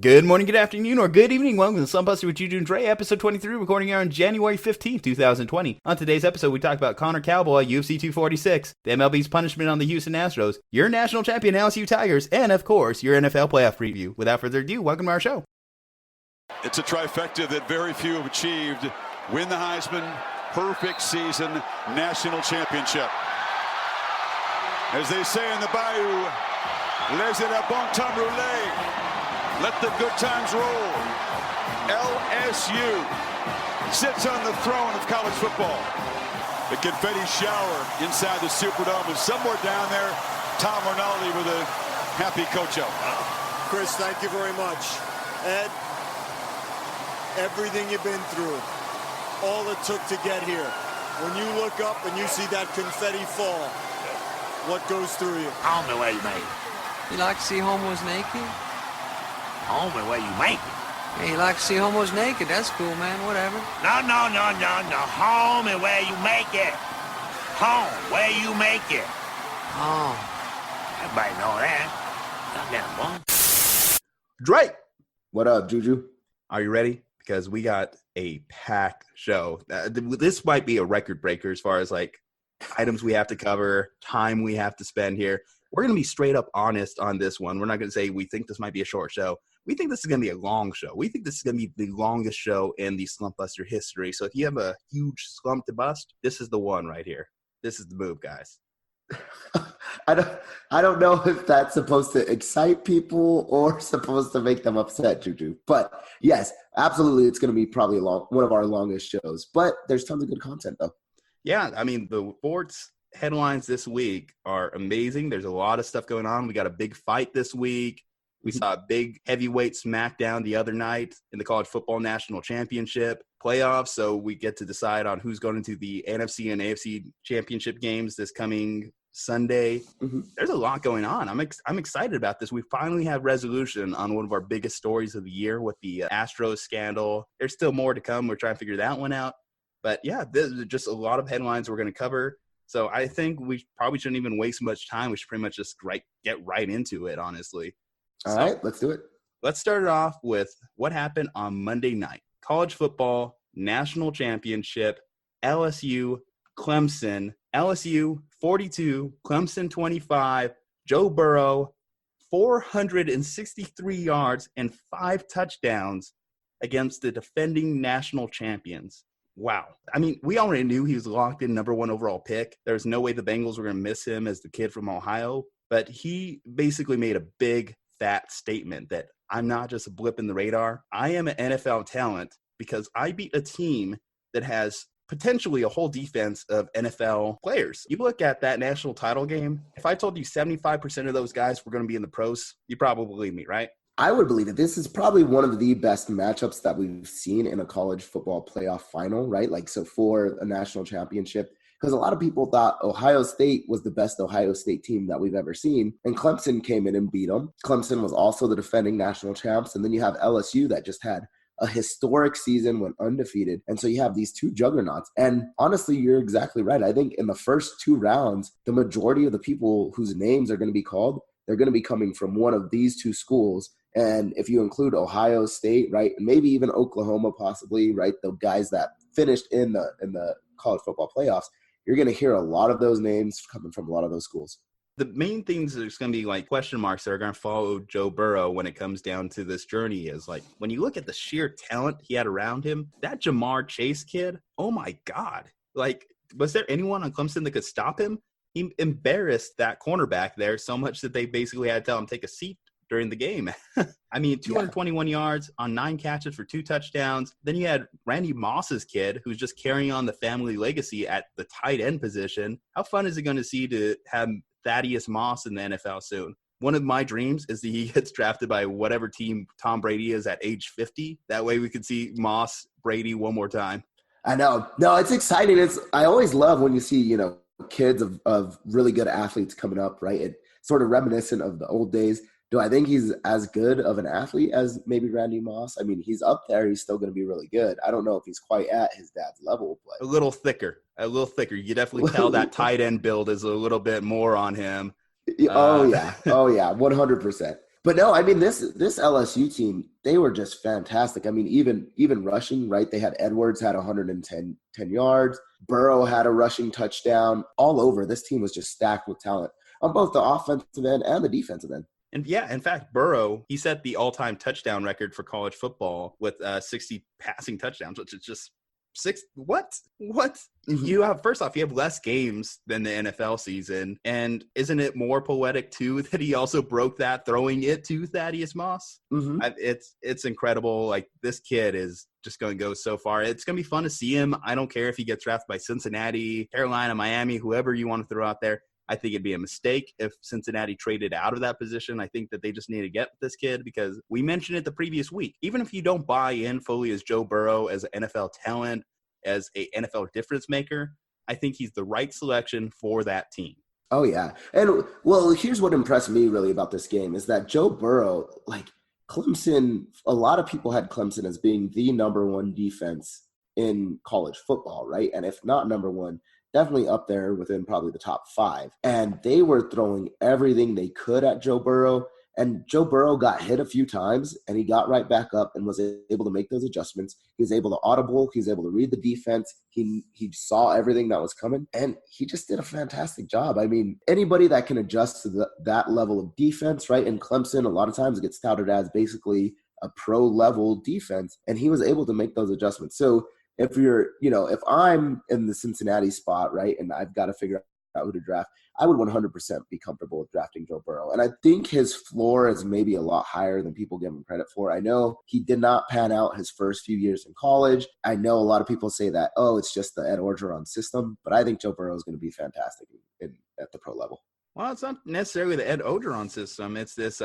Good morning, good afternoon, or good evening. Welcome to Slumpbuster with Julian and Dre, episode 23, recording here on January 15th, 2020. On today's episode, we talk about Conor Cowboy, UFC 246, the MLB's punishment on the Houston Astros, your national champion LSU Tigers, and, of course, your NFL playoff preview. Without further ado, welcome to our show. It's a trifecta that very few have achieved. Win the Heisman, perfect season, national championship. As they say in the Bayou, laissez la bon temps rouler. Let the good times roll. LSU sits on the throne of college football. The confetti shower inside the Superdome, and somewhere down there, Tom Rinaldi with a happy coach-up. Chris, thank you very much. Ed, everything you've been through, all it took to get here. When you look up and you see that confetti fall, what goes through you? Homie, where you make it? You like to see homos naked? Homie, where you make it? Hey, you like to see homos naked? That's cool, man. Whatever. No. Homie, where you make it? Home, where you make it? Oh. Everybody know that. Goddamn, boy. Dre! What up, Juju? Are you ready? Because we got a packed show. This might be a record breaker as far as, items we have to cover, time we have to spend here. We're going to be straight up honest on this one. We're not going to say we think this might be a short show. We think this is going to be a long show. We think this is going to be the longest show in the Slumpbuster history. So if you have a huge slump to bust, this is the one right here. This is the move, guys. I don't know if that's supposed to excite people or supposed to make them upset, Juju. But yes, absolutely, it's going to be probably one of our longest shows. But there's tons of good content, though. Yeah, I mean, the sports headlines this week are amazing. There's a lot of stuff going on. We got a big fight this week. We saw a big heavyweight smackdown the other night in the college football national championship playoffs. So we get to decide on who's going into the NFC and AFC championship games this coming Sunday. There's a lot going on. I'm excited about this. We finally have resolution on one of our biggest stories of the year with the Astros scandal. There's still more to come. We're trying to figure that one out. But yeah, there's just a lot of headlines we're going to cover. So I think we probably shouldn't even waste much time. We should pretty much just get right into it, honestly. All right, let's do it. Let's start it off with what happened on Monday night. College football, national championship, LSU, Clemson. LSU 42, Clemson 25. Joe Burrow, 463 yards and 5 touchdowns against the defending national champions. Wow. I mean, we already knew he was locked in number 1 overall pick. There's no way the Bengals were going to miss him as the kid from Ohio. But he basically made a big, fat statement that I'm not just a blip in the radar. I am an NFL talent because I beat a team that has potentially a whole defense of NFL players. You look at that national title game, if I told you 75% of those guys were going to be in the pros, you probably believe me, right? I would believe it. This is probably one of the best matchups that we've seen in a college football playoff final, right? So for a national championship, because a lot of people thought Ohio State was the best Ohio State team that we've ever seen, and Clemson came in and beat them. Clemson was also the defending national champs, and then you have LSU that just had a historic season, went undefeated, and so you have these two juggernauts. And honestly, you're exactly right. I think in the first 2 rounds, the majority of the people whose names are going to be called, they're going to be coming from one of these 2 schools. And if you include Ohio State, right, and maybe even Oklahoma possibly, right, the guys that finished in the college football playoffs, you're going to hear a lot of those names coming from a lot of those schools. The main things there's going to be question marks that are going to follow Joe Burrow when it comes down to this journey is when you look at the sheer talent he had around him, that Jamar Chase kid, oh my God. Was there anyone on Clemson that could stop him? He embarrassed that cornerback there so much that they basically had to tell him take a seat during the game. I mean, 221 yards on 9 catches for 2 touchdowns. Then you had Randy Moss's kid who's just carrying on the family legacy at the tight end position. How fun is it going to see to have Thaddeus Moss in the NFL soon? One of my dreams is that he gets drafted by whatever team Tom Brady is at age 50. That way we could see Moss, Brady one more time. I know. No, it's exciting. I always love when you see, kids of really good athletes coming up, right? It's sort of reminiscent of the old days. Do I think he's as good of an athlete as maybe Randy Moss? I mean, he's up there. He's still going to be really good. I don't know if he's quite at his dad's level. But a little thicker. You definitely tell that tight end build is a little bit more on him. Oh, yeah. 100%. But no, I mean, this LSU team, they were just fantastic. I mean, even rushing, right? They had Edwards had 110 yards. Burrow had a rushing touchdown. All over. This team was just stacked with talent on both the offensive end and the defensive end. And yeah, in fact, Burrow, he set the all-time touchdown record for college football with 60 passing touchdowns, which is just what? Mm-hmm. You have less games than the NFL season. And isn't it more poetic too that he also broke that throwing it to Thaddeus Moss? Mm-hmm. It's incredible. Like, this kid is just going to go so far. It's going to be fun to see him. I don't care if he gets drafted by Cincinnati, Carolina, Miami, whoever you want to throw out there. I think it'd be a mistake if Cincinnati traded out of that position. I think that they just need to get this kid, because we mentioned it the previous week. Even if you don't buy in fully as Joe Burrow, as an NFL talent, as a NFL difference maker, I think he's the right selection for that team. Oh, yeah. And, well, here's what impressed me really about this game is that Joe Burrow, like Clemson, a lot of people had Clemson as being the number one defense in college football, right? And if not number one, definitely up there within probably the top 5. And they were throwing everything they could at Joe Burrow. And Joe Burrow got hit a few times, and he got right back up and was able to make those adjustments. He was able to audible. He was able to read the defense. He saw everything that was coming, and he just did a fantastic job. I mean, anybody that can adjust to that level of defense, right? In Clemson, a lot of times it gets touted as basically a pro-level defense, and he was able to make those adjustments. So if if I'm in the Cincinnati spot, right, and I've got to figure out who to draft, I would 100% be comfortable with drafting Joe Burrow. And I think his floor is maybe a lot higher than people give him credit for. I know he did not pan out his first few years in college. I know a lot of people say that, it's just the Ed Orgeron system, but I think Joe Burrow is going to be fantastic at the pro level. Well, it's not necessarily the Ed Orgeron system. It's this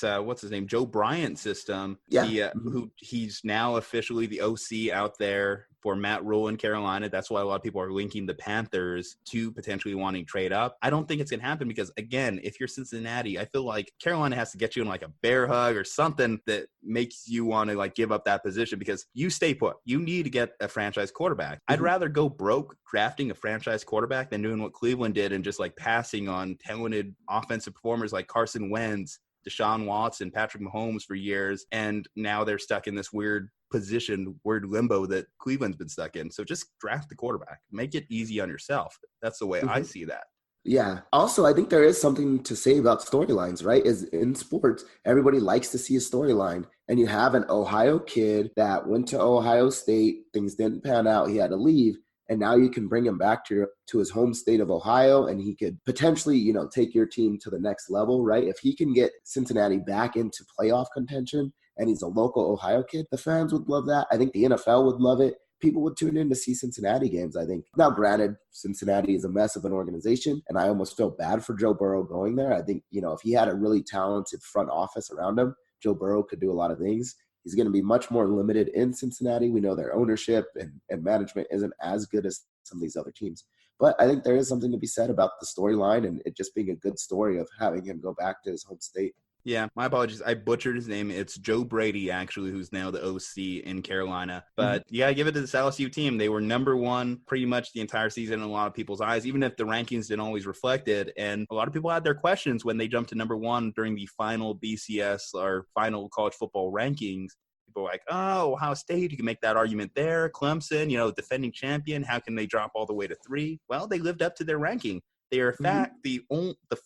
what's his name, Joe Bryant system. Yeah. Who he's now officially the OC out there for Matt Rule in Carolina. That's why a lot of people are linking the Panthers to potentially wanting to trade up. I don't think it's going to happen because, again, if you're Cincinnati, I feel like Carolina has to get you in like a bear hug or something that makes you want to like give up that position, because you stay put. You need to get a franchise quarterback. Mm-hmm. I'd rather go broke drafting a franchise quarterback than doing what Cleveland did and just like passing on talented offensive performers like Carson Wentz, Deshaun Watson, Patrick Mahomes for years, and now they're stuck in this weird limbo that Cleveland's been stuck in. So just draft the quarterback. Make it easy on yourself. That's the way I see that. Yeah. Also, I think there is something to say about storylines, right? Is in sports, everybody likes to see a storyline. And you have an Ohio kid that went to Ohio State, things didn't pan out, he had to leave. And now you can bring him back to his home state of Ohio, and he could potentially, take your team to the next level, right? If he can get Cincinnati back into playoff contention and he's a local Ohio kid, the fans would love that. I think the NFL would love it. People would tune in to see Cincinnati games, I think. Now, granted, Cincinnati is a mess of an organization, and I almost feel bad for Joe Burrow going there. I think, if he had a really talented front office around him, Joe Burrow could do a lot of things. He's going to be much more limited in Cincinnati. We know their ownership and management isn't as good as some of these other teams. But I think there is something to be said about the storyline and it just being a good story of having him go back to his home state. Yeah, my apologies. I butchered his name. It's Joe Brady, actually, who's now the OC in Carolina. But yeah, give it to this LSU team. They were number one pretty much the entire season in a lot of people's eyes, even if the rankings didn't always reflect it. And a lot of people had their questions when they jumped to number one during the final BCS or final college football rankings. People were like, Ohio State, you can make that argument there. Clemson, defending champion, how can they drop all the way to 3? Well, they lived up to their ranking. They are, in fact, the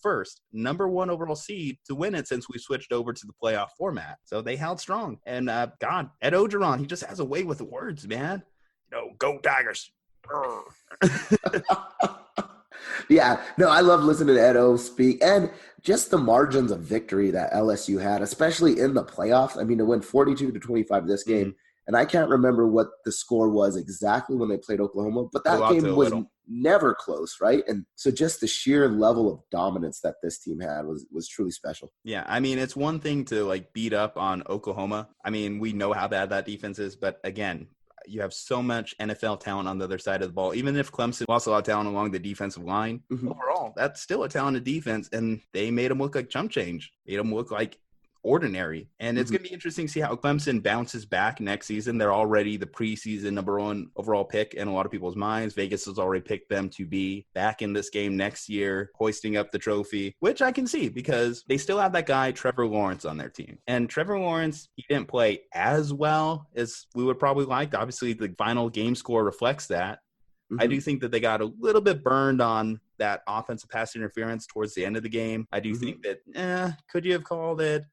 first number one overall seed to win it since we switched over to the playoff format. So they held strong. And, God, Ed Orgeron, he just has a way with the words, man. Go Tigers. Yeah, no, I love listening to Ed O speak. And just the margins of victory that LSU had, especially in the playoffs. I mean, to win 42-25 this game. And I can't remember what the score was exactly when they played Oklahoma, but that game was never close, right? And so just the sheer level of dominance that this team had was truly special. Yeah, I mean, it's one thing to, beat up on Oklahoma. I mean, we know how bad that defense is, but again, you have so much NFL talent on the other side of the ball. Even if Clemson lost a lot of talent along the defensive line, overall, that's still a talented defense, and they made them look like chump change. Made them look like ordinary. And it's going to be interesting to see how Clemson bounces back next season. They're already the preseason number 1 overall pick in a lot of people's minds. Vegas has already picked them to be back in this game next year, hoisting up the trophy, which I can see because they still have that guy, Trevor Lawrence, on their team. And Trevor Lawrence, he didn't play as well as we would probably like. Obviously, the final game score reflects that. I do think that they got a little bit burned on that offensive pass interference towards the end of the game. I do think that, could you have called it?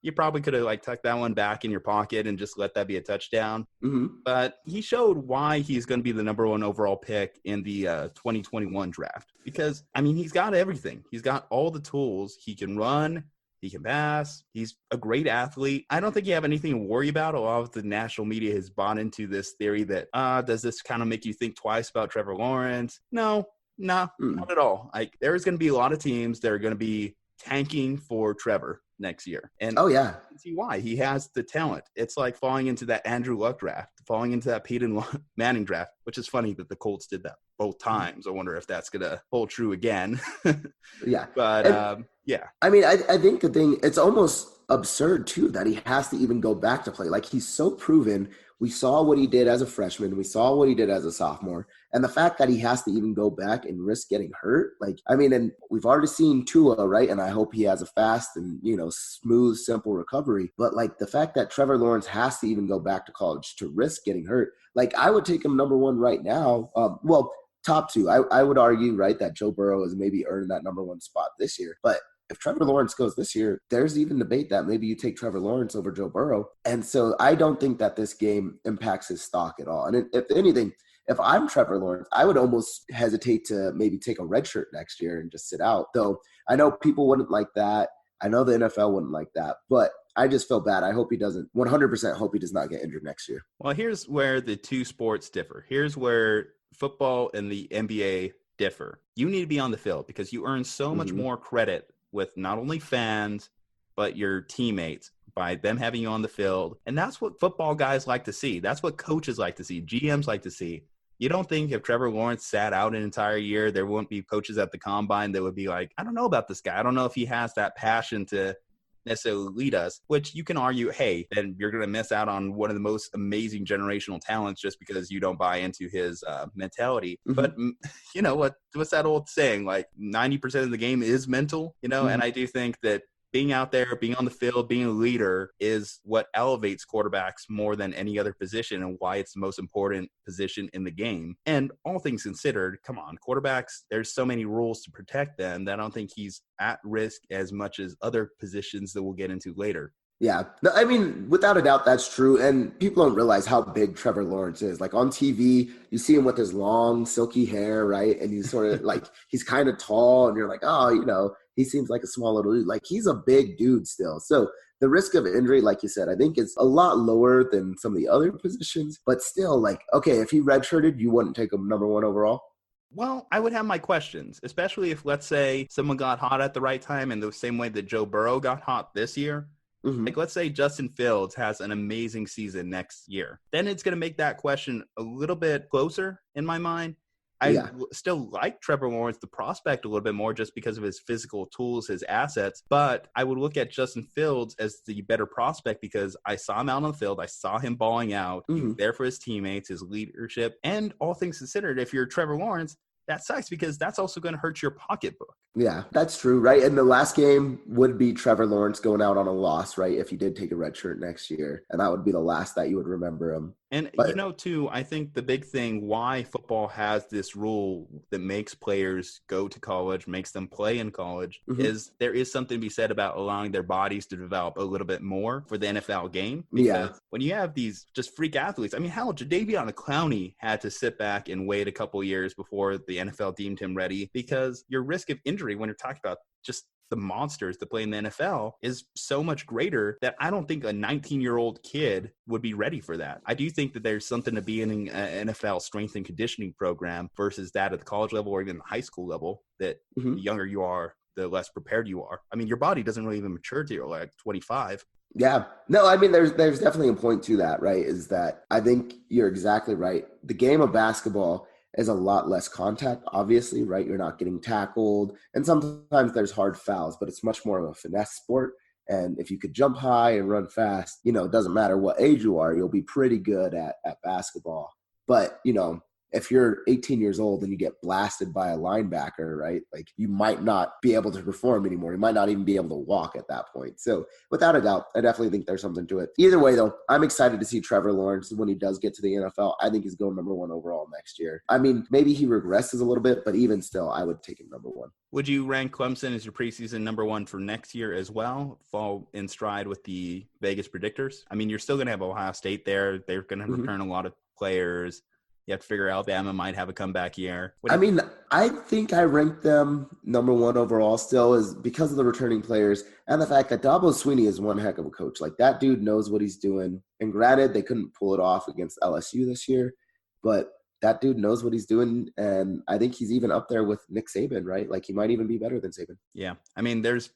You probably could have tucked that one back in your pocket and just let that be a touchdown. But he showed why he's going to be the number 1 overall pick in the 2021 draft. Because, he's got everything. He's got all the tools. He can run. He can pass. He's a great athlete. I don't think you have anything to worry about. A lot of the national media has bought into this theory that, does this kind of make you think twice about Trevor Lawrence? No, not at all. There's going to be a lot of teams that are going to be tanking for Trevor next year. And I can see why. He has the talent. It's like falling into that Andrew Luck draft, falling into that Peyton Manning draft, which is funny that the Colts did that both times. I wonder if that's going to hold true again. But I think the thing, it's almost absurd too that he has to even go back to play. He's so proven. We saw what he did as a freshman. We saw what he did as a sophomore. And the fact that he has to even go back and risk getting hurt, and we've already seen Tua, right? And I hope he has a fast and, smooth, simple recovery. But the fact that Trevor Lawrence has to even go back to college to risk getting hurt, I would take him number 1 right now. Top 2. I would argue, right, that Joe Burrow has maybe earned that number 1 spot this year. But if Trevor Lawrence goes this year, there's even debate that maybe you take Trevor Lawrence over Joe Burrow. And so I don't think that this game impacts his stock at all. And if anything, if I'm Trevor Lawrence, I would almost hesitate to maybe take a red shirt next year and just sit out. Though I know people wouldn't like that. I know the NFL wouldn't like that. But I just feel bad. I hope he doesn't, 100% hope he does not get injured next year. Well, here's where the two sports differ. Here's where football and the NBA differ. You need to be on the field because you earn so much more credit with not only fans, but your teammates by them having you on the field. And that's what football guys like to see. That's what coaches like to see. GMs like to see. You don't think if Trevor Lawrence sat out an entire year, there wouldn't be coaches at the combine that would be like, I don't know about this guy. I don't know if he has that passion to necessarily lead us, which you can argue, hey, then you're going to miss out on one of the most amazing generational talents just because you don't buy into his mentality. But you know what's that old saying? 90% of the game is mental, and I do think that being out there, being on the field, being a leader is what elevates quarterbacks more than any other position and why it's the most important position in the game. And all things considered, come on, quarterbacks, there's so many rules to protect them that I don't think he's at risk as much as other positions that we'll get into later. Yeah. No, I mean, without a doubt, that's true. And people don't realize how big Trevor Lawrence is. On TV, you see him with his long, silky hair, right? And he's sort of he's kind of tall, and you're like, oh, he seems like a small little dude. He's a big dude still. So the risk of injury, like you said, I think is a lot lower than some of the other positions. But still, okay, if he redshirted, you wouldn't take him number 1 overall? Well, I would have my questions, especially if, let's say, someone got hot at the right time in the same way that Joe Burrow got hot this year. Let's say Justin Fields has an amazing season next year. Then it's going to make that question a little bit closer in my mind. I still like Trevor Lawrence, the prospect, a little bit more just because of his physical tools, his assets. But I would look at Justin Fields as the better prospect because I saw him out on the field. I saw him balling out. He was there for his teammates, his leadership. And all things considered, if you're Trevor Lawrence, that sucks because that's also going to hurt your pocketbook. Yeah, that's true, right? And the last game would be Trevor Lawrence going out on a loss, right, if he did take a red shirt next year. And that would be the last that you would remember him. And, too, I think the big thing why football has this rule that makes players go to college, makes them play in college, is there is something to be said about allowing their bodies to develop a little bit more for the NFL game. Because when you have these just freak athletes, hell, Jadeveon Clowney had to sit back and wait a couple years before the NFL deemed him ready because your risk of injury when you're talking about just the monsters that play in the NFL is so much greater that I don't think a 19-year-old kid would be ready for that. I do think that there's something to be in an NFL strength and conditioning program versus that at the college level or even the high school level, that the younger you are, the less prepared you are. Your body doesn't really even mature till you're 25. Yeah. No, there's definitely a point to that, right? Is that I think you're exactly right. The game of basketball is a lot less contact, obviously, right? You're not getting tackled. And sometimes there's hard fouls, but it's much more of a finesse sport. And if you could jump high and run fast, you know, it doesn't matter what age you are, you'll be pretty good at basketball. But, you know, if you're 18 years old and you get blasted by a linebacker, right, like you might not be able to perform anymore. You might not even be able to walk at that point. So without a doubt, I definitely think there's something to it. Either way, though, I'm excited to see Trevor Lawrence when he does get to the NFL. I think he's going number 1 overall next year. I mean, maybe he regresses a little bit, but even still, I would take him number 1. Would you rank Clemson as your preseason number 1 for next year as well? Fall in stride with the Vegas predictors? I mean, you're still going to have Ohio State there. They're going to return a lot of players. You have to figure Alabama might have a comeback year. I think I ranked them number 1 overall still is because of the returning players and the fact that Dabo Swinney is one heck of a coach. Like, that dude knows what he's doing. And granted, they couldn't pull it off against LSU this year, but that dude knows what he's doing. And I think he's even up there with Nick Saban, right? Like, he might even be better than Saban. Yeah. I mean, there's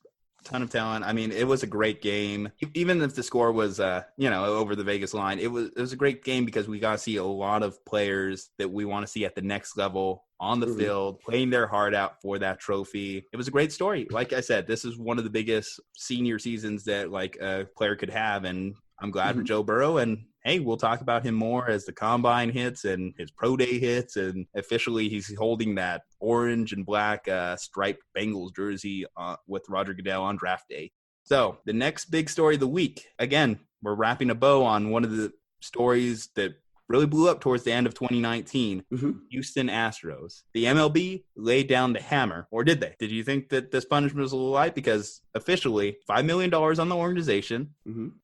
ton of talent. I mean, it was a great game. Even if the score was, over the Vegas line, it was a great game because we got to see a lot of players that we want to see at the next level on the field, playing their heart out for that trophy. It was a great story. Like I said, this is one of the biggest senior seasons that like a player could have. And I'm glad for Joe Burrow. And hey, we'll talk about him more as the combine hits and his pro day hits. And officially he's holding that orange and black striped Bengals jersey with Roger Goodell on draft day. So the next big story of the week, again, we're wrapping a bow on one of the stories that really blew up towards the end of 2019, Houston Astros. The MLB laid down the hammer, or did they? Did you think that this punishment was a little light? Because officially, $5 million on the organization.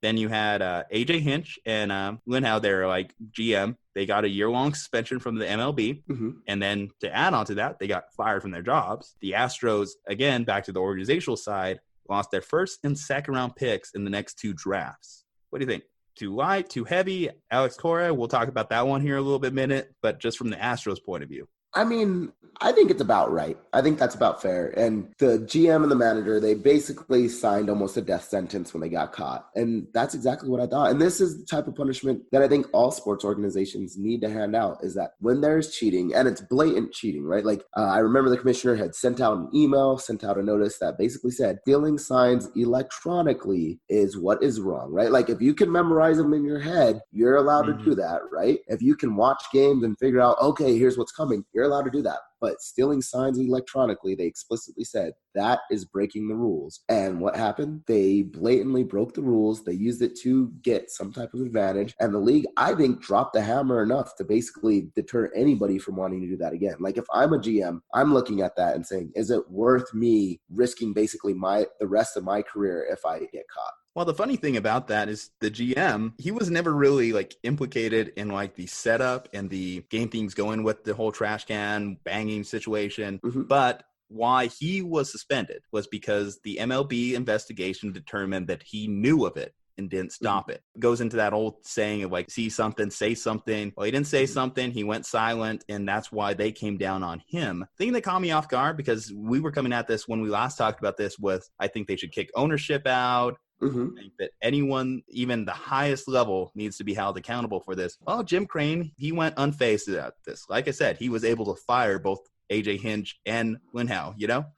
Then you had AJ Hinch and Lynn, they're like GM. They got a year-long suspension from the MLB. And then to add on to that, they got fired from their jobs. The Astros, again, back to the organizational side, lost their first and second round picks in the next 2 drafts. What do you think? Too light, too heavy? Alex Cora, we'll talk about that one here in a little bit minute, but just from the Astros point of view. I mean, I think it's about right. I think that's about fair. And the GM and the manager, they basically signed almost a death sentence when they got caught. And that's exactly what I thought. And this is the type of punishment that I think all sports organizations need to hand out, is that when there's cheating, and it's blatant cheating, right? Like I remember the commissioner had sent out an email, sent out a notice that basically said stealing signs electronically is what is wrong, right? Like if you can memorize them in your head, you're allowed to do that, right? If you can watch games and figure out, okay, here's what's coming, you're allowed to do that. But stealing signs electronically, they explicitly said that is breaking the rules. And what happened? They blatantly broke the rules. They used it to get some type of advantage. And the league, I think, dropped the hammer enough to basically deter anybody from wanting to do that again. Like if I'm a GM, I'm looking at that and saying, is it worth me risking basically the rest of my career if I get caught? Well, the funny thing about that is the GM, he was never really like implicated in like the setup and the game things going with the whole trash can banging situation. But why he was suspended was because the MLB investigation determined that he knew of it and didn't stop it. It goes into that old saying of like, see something, say something. Well, he didn't say something. He went silent, and that's why they came down on him. The thing that caught me off guard, because we were coming at this when we last talked about this, was I think they should kick ownership out. I think that anyone, even the highest level, needs to be held accountable for this. Well, Jim Crane, he went unfazed at this. Like I said, he was able to fire both AJ Hinch and Lynn,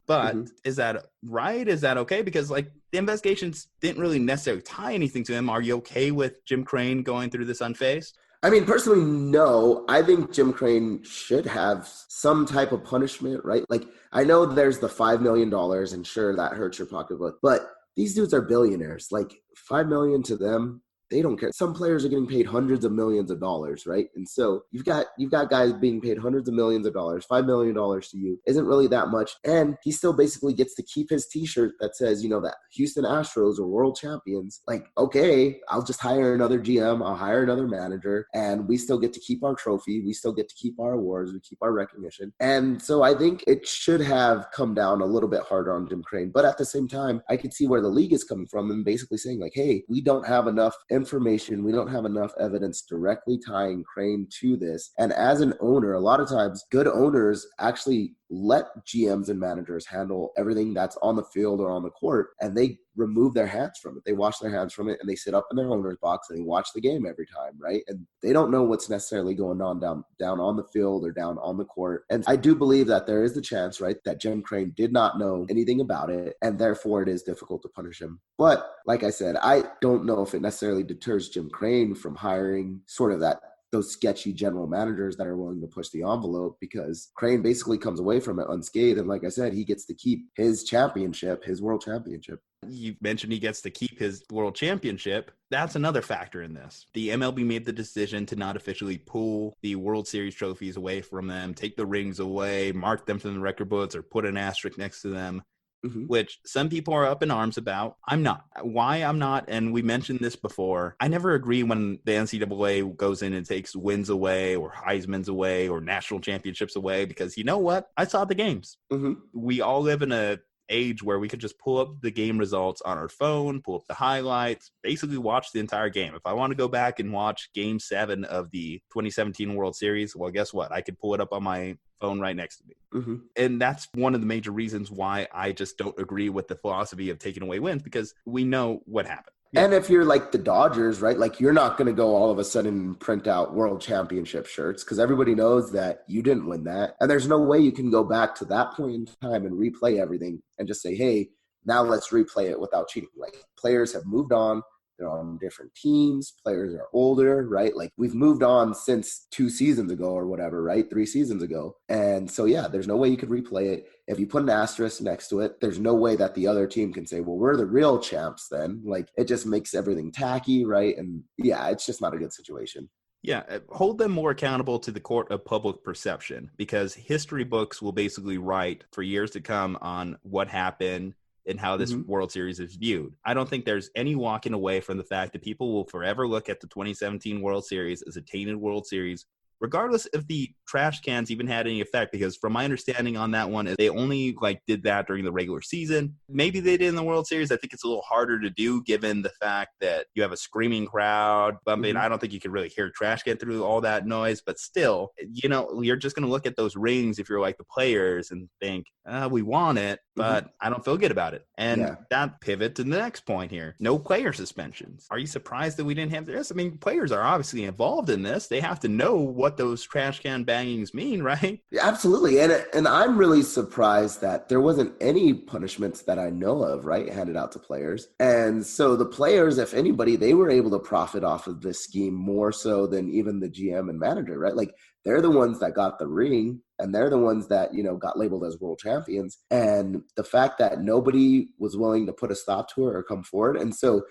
But is that right? Is that okay? Because like the investigations didn't really necessarily tie anything to him. Are you okay with Jim Crane going through this unfazed? I mean, personally, no. I think Jim Crane should have some type of punishment, right? Like, I know there's the $5 million, and sure, that hurts your pocketbook, but these dudes are billionaires. Like $5 million to them, they don't care. Some players are getting paid hundreds of millions of dollars, right? And so you've got guys being paid hundreds of millions of dollars. $5 million to you isn't really that much. And he still basically gets to keep his t-shirt that says, that Houston Astros are world champions. Like, okay, I'll just hire another GM. I'll hire another manager, and we still get to keep our trophy. We still get to keep our awards. We keep our recognition. And so I think it should have come down a little bit harder on Jim Crane. But at the same time, I could see where the league is coming from and basically saying like, hey, we don't have enough information. We don't have enough evidence directly tying Crane to this. And as an owner, a lot of times good owners actually let GMs and managers handle everything that's on the field or on the court, and they remove their hands from it. They wash their hands from it and they sit up in their owner's box and they watch the game every time, right? And they don't know what's necessarily going on down on the field or down on the court. And I do believe that there is the chance, right, that Jim Crane did not know anything about it, and therefore it is difficult to punish him. But like I said, I don't know if it necessarily deters Jim Crane from hiring sort of those sketchy general managers that are willing to push the envelope, because Crane basically comes away from it unscathed. And like I said, he gets to keep his championship, his world championship. You mentioned he gets to keep his world championship. That's another factor in this. The MLB made the decision to not officially pull the World Series trophies away from them, take the rings away, mark them from the record books, or put an asterisk next to them. Mm-hmm. Which some people are up in arms about. I'm not. Why I'm not, and we mentioned this before, I never agree when the NCAA goes in and takes wins away or Heisman's away or national championships away, because you know what? I saw the games. Mm-hmm. We all live in a age where we could just pull up the game results on our phone, pull up the highlights, basically watch the entire game. If I want to go back and watch Game 7 of the 2017 World Series, well, guess what? I could pull it up on my phone right next to me. Mm-hmm. And that's one of the major reasons why I just don't agree with the philosophy of taking away wins, because we know what happened. Yeah. And if you're like the Dodgers, right, like you're not going to go all of a sudden print out world championship shirts, because everybody knows that you didn't win that. And there's no way you can go back to that point in time and replay everything and just say, hey, now let's replay it without cheating. Like, players have moved on. They're on different teams. Players are older, right? Like, we've moved on since 2 seasons ago or whatever, right? 3 seasons ago. And so, yeah, there's no way you could replay it. If you put an asterisk next to it, there's no way that the other team can say, well, we're the real champs then. Like, it just makes everything tacky, right? And yeah, it's just not a good situation. Yeah, hold them more accountable to the court of public perception, because history books will basically write for years to come on what happened and how this World Series is viewed. I don't think there's any walking away from the fact that people will forever look at the 2017 World Series as a tainted World Series, regardless if the trash cans even had any effect, because from my understanding on that one, they only did that during the regular season. Maybe they did in the World Series. I think it's a little harder to do given the fact that you have a screaming crowd bumping. I don't think you can really hear trash can through all that noise, but still, you're just going to look at those rings if you're like the players and think, we want it, but I don't feel good about it. And that pivot to the next point here. No player suspensions. Are you surprised that we didn't have this? I mean, players are obviously involved in this. They have to know what those trash can bangings mean, right? Yeah, absolutely. And I'm really surprised that there wasn't any punishments that I know of, right, handed out to players. And so the players, if anybody, they were able to profit off of this scheme more so than even the GM and manager, right? Like, they're the ones that got the ring, and they're the ones that, got labeled as world champions. And the fact that nobody was willing to put a stop to it or come forward. And so,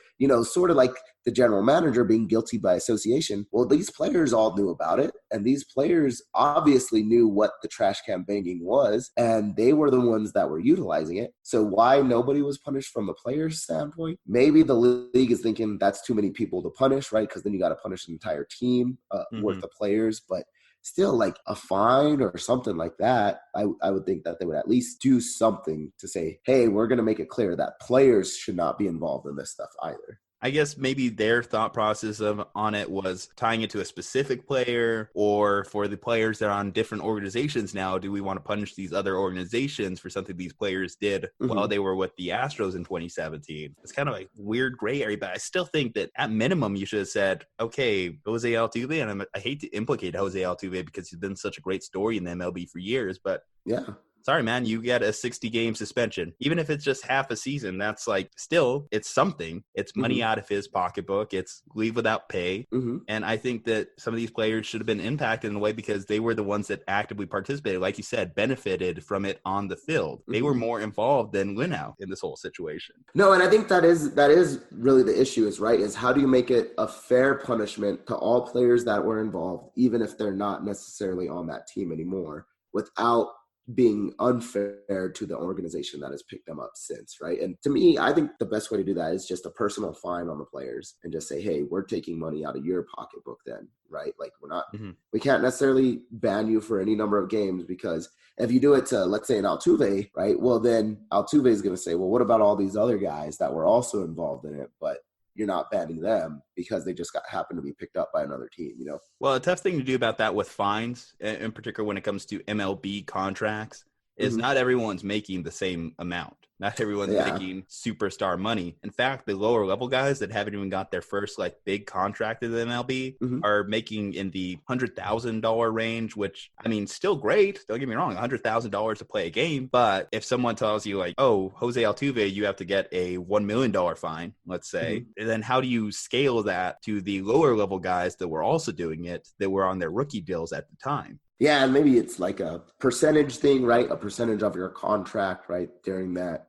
sort of like the general manager being guilty by association, well, these players all knew about it. And these players obviously knew what the trash can banging was, and they were the ones that were utilizing it. So why nobody was punished from a player's standpoint? Maybe the league is thinking that's too many people to punish, right? Because then you got to punish an entire team worth of players. But still, like a fine or something like that, I would think that they would at least do something to say, hey, we're going to make it clear that players should not be involved in this stuff either. I guess maybe their thought process on it was tying it to a specific player, or for the players that are on different organizations now, do we want to punish these other organizations for something these players did while they were with the Astros in 2017? It's kind of a weird gray area, but I still think that at minimum you should have said, okay, Jose Altuve, and I hate to implicate Jose Altuve because he's been such a great story in the MLB for years, but yeah. Sorry, man, you get a 60-game suspension. Even if it's just half a season, that's still, it's something. It's money out of his pocketbook. It's leave without pay. And I think that some of these players should have been impacted in a way because they were the ones that actively participated, like you said, benefited from it on the field. They were more involved than Linnau in this whole situation. No, and I think that is really the issue is how do you make it a fair punishment to all players that were involved, even if they're not necessarily on that team anymore, without being unfair to the organization that has picked them up since, right? And to me, I think the best way to do that is just a personal fine on the players and just say, hey, we're taking money out of your pocketbook then, right? Like, we're not, we can't necessarily ban you for any number of games, because if you do it to, let's say, an Altuve, right? Well, then Altuve is going to say, well, what about all these other guys that were also involved in it, but you're not banning them because they just happened to be picked up by another team, Well, a tough thing to do about that with fines, in particular when it comes to MLB contracts, is not everyone's making the same amount. Not everyone's making superstar money. In fact, the lower level guys that haven't even got their first like big contract in the MLB are making in the $100,000 range, which I mean, still great. Don't get me wrong, $100,000 to play a game. But if someone tells you like, oh, Jose Altuve, you have to get a $1 million fine, let's say, then how do you scale that to the lower level guys that were also doing it, that were on their rookie deals at the time? Yeah, and maybe it's like a percentage thing, right? A percentage of your contract, right, during that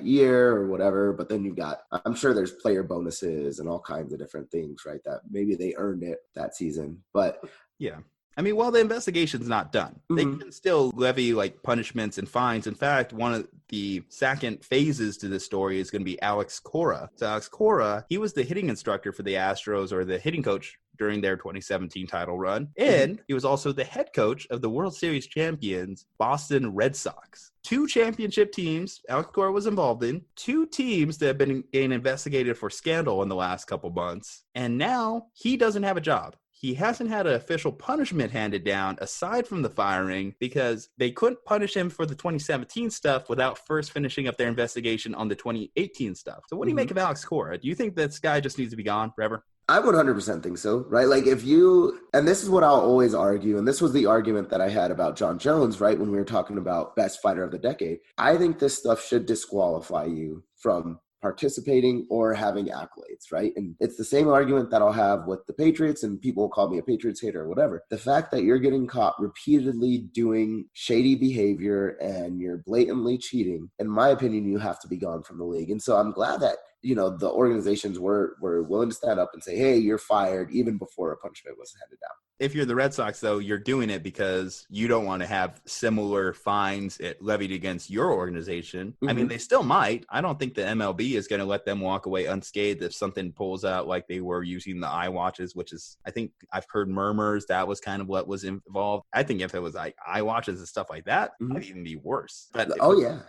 year or whatever. But then you've got, I'm sure there's player bonuses and all kinds of different things, right, that maybe they earned it that season. But yeah. I mean, while the investigation's not done, they can still levy like punishments and fines. In fact, one of the second phases to this story is going to be Alex Cora. So Alex Cora, he was the hitting instructor for the Astros, or the hitting coach during their 2017 title run. And he was also the head coach of the World Series champions, Boston Red Sox. 2 championship teams Alex Cora was involved in, 2 teams that have been being investigated for scandal in the last couple months. And now he doesn't have a job. He hasn't had an official punishment handed down aside from the firing because they couldn't punish him for the 2017 stuff without first finishing up their investigation on the 2018 stuff. So what do you make of Alex Cora? Do you think this guy just needs to be gone forever? I would 100% think so, right? Like if you, and this is what I'll always argue, and this was the argument that I had about John Jones, right, when we were talking about best fighter of the decade. I think this stuff should disqualify you from participating or having accolades, right? And it's the same argument that I'll have with the Patriots, and people will call me a Patriots hater or whatever. The fact that you're getting caught repeatedly doing shady behavior and you're blatantly cheating, in my opinion, you have to be gone from the league. And so I'm glad that, you know, the organizations were willing to stand up and say, hey, you're fired, even before a punishment was handed down. If you're the Red Sox, though, you're doing it because you don't want to have similar fines levied against your organization. I mean, they still might. I don't think the MLB is going to let them walk away unscathed if something pulls out like they were using the eye watches, which is, I think I've heard murmurs that was kind of what was involved. I think if it was like eye watches and stuff like that, it might even be worse. But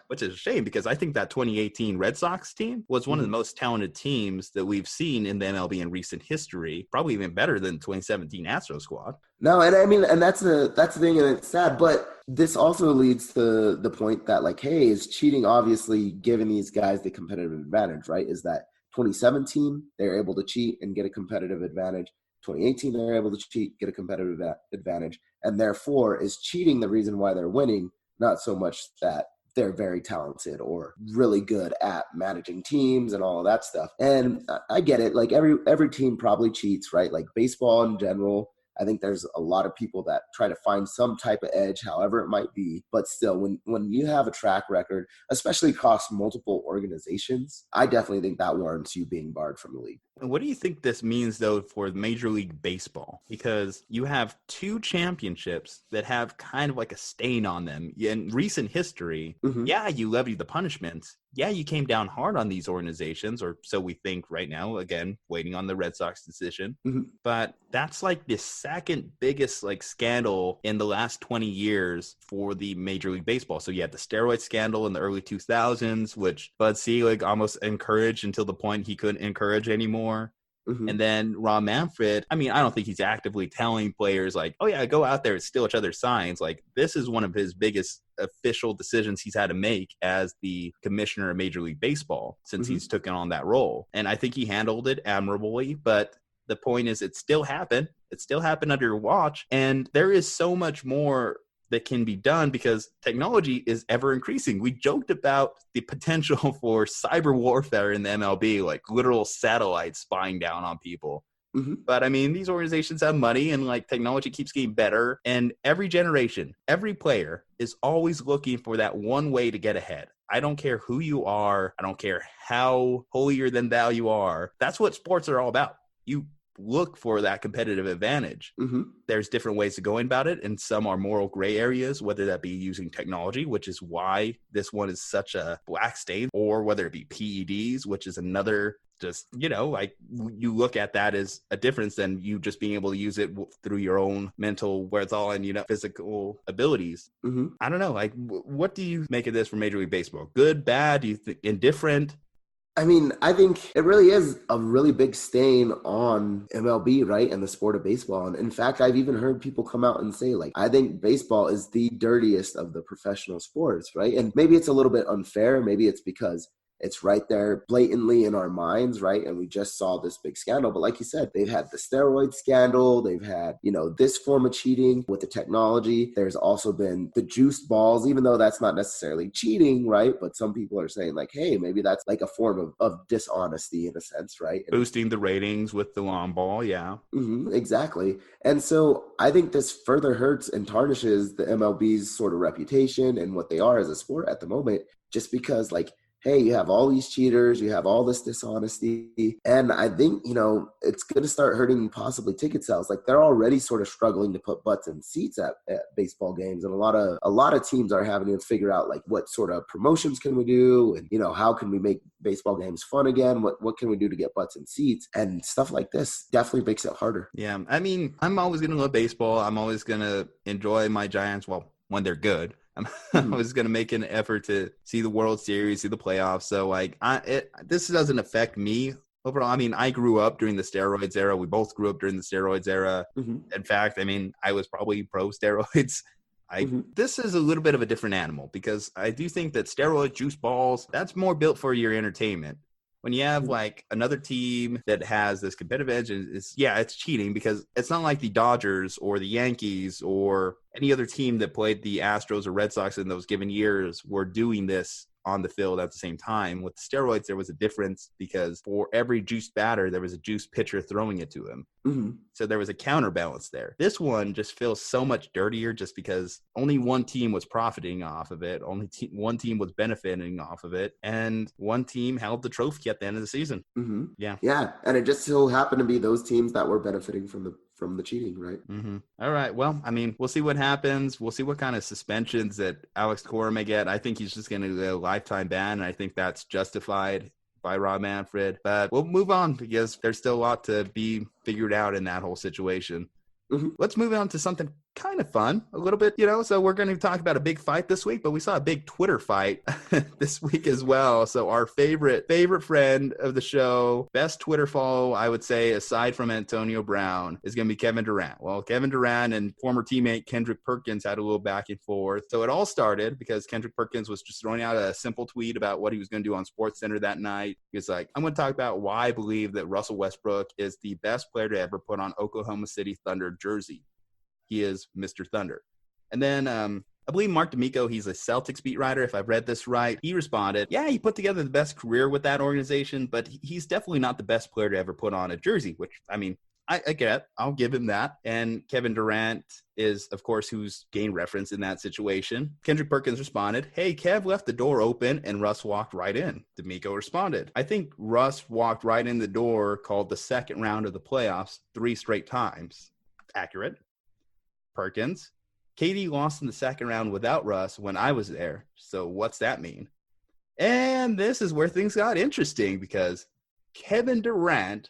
which is a shame because I think that 2018 Red Sox team was one of the most talented teams that we've seen in the MLB in recent history, probably even better than 2017 Astros squad. No, and I mean, and that's the thing, and it's sad, but this also leads to the point that, like, hey, is cheating obviously giving these guys the competitive advantage, right? Is that 2017, they're able to cheat and get a competitive advantage. 2018, they're able to cheat, get a competitive advantage. And therefore, is cheating the reason why they're winning, not so much that they're very talented or really good at managing teams and all of that stuff. And I get it. Like, every team probably cheats, right? Like, baseball in general, I think there's a lot of people that try to find some type of edge, however it might be. But still, when you have a track record, especially across multiple organizations, I definitely think that warrants you being barred from the league. And what do you think this means, though, for Major League Baseball? Because you have 2 championships that have kind of like a stain on them. In recent history, yeah, you levied the punishments. Yeah, you came down hard on these organizations, or so we think right now, again, waiting on the Red Sox decision. But that's like the second biggest like scandal in the last 20 years for the Major League Baseball. So you had the steroid scandal in the early 2000s, which Bud Selig almost encouraged until the point he couldn't encourage anymore. And then Ron Manfred, I mean, I don't think he's actively telling players like, oh yeah, go out there and steal each other's signs. Like, this is one of his biggest official decisions he's had to make as the commissioner of Major League Baseball since he's taken on that role. And I think he handled it admirably, but the point is it still happened. It still happened under your watch. And there is so much more that can be done because technology is ever increasing. We joked about the potential for cyber warfare in the MLB, like literal satellites spying down on people. But I mean, these organizations have money and like technology keeps getting better. And every generation, every player is always looking for that one way to get ahead. I don't care who you are. I don't care how holier than thou you are. That's what sports are all about. You look for that competitive advantage. There's different ways of going about it, and some are moral gray areas, whether that be using technology, which is why this one is such a black stain, or whether it be PEDs, which is another, just, you know, like you look at that as a difference than you just being able to use it through your own mental wherewithal and, you know, physical abilities. I don't know, like what do you make of this for Major League Baseball? Good, bad? Do you think indifferent? I mean, I think it really is a really big stain on MLB, right? And the sport of baseball. And in fact, I've even heard people come out and say, like, I think baseball is the dirtiest of the professional sports, right? And maybe it's a little bit unfair. Maybe it's because it's right there blatantly in our minds, right? And we just saw this big scandal. But like you said, they've had the steroid scandal. They've had, this form of cheating with the technology. There's also been the juiced balls, even though that's not necessarily cheating, right? But some people are saying like, hey, maybe that's like a form of dishonesty in a sense, right? And boosting the ratings with the long ball, yeah. Exactly. And so I think this further hurts and tarnishes the MLB's sort of reputation and what they are as a sport at the moment, just because like, hey, you have all these cheaters, you have all this dishonesty, and I think, it's going to start hurting possibly ticket sales. Like they're already sort of struggling to put butts in seats at baseball games, and a lot of teams are having to figure out like what sort of promotions can we do, and how can we make baseball games fun again? What can we do to get butts in seats? And stuff like this definitely makes it harder. Yeah, I mean, I'm always going to love baseball. I'm always going to enjoy my Giants, when they're good. I'm always going to make an effort to see the World Series, see the playoffs. So, like, this doesn't affect me overall. I mean, I grew up during the steroids era. We both grew up during the steroids era. In fact, I mean, I was probably pro steroids. This is a little bit of a different animal because I do think that steroid juice balls, that's more built for your entertainment. When you have like another team that has this competitive edge, it's cheating because it's not like the Dodgers or the Yankees or any other team that played the Astros or Red Sox in those given years were doing this on the field at the same time. With steroids, there was a difference because for every juiced batter, there was a juiced pitcher throwing it to him. So there was a counterbalance there. This one just feels so much dirtier just because only one team was profiting off of it. Only one team was benefiting off of it. And one team held the trophy at the end of the season. Yeah. Yeah. And it just so happened to be those teams that were benefiting from the cheating, right? All right. Well, I mean, we'll see what happens. We'll see what kind of suspensions that Alex Cora may get. I think he's just going to get a lifetime ban, and I think that's justified by Rob Manfred. But we'll move on because there's still a lot to be figured out in that whole situation. Let's move on to something kind of fun a little bit, so we're going to talk about a big fight this week, but we saw a big Twitter fight this week as well. So our favorite friend of the show, best Twitter follow, I would say, aside from Antonio Brown, is going to be Kevin Durant. Well, Kevin Durant and former teammate Kendrick Perkins had a little back and forth. So it all started because Kendrick Perkins was just throwing out a simple tweet about what he was going to do on SportsCenter that night. He was like, I'm going to talk about why I believe that Russell Westbrook is the best player to ever put on Oklahoma City Thunder jersey. He is Mr. Thunder. And then I believe Mark D'Amico, he's a Celtics beat writer, if I've read this right. He responded, yeah, he put together the best career with that organization, but he's definitely not the best player to ever put on a jersey, which, I mean, I get. I'll give him that. And Kevin Durant is, of course, who's gained reference in that situation. Kendrick Perkins responded, hey, Kev left the door open and Russ walked right in. D'Amico responded, I think Russ walked right in the door called the second round of the playoffs 3 straight times. Accurate. Perkins, KD lost in the second round without Russ when I was there. So what's that mean? And this is where things got interesting because Kevin Durant,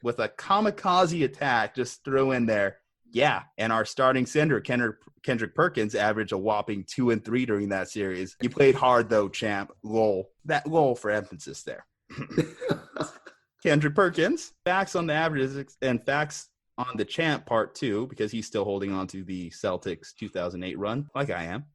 with a kamikaze attack, just threw in there, yeah, and our starting center, Kendrick Perkins, averaged a whopping 2 and 3 during that series. You played hard, though, champ. Lol. That lol for emphasis there. Kendrick Perkins, facts on the averages and facts on the champ part 2, because he's still holding on to the Celtics 2008 run, like I am.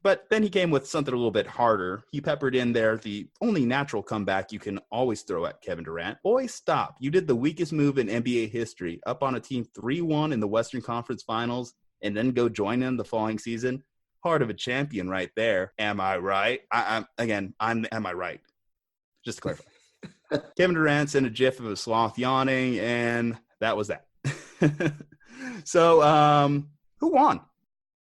But then he came with something a little bit harder. He peppered in there the only natural comeback you can always throw at Kevin Durant. Boy, stop. You did the weakest move in NBA history, up on a team 3-1 in the Western Conference Finals, and then go join them the following season. Heart of a champion right there. Am I right? Am I right? Just to clarify. Kevin Durant sent a gif of a sloth yawning, and that was that. So, who won?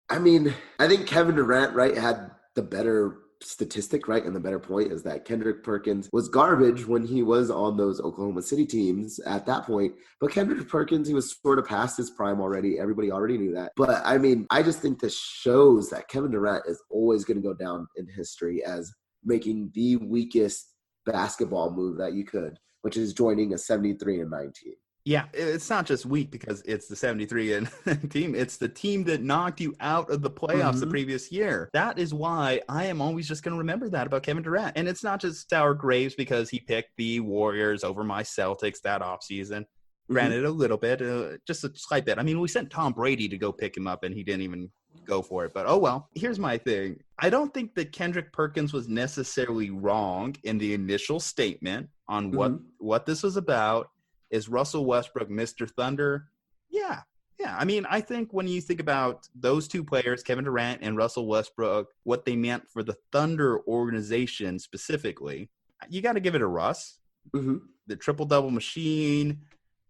I mean, I think Kevin Durant, right, had the better statistic, right? And the better point is that Kendrick Perkins was garbage when he was on those Oklahoma City teams at that point. But Kendrick Perkins, he was sort of past his prime already. Everybody already knew that. But I mean, I just think this shows that Kevin Durant is always going to go down in history as making the weakest basketball move that you could, which is joining a 73-9 team. Yeah, it's not just weak because it's the 73 and team. It's the team that knocked you out of the playoffs the previous year. That is why I am always just going to remember that about Kevin Durant. And it's not just sour grapes because he picked the Warriors over my Celtics that offseason. Granted, a little bit, just a slight bit. I mean, we sent Tom Brady to go pick him up, and he didn't even go for it. But, oh, well. Here's my thing. I don't think that Kendrick Perkins was necessarily wrong in the initial statement on what this was about. Is Russell Westbrook Mr. Thunder? Yeah. I mean, I think when you think about those two players, Kevin Durant and Russell Westbrook, what they meant for the Thunder organization specifically, you got to give it a Russ. The triple-double machine.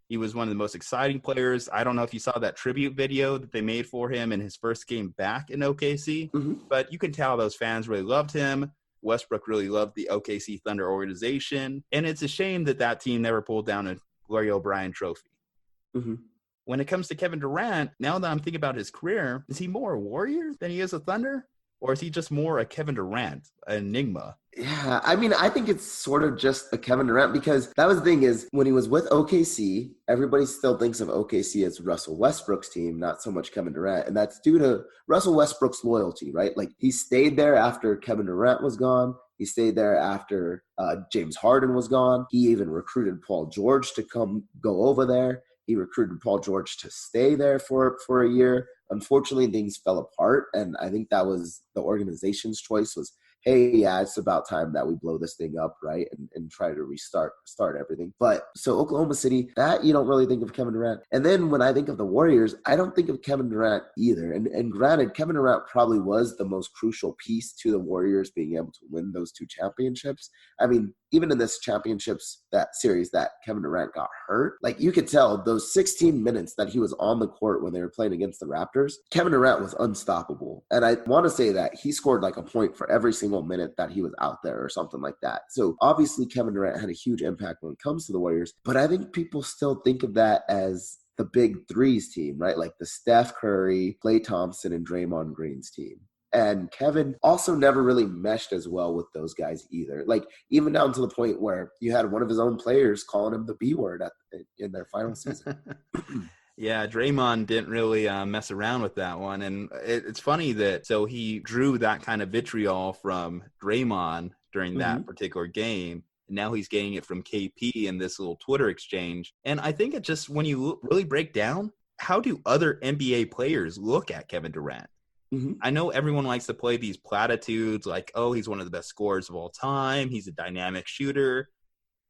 He was one of the most exciting players. I don't know if you saw that tribute video that they made for him in his first game back in OKC, but you can tell those fans really loved him. Westbrook really loved the OKC Thunder organization. And it's a shame that that team never pulled down a Larry O'Brien trophy. When it comes to Kevin Durant, now that I'm thinking about his career, is he more a Warrior than he is a Thunder? Or is he just more a Kevin Durant, an enigma? Yeah, I mean, I think it's sort of just a Kevin Durant because that was the thing is when he was with OKC, everybody still thinks of OKC as Russell Westbrook's team, not so much Kevin Durant. And that's due to Russell Westbrook's loyalty, right? Like he stayed there after Kevin Durant was gone. He stayed there after James Harden was gone. He even recruited Paul George to go over there. He recruited Paul George to stay there for a year. Unfortunately, things fell apart, and I think that was the organization's choice was, hey, yeah, it's about time that we blow this thing up, right, and try to start everything. But so Oklahoma City, that you don't really think of Kevin Durant. And then when I think of the Warriors, I don't think of Kevin Durant either. And granted, Kevin Durant probably was the most crucial piece to the Warriors being able to win those two championships. I mean, even in this championships, that series that Kevin Durant got hurt, like you could tell those 16 minutes that he was on the court when they were playing against the Raptors, Kevin Durant was unstoppable. And I want to say that he scored like a point for every single minute that he was out there or something like that. So obviously Kevin Durant had a huge impact when it comes to the Warriors, but I think people still think of that as the big threes team, right? Like the Steph Curry, Klay Thompson, and Draymond Green's team. And Kevin also never really meshed as well with those guys either. Like even down to the point where you had one of his own players calling him the B word in their final season. Yeah, Draymond didn't really mess around with that one. And it's funny that so he drew that kind of vitriol from Draymond during that particular game. And now he's getting it from KP in this little Twitter exchange. And I think it just, when you really break down, how do other NBA players look at Kevin Durant? I know everyone likes to play these platitudes like, oh, he's one of the best scorers of all time. He's a dynamic shooter.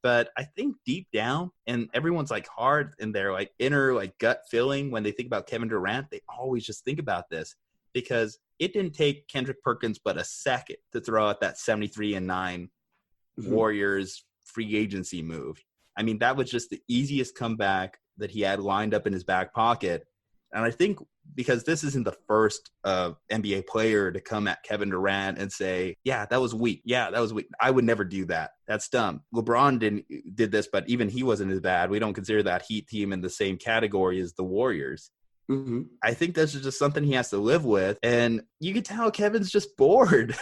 But I think deep down, and everyone's like hard in their like inner like gut feeling when they think about Kevin Durant, they always just think about this because it didn't take Kendrick Perkins but a second to throw out that 73-9 Warriors free agency move. I mean, that was just the easiest comeback that he had lined up in his back pocket. And I think because this isn't the first NBA player to come at Kevin Durant and say, yeah, that was weak. Yeah, that was weak. I would never do that. That's dumb. LeBron did this, but even he wasn't as bad. We don't consider that Heat team in the same category as the Warriors. I think that's just something he has to live with. And you can tell Kevin's just bored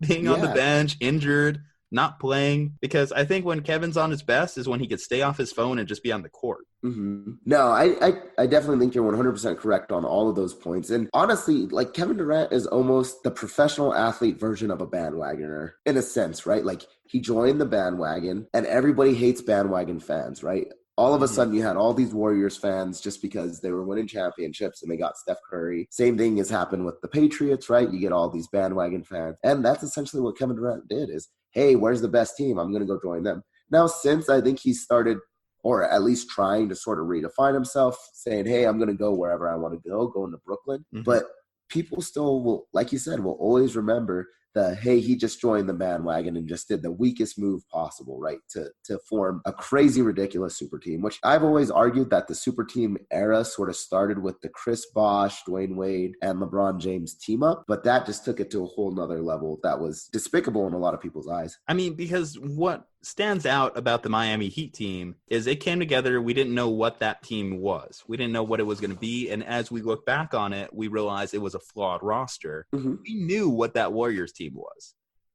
being on the bench, injured, not playing, because I think when Kevin's on his best is when he could stay off his phone and just be on the court. No, I definitely think you're 100% correct on all of those points. And honestly, like Kevin Durant is almost the professional athlete version of a bandwagoner in a sense, right? Like he joined the bandwagon and everybody hates bandwagon fans, right? All of a sudden you had all these Warriors fans just because they were winning championships and they got Steph Curry. Same thing has happened with the Patriots, right? You get all these bandwagon fans. And that's essentially what Kevin Durant did is, hey, where's the best team? I'm going to go join them. Now, since I think he started, or at least trying to sort of redefine himself, saying, hey, I'm going to go wherever I want to go, going to Brooklyn. But people still will, like you said, will always remember the, hey, he just joined the bandwagon and just did the weakest move possible, right, to form a crazy, ridiculous super team, which I've always argued that the super team era sort of started with the Chris Bosh, Dwayne Wade, and LeBron James team up, but that just took it to a whole nother level that was despicable in a lot of people's eyes. I mean, because what stands out about the Miami Heat team is it came together. We didn't know what that team was. We didn't know what it was going to be. And as we look back on it, we realized it was a flawed roster. We knew what that Warriors team was.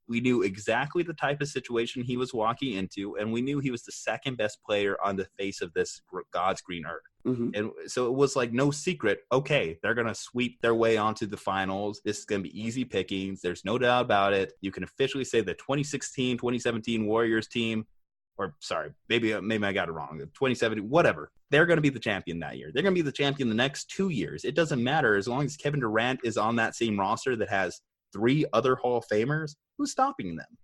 We knew exactly the type of situation he was walking into, and we knew he was the second best player on the face of this God's green earth. Mm-hmm. And so it was like no secret. Okay, they're going to sweep their way onto the finals. This is going to be easy pickings. There's no doubt about it. You can officially say the 2016, 2017 Warriors team, or sorry, maybe I got it wrong. 2017, whatever. They're going to be the champion that year. They're going to be the champion the next 2 years. It doesn't matter as long as Kevin Durant is on that same roster that has 3 other Hall of Famers. Who's stopping them?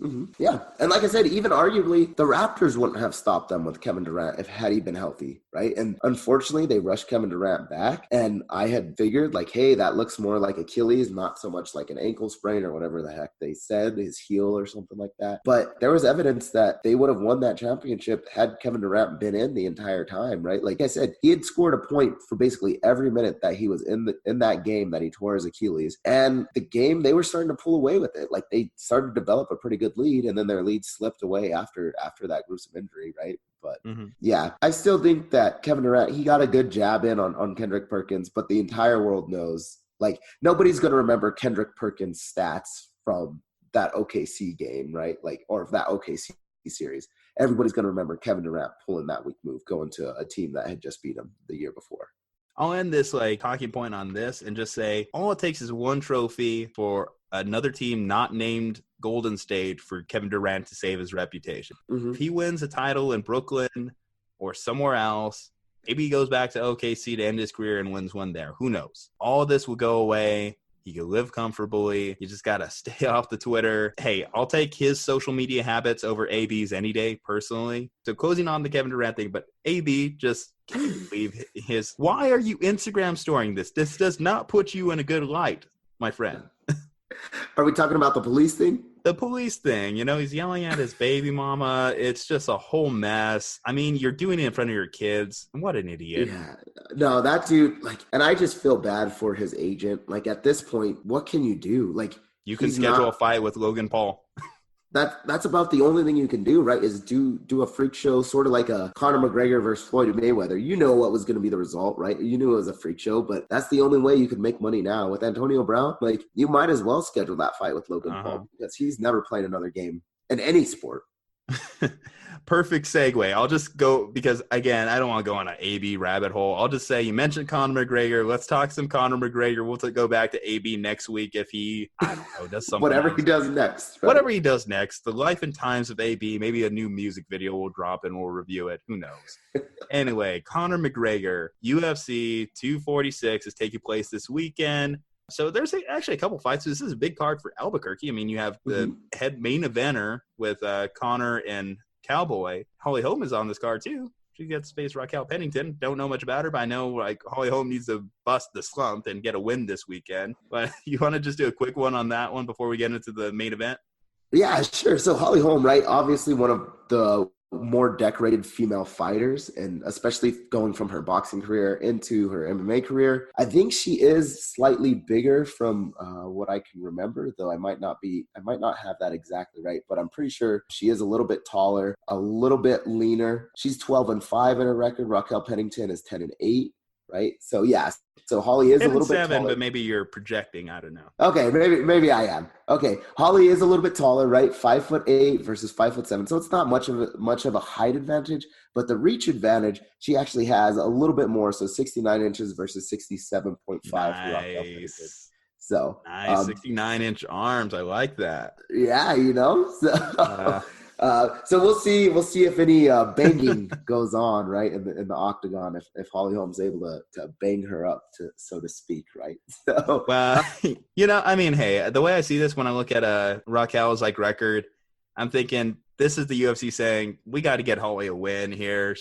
Mm-hmm. Yeah. And like I said, even arguably, the Raptors wouldn't have stopped them with Kevin Durant had he been healthy, right? And unfortunately, they rushed Kevin Durant back. And I had figured, like, hey, that looks more like Achilles, not so much like an ankle sprain or whatever the heck they said, his heel or something like that. But there was evidence that they would have won that championship had Kevin Durant been in the entire time, right? Like I said, he had scored a point for basically every minute that he was in that game that he tore his Achilles. And the game, they were starting to pull away with it. Like, they started to develop a pretty good lead, and then their lead slipped away after that gruesome injury, right? But yeah, I still think that Kevin Durant, he got a good jab in on Kendrick Perkins, but the entire world knows, like, nobody's going to remember Kendrick Perkins' stats from that OKC game, right? Like, or that OKC series. Everybody's going to remember Kevin Durant pulling that weak move, going to a team that had just beat him the year before. I'll end this like talking point on this and just say all it takes is one trophy for another team not named Golden State for Kevin Durant to save his reputation. Mm-hmm. If he wins a title in Brooklyn or somewhere else, maybe he goes back to OKC to end his career and wins one there. Who knows? All this will go away. He can live comfortably. You just got to stay off the Twitter. Hey, I'll take his social media habits over AB's any day, personally. So closing on the Kevin Durant thing, but AB just can't believe his. Why are you Instagram storing this? This does not put you in a good light, my friend. Are we talking about the police thing? The police thing, you know, he's yelling at his baby mama. It's just a whole mess. I mean, you're doing it in front of your kids. What an idiot. Yeah. No, that dude, like, and I just feel bad for his agent. Like, at this point, what can you do? Like, you can schedule a fight with Logan Paul. That's about the only thing you can do, right? Is do a freak show, sort of like a Conor McGregor versus Floyd Mayweather. You know what was going to be the result, right? You knew it was a freak show, but that's the only way you could make money now. With Antonio Brown, like, you might as well schedule that fight with Logan Paul, because he's never played another game in any sport. Perfect segue. I'll just go because, again, I don't want to go on an AB rabbit hole. I'll just say you mentioned Conor McGregor. Let's talk some Conor McGregor. We'll go back to AB next week if he, I don't know, does something. Whatever else. he does next. Right? Whatever he does next. The life and times of AB. Maybe a new music video will drop and we'll review it. Who knows? Anyway, Conor McGregor, UFC 246 is taking place this weekend. So there's actually a couple fights. So this is a big card for Albuquerque. I mean, you have the head main eventer with Conor and Cowboy. Holly Holm is on this card too. She gets to face Raquel Pennington. Don't know much about her, but I know like Holly Holm needs to bust the slump and get a win this weekend. But you want to just do a quick one on that one before we get into the main event? Yeah, sure. So Holly Holm, right? Obviously one of the more decorated female fighters, and especially going from her boxing career into her MMA career. I think she is slightly bigger from what I can remember, though I might not have that exactly right, but I'm pretty sure she is a little bit taller, a little bit leaner. She's 12-5 in her record. Raquel Pennington is 10-8, right? So yeah. So Holly is a little bit taller. But maybe you're projecting. I don't know. Okay, maybe I am. Okay, Holly is a little bit taller, right? 5'8" versus 5'7", so it's not much of a height advantage, but the reach advantage she actually has a little bit more. So 69 inches versus 67.5. Nice. So nice, 69-inch arms. I like that. Yeah, you know. So we'll see if any banging goes on, right, in the octagon, if Holly Holm's able to bang her up, so to speak, right? So, well, you know, I mean, hey, the way I see this when I look at Raquel's like record, I'm thinking this is the UFC saying we got to get Holly a win here.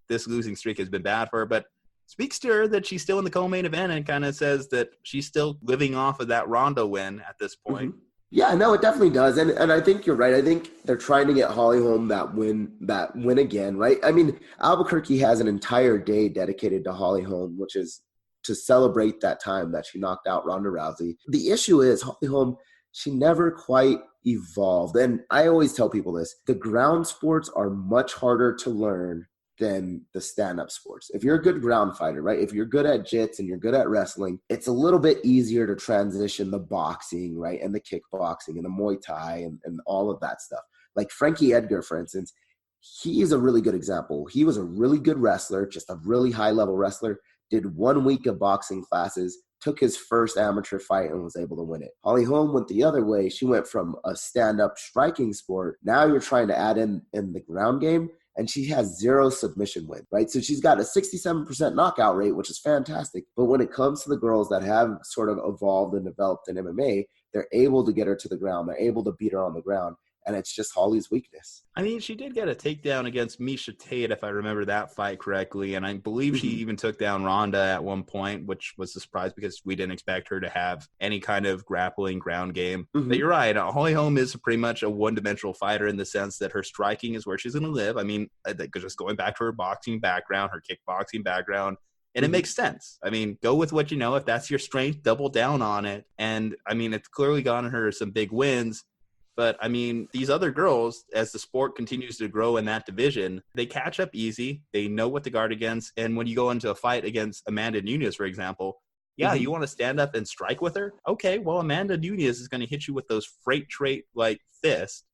This losing streak has been bad for her, but speaks to her that she's still in the co-main event and kind of says that she's still living off of that Ronda win at this point. Mm-hmm. Yeah, no, it definitely does. And I think you're right. I think they're trying to get Holly Holm that win again, right? I mean, Albuquerque has an entire day dedicated to Holly Holm, which is to celebrate that time that she knocked out Ronda Rousey. The issue is Holly Holm, she never quite evolved. And I always tell people this, the ground sports are much harder to learn than the stand-up sports. If you're a good ground fighter, right? If you're good at jits and you're good at wrestling, it's a little bit easier to transition the boxing, right? And the kickboxing and the Muay Thai and all of that stuff. Like Frankie Edgar, for instance, he is a really good example. He was a really good wrestler, just a really high-level wrestler, did 1 week of boxing classes, took his first amateur fight and was able to win it. Holly Holm went the other way. She went from a stand-up striking sport. Now you're trying to add in the ground game, and she has 0 submission win, right? So she's got a 67% knockout rate, which is fantastic. But when it comes to the girls that have sort of evolved and developed in MMA, they're able to get her to the ground. They're able to beat her on the ground. And it's just Holly's weakness. I mean, she did get a takedown against Miesha Tate, if I remember that fight correctly. And I believe she even took down Ronda at one point, which was a surprise because we didn't expect her to have any kind of grappling ground game. But you're right. Holly Holm is pretty much a one-dimensional fighter in the sense that her striking is where she's going to live. I mean, just going back to her boxing background, her kickboxing background, and it makes sense. I mean, go with what you know. If that's your strength, double down on it. And, I mean, it's clearly gotten her some big wins. But, I mean, these other girls, as the sport continues to grow in that division, they catch up easy. They know what to guard against. And when you go into a fight against Amanda Nunes, for example, you want to stand up and strike with her? Okay, well, Amanda Nunes is going to hit you with those freight trait-like fists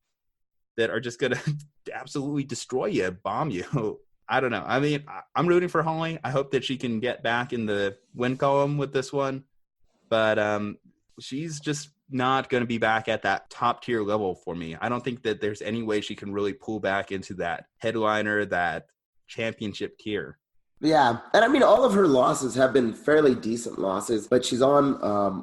that are just going to absolutely destroy you, bomb you. I don't know. I mean, I'm rooting for Holly. I hope that she can get back in the win column with this one. But she's just not going to be back at that top tier level for me. I don't think that there's any way she can really pull back into that headliner, that championship tier. Yeah. And I mean, all of her losses have been fairly decent losses, but she's on,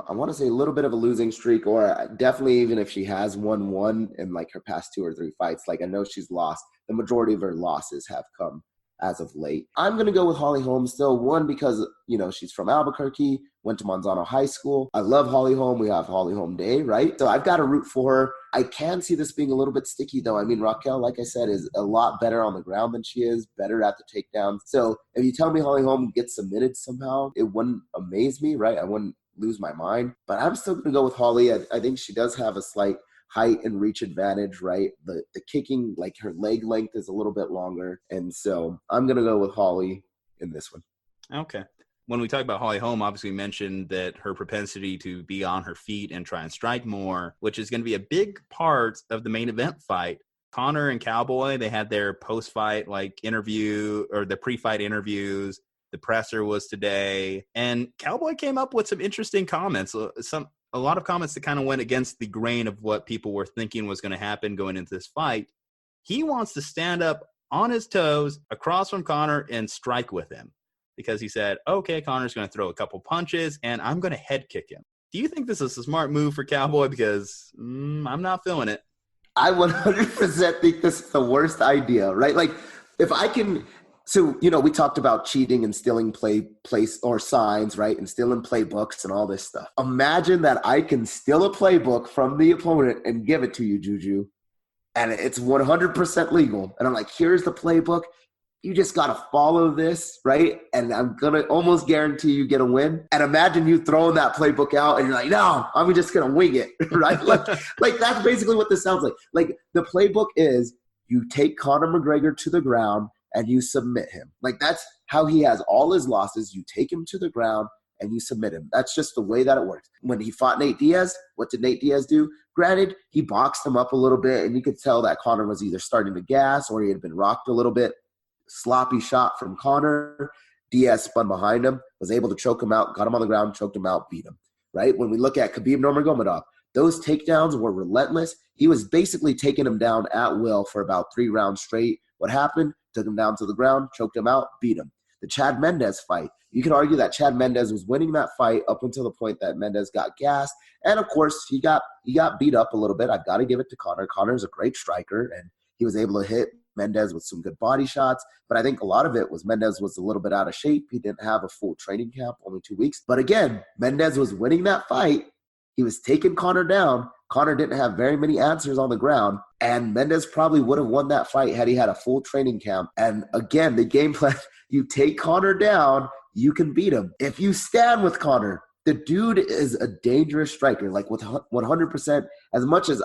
I want to say a little bit of a losing streak, or definitely even if she has won one in like her past 2 or 3 fights, like I know she's lost. The majority of her losses have come as of late. I'm going to go with Holly Holm still. One, because, you know, she's from Albuquerque, went to Manzano High School. I love Holly Holm. We have Holly Holm Day, right? So I've got to root for her. I can see this being a little bit sticky, though. I mean, Raquel, like I said, is a lot better on the ground than she is, better at the takedown. So if you tell me Holly Holm gets submitted somehow, it wouldn't amaze me, right? I wouldn't lose my mind. But I'm still going to go with Holly. I think she does have a slight height and reach advantage, right? The kicking, like her leg length is a little bit longer. And so I'm going to go with Holly in this one. Okay. When we talk about Holly Holm, obviously we mentioned that her propensity to be on her feet and try and strike more, which is going to be a big part of the main event fight. Conor and Cowboy, they had their post-fight like interview, or the pre-fight interviews. The presser was today. And Cowboy came up with some interesting comments, a lot of comments that kind of went against the grain of what people were thinking was going to happen going into this fight. He wants to stand up on his toes across from Conor and strike with him because he said, okay, Conor's going to throw a couple punches and I'm going to head kick him. Do you think this is a smart move for Cowboy? Because I'm not feeling it. I 100% think this is the worst idea, right? Like if I can... So, you know, we talked about cheating and stealing place or signs, right? And stealing playbooks and all this stuff. Imagine that I can steal a playbook from the opponent and give it to you, Juju. And it's 100% legal. And I'm like, here's the playbook. You just got to follow this, right? And I'm going to almost guarantee you get a win. And imagine you throwing that playbook out and you're like, no, I'm just going to wing it, right? like that's basically what this sounds like. Like the playbook is you take Conor McGregor to the ground and you submit him. Like that's how he has all his losses. You take him to the ground and you submit him. That's just the way that it works. When he fought Nate Diaz, what did Nate Diaz do? Granted, he boxed him up a little bit and you could tell that Conor was either starting to gas or he had been rocked a little bit. Sloppy shot from Conor. Diaz spun behind him, was able to choke him out, got him on the ground, choked him out, beat him, right? When we look at Khabib Nurmagomedov, those takedowns were relentless. He was basically taking him down at will for about 3 rounds straight. What happened? Took him down to the ground, choked him out, beat him. The Chad Mendes fight, you could argue that Chad Mendes was winning that fight up until the point that Mendes got gassed. And, of course, he got beat up a little bit. I've got to give it to Conor. Conor's a great striker, and he was able to hit Mendes with some good body shots. But I think a lot of it was Mendes was a little bit out of shape. He didn't have a full training camp, only 2 weeks. But, again, Mendes was winning that fight. He was taking Conor down. Conor didn't have very many answers on the ground, and Mendes probably would have won that fight had he had a full training camp. And again, the game plan, you take Conor down, you can beat him. If you stand with Conor, the dude is a dangerous striker, like with 100%. As much as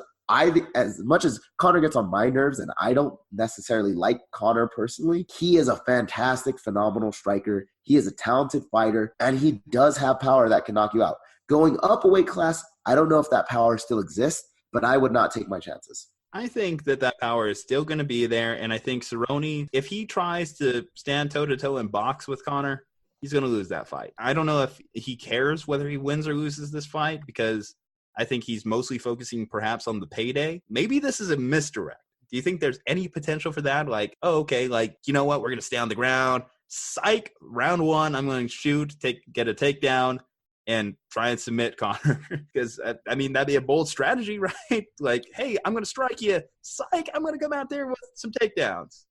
as much as Conor gets on my nerves, and I don't necessarily like Conor personally, he is a fantastic, phenomenal striker. He is a talented fighter, and he does have power that can knock you out. Going up a weight class, I don't know if that power still exists, but I would not take my chances. I think that power is still going to be there, and I think Cerrone, if he tries to stand toe-to-toe and box with Conor, he's going to lose that fight. I don't know if he cares whether he wins or loses this fight, because I think he's mostly focusing perhaps on the payday. Maybe this is a misdirect. Do you think there's any potential for that? Like, oh, okay, like, you know what? We're going to stay on the ground. Psych, round one, I'm going to shoot, get a takedown, and try and submit Conor. Because, I mean, that'd be a bold strategy, right? Like, hey, I'm going to strike you. Psych, I'm going to come out there with some takedowns.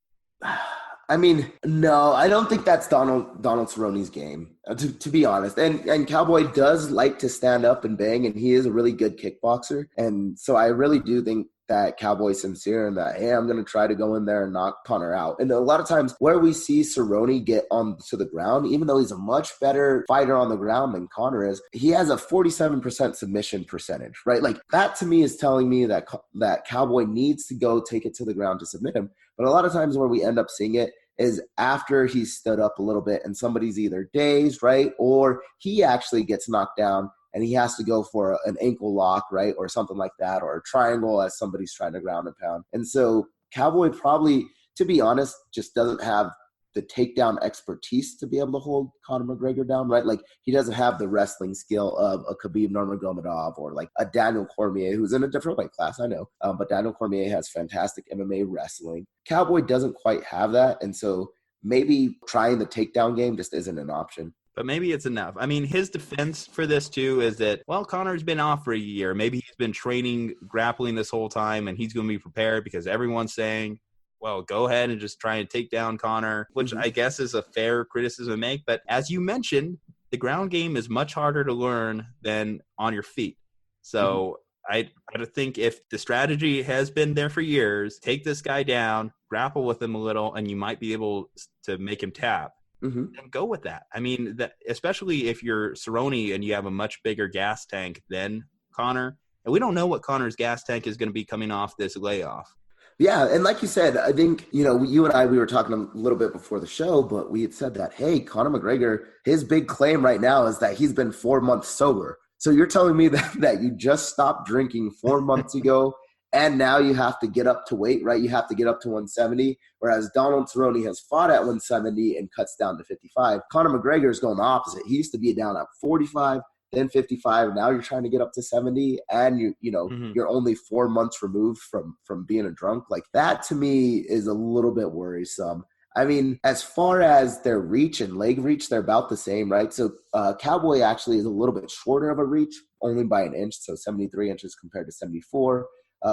I mean, no, I don't think that's Donald Cerrone's game, to be honest. And Cowboy does like to stand up and bang, and he is a really good kickboxer. And so I really do think that Cowboy's sincere and that, hey, I'm going to try to go in there and knock Conor out. And a lot of times where we see Cerrone get onto the ground, even though he's a much better fighter on the ground than Conor is, he has a 47% submission percentage, right? Like, that to me is telling me that Cowboy needs to go take it to the ground to submit him. But a lot of times where we end up seeing it is after he's stood up a little bit and somebody's either dazed, right? Or he actually gets knocked down and he has to go for an ankle lock, right? Or something like that, or a triangle as somebody's trying to ground and pound. And so Cowboy probably, to be honest, just doesn't have the takedown expertise to be able to hold Conor McGregor down, right? Like, he doesn't have the wrestling skill of a Khabib Nurmagomedov or like a Daniel Cormier, who's in a different weight class, I know. But Daniel Cormier has fantastic MMA wrestling. Cowboy doesn't quite have that. And so maybe trying the takedown game just isn't an option. But maybe it's enough. I mean, his defense for this, too, is that, well, Conor's been off for a year. Maybe he's been training, grappling this whole time, and he's going to be prepared because everyone's saying, well, go ahead and just try and take down Conor, which I guess is a fair criticism to make. But as you mentioned, the ground game is much harder to learn than on your feet. So I think if the strategy has been there for years, take this guy down, grapple with him a little, and you might be able to make him tap. Then go with that. I mean, that especially if you're Cerrone and you have a much bigger gas tank than Conor. And we don't know what Conor's gas tank is going to be coming off this layoff. Yeah, and like you said, I think, you and I, we were talking a little bit before the show, but we had said that, hey, Conor McGregor, his big claim right now is that he's been 4 months sober. So you're telling me that you just stopped drinking 4 months ago, and now you have to get up to weight, right? You have to get up to 170, whereas Donald Cerrone has fought at 170 and cuts down to 55. Conor McGregor is going the opposite. He used to be down at 45, then 55. Now you're trying to get up to 70, and you're only 4 months removed from being a drunk. Like, that to me is a little bit worrisome. I mean, as far as their reach and leg reach, they're about the same, right? So Cowboy actually is a little bit shorter of a reach, only by an inch, so 73 inches compared to 74.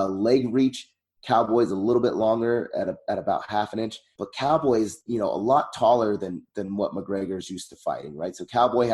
Leg reach, Cowboy's a little bit longer at about half an inch, but Cowboy's, a lot taller than what McGregor's used to fighting, right? So Cowboy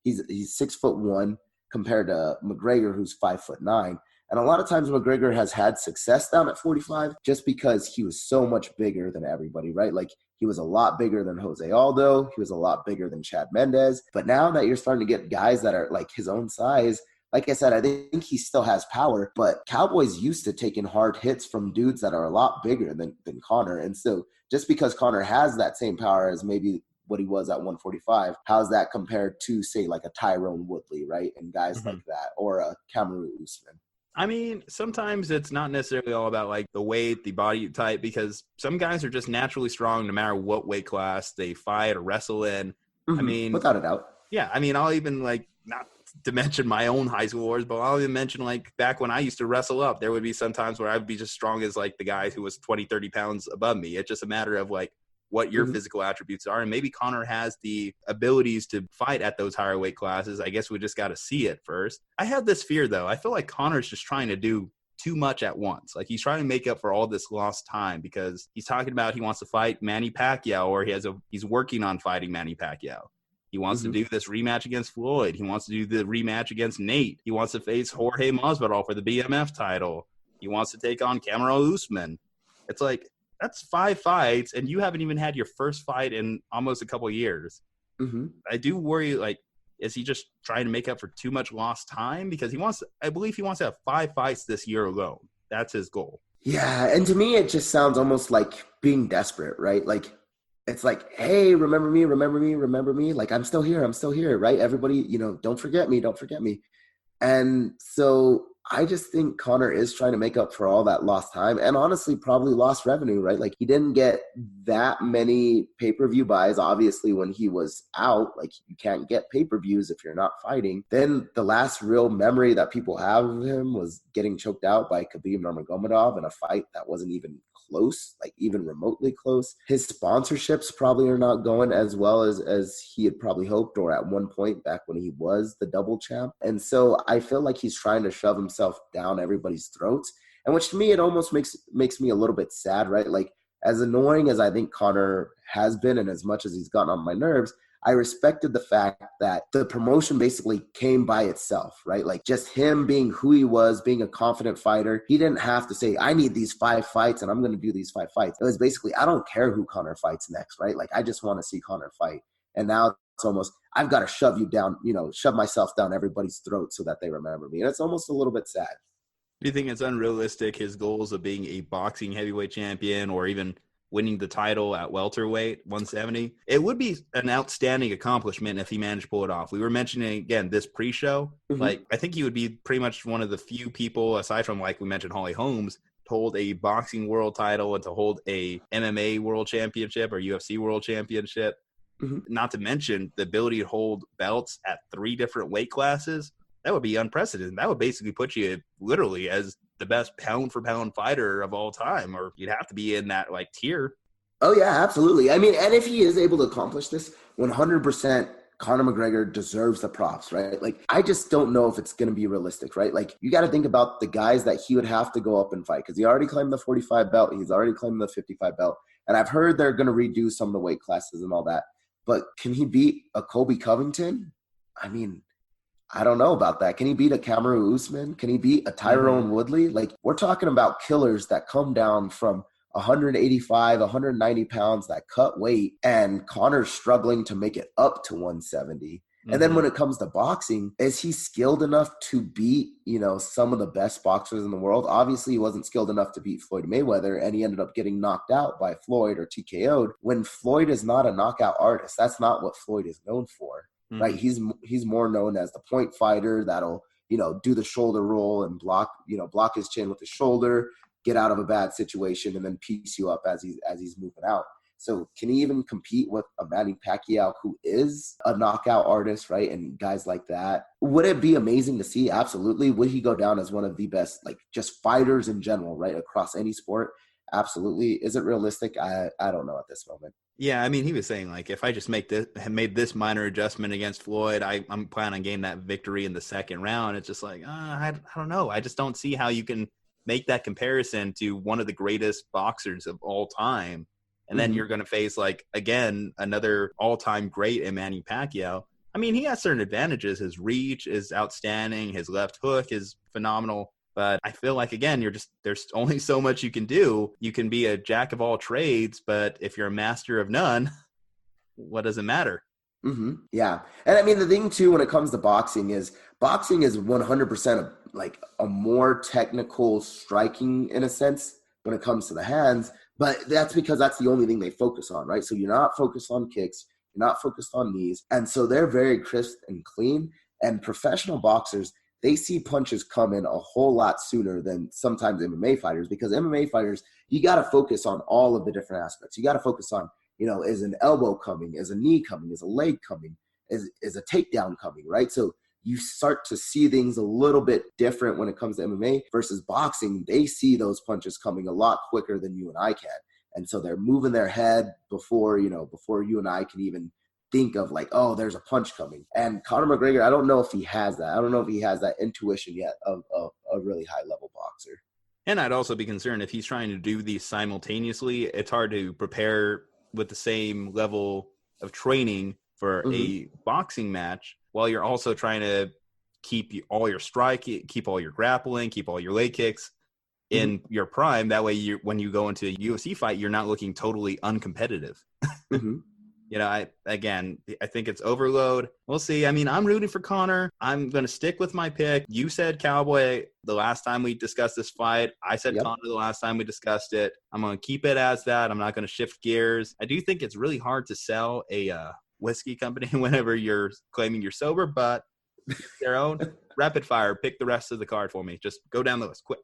he's 6'1" compared to McGregor, who's 5'9". And a lot of times McGregor has had success down at 45 just because he was so much bigger than everybody, right? Like, he was a lot bigger than Jose Aldo. He was a lot bigger than Chad Mendez. But now that you're starting to get guys that are like his own size, like I said, I think he still has power, but Cowboy's used to taking hard hits from dudes that are a lot bigger than Conor. And so just because Conor has that same power as maybe what he was at 145, how's that compared to, say, like a Tyrone Woodley, right? And guys like that, or a Kamaru Usman. I mean, sometimes it's not necessarily all about like the weight, the body type, because some guys are just naturally strong no matter what weight class they fight or wrestle in. I mean, without a doubt. Yeah. I mean, I'll even like, not to mention my own high school wars, but I'll even mention like back when I used to wrestle up, there would be some times where I would be just strong as like the guy who was 20, 30 pounds above me. It's just a matter of like what your physical attributes are. And maybe Conor has the abilities to fight at those higher weight classes. I guess we just got to see it first. I have this fear though. I feel like Conor's just trying to do too much at once. Like, he's trying to make up for all this lost time because he's talking about he wants to fight Manny Pacquiao, or he's working on fighting Manny Pacquiao. He wants to do this rematch against Floyd. He wants to do the rematch against Nate. He wants to face Jorge Masvidal for the BMF title. He wants to take on Kamaru Usman. It's like, that's 5 fights, and you haven't even had your first fight in almost a couple of years. I do worry, like, is he just trying to make up for too much lost time? Because I believe he wants to have 5 fights this year alone. That's his goal. Yeah, and to me, it just sounds almost like being desperate, right? Like, it's like, hey, remember me, remember me, remember me. Like, I'm still here, right? Everybody, don't forget me, don't forget me. And so I just think Conor is trying to make up for all that lost time and honestly probably lost revenue, right? Like he didn't get that many pay-per-view buys. Obviously, when he was out, like you can't get pay-per-views if you're not fighting. Then the last real memory that people have of him was getting choked out by Khabib Nurmagomedov in a fight that wasn't even close, like even remotely close. His sponsorships probably are not going as well as he had probably hoped, or at one point back when he was the double champ. And so I feel like he's trying to shove himself down everybody's throats, and which to me it almost makes me a little bit sad, right? Like as annoying as I think Conor has been and as much as he's gotten on my nerves, I respected the fact that the promotion basically came by itself, right? Like just him being who he was, being a confident fighter. He didn't have to say, I need these 5 fights and I'm going to do these 5 fights. It was basically, I don't care who Conor fights next, right? Like I just want to see Conor fight. And now it's almost, I've got to shove you down, shove myself down everybody's throat so that they remember me. And it's almost a little bit sad. Do you think it's unrealistic, his goals of being a boxing heavyweight champion or even winning the title at welterweight 170? It would be an outstanding accomplishment if he managed to pull it off. We were mentioning again this pre-show, like I think he would be pretty much one of the few people, aside from like we mentioned Holly Holmes, to hold a boxing world title and to hold a MMA world championship or UFC world championship. Not to mention the ability to hold belts at 3 different weight classes. That would be unprecedented. That would basically put you literally as the best pound for pound fighter of all time, or you'd have to be in that like tier. Oh yeah, absolutely. I mean, and if he is able to accomplish this, 100% Conor McGregor deserves the props, right? Like, I just don't know if it's going to be realistic, right? Like, you got to think about the guys that he would have to go up and fight, because he already claimed the 45 belt. He's already claimed the 55 belt. And I've heard they're going to redo some of the weight classes and all that. But can he beat a Colby Covington? I mean, I don't know about that. Can he beat a Kamaru Usman? Can he beat a Tyrone Woodley? Like, we're talking about killers that come down from 185, 190 pounds that cut weight, and Conor's struggling to make it up to 170. And then when it comes to boxing, is he skilled enough to beat, some of the best boxers in the world? Obviously, he wasn't skilled enough to beat Floyd Mayweather, and he ended up getting knocked out by Floyd or TKO'd. When Floyd is not a knockout artist, that's not what Floyd is known for. Right, he's more known as the point fighter that'll do the shoulder roll and block his chin with his shoulder, get out of a bad situation, and then piece you up as he's moving out. So can he even compete with a Manny Pacquiao who is a knockout artist, right? And guys like that. Would it be amazing to see? Absolutely. Would he go down as one of the best, like just fighters in general, right? Across any sport? Absolutely. Is it realistic? I don't know at this moment. Yeah, I mean, he was saying, like, if I just made this minor adjustment against Floyd, I'm planning on getting that victory in the second round. It's just like, I don't know. I just don't see how you can make that comparison to one of the greatest boxers of all time. And then you're going to face, like, again, another all-time great in Manny Pacquiao. I mean, he has certain advantages. His reach is outstanding. His left hook is phenomenal. But I feel like, again, there's only so much you can do. You can be a jack of all trades, but if you're a master of none, what does it matter? Yeah. And I mean, the thing too, when it comes to boxing is 100% like a more technical striking in a sense when it comes to the hands, but that's because that's the only thing they focus on, right? So you're not focused on kicks, you're not focused on knees. And so they're very crisp and clean. And professional boxers, they see punches come in a whole lot sooner than sometimes MMA fighters, because MMA fighters, you got to focus on all of the different aspects. You got to focus on, is an elbow coming? Is a knee coming? Is a leg coming? Is a takedown coming, right? So you start to see things a little bit different when it comes to MMA versus boxing. They see those punches coming a lot quicker than you and I can. And so they're moving their head before you and I can even think of like, oh, there's a punch coming. And Conor McGregor, I don't know if he has that. I don't know if he has that intuition yet of a really high-level boxer. And I'd also be concerned if he's trying to do these simultaneously. It's hard to prepare with the same level of training for a boxing match while you're also trying to keep all your strike, keep all your grappling, keep all your leg kicks in your prime. That way, when you go into a UFC fight, you're not looking totally uncompetitive. I think it's overload. We'll see. I mean, I'm rooting for Conor. I'm going to stick with my pick. You said Cowboy the last time we discussed this fight. I said Conor the last time we discussed it. I'm going to keep it as that. I'm not going to shift gears. I do think it's really hard to sell a whiskey company whenever you're claiming you're sober, but their own. Rapid fire. Pick the rest of the card for me. Just go down the list quick.